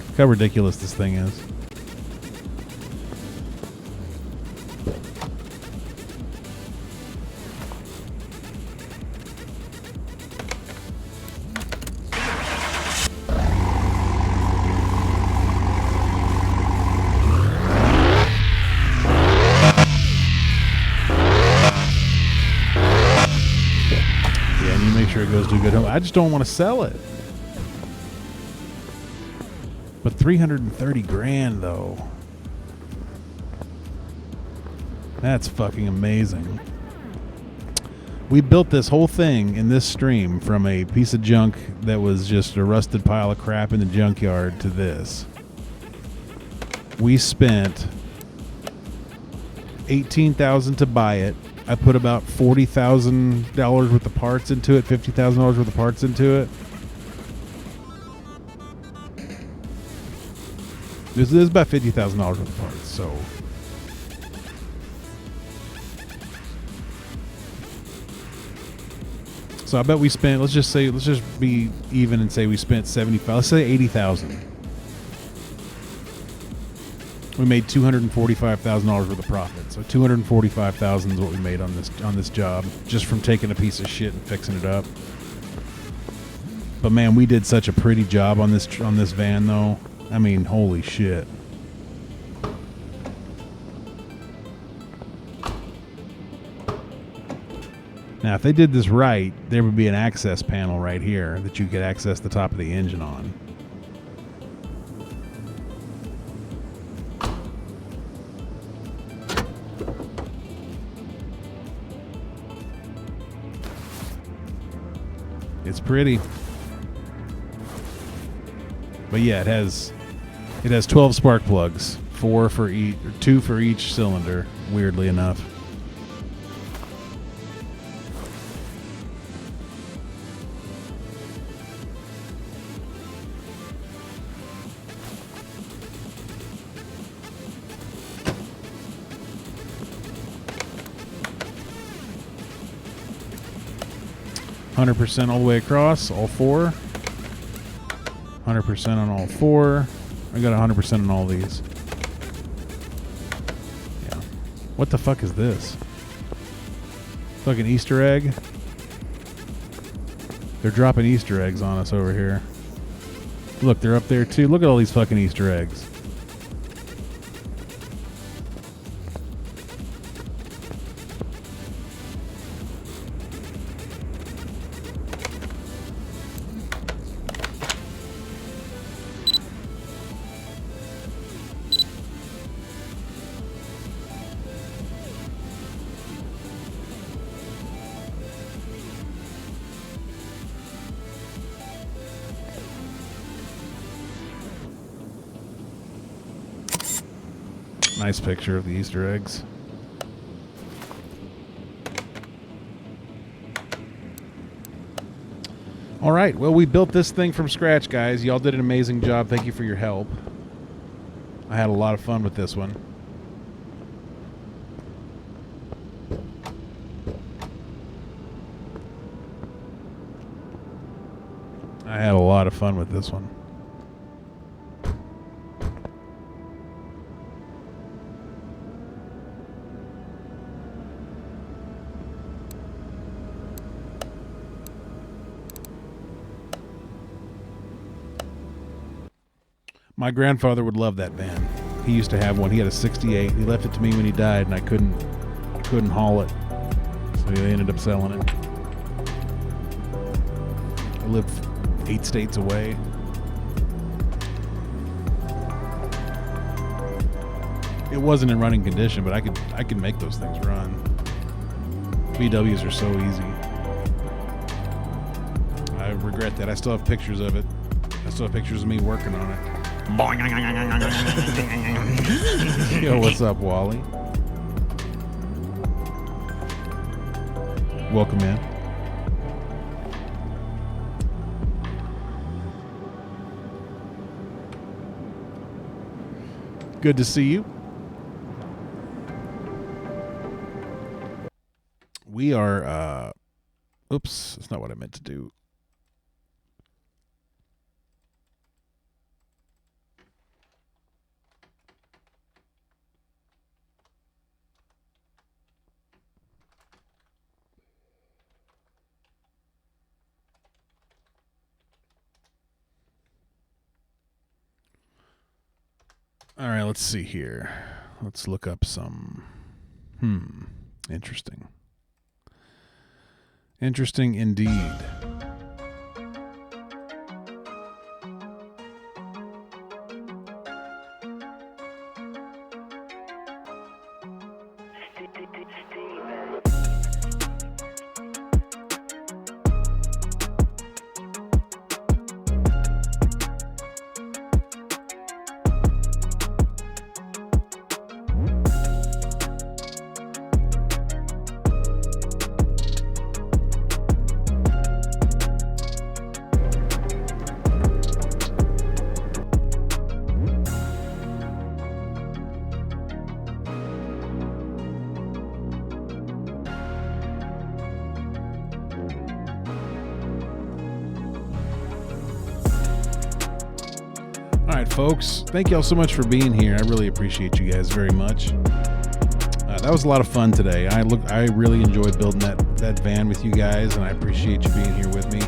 Look how ridiculous this thing is. Yeah, and you make sure it goes to a good home. I just don't want to sell it. But 330 grand though. That's fucking amazing. We built this whole thing in this stream from a piece of junk that was just a rusted pile of crap in the junkyard to this. We spent $18,000 to buy it. I put about $40,000 worth of parts into it, $50,000 worth of parts into it. This is about $50,000 worth of parts, so I bet we spent. Let's just be even and say we spent 75. Let's say 80,000. We made $245,000 worth of profit. So $245,000 is what we made on this job, just from taking a piece of shit and fixing it up. But man, we did such a pretty job on this van, though. I mean, holy shit. Now, if they did this right, there would be an access panel right here that you could access the top of the engine on. It's pretty. But yeah, it has 12 spark plugs, 2 for each cylinder, weirdly enough. %, all the way across, all 4. 100% on all 4. I got 100% on all these. Yeah. What the fuck is this? Fucking Easter egg? They're dropping Easter eggs on us over here. Look, they're up there too. Look at all these fucking Easter eggs. Nice picture of the Easter eggs. All right. Well, we built this thing from scratch, guys. Y'all did an amazing job. Thank you for your help. I had a lot of fun with this one. I had a lot of fun with this one. My grandfather would love that van. He used to have one. He had a 68. He left it to me when he died, and I couldn't haul it. So he ended up selling it. I live 8 states away. It wasn't in running condition, but I could make those things run. VWs are so easy. I regret that. I still have pictures of it. I still have pictures of me working on it. Yo, what's up, Wally? Welcome in. Good to see you. We are, oops, that's not what I meant to do. All right, let's see here. Let's look up some. Interesting. Interesting indeed. Folks, thank y'all so much for being here. I really appreciate you guys very much. That was a lot of fun today. I really enjoyed building that van with you guys, and I appreciate you being here with me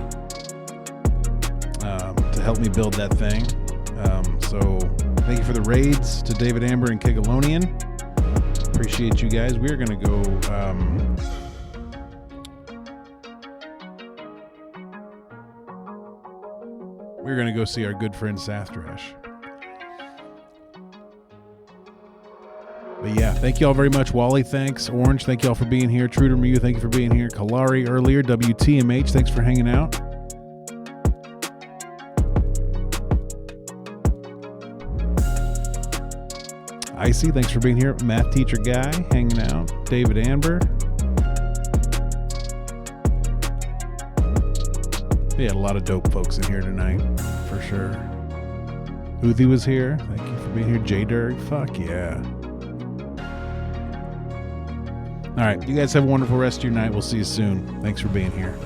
to help me build that thing. So thank you for the raids to David Amber and Kigalonian. Appreciate you guys. We're gonna go. We're gonna go see our good friend Sathrash. But yeah, thank you all very much. Wally, thanks. Orange, thank you all for being here. Truder Mew, thank you for being here. Kalari earlier. WTMH, thanks for hanging out. Icy, thanks for being here. Math teacher guy, hanging out. David Amber. We had a lot of dope folks in here tonight, for sure. Uthi was here. Thank you for being here. J-Dirk, fuck yeah. All right, you guys have a wonderful rest of your night. We'll see you soon. Thanks for being here.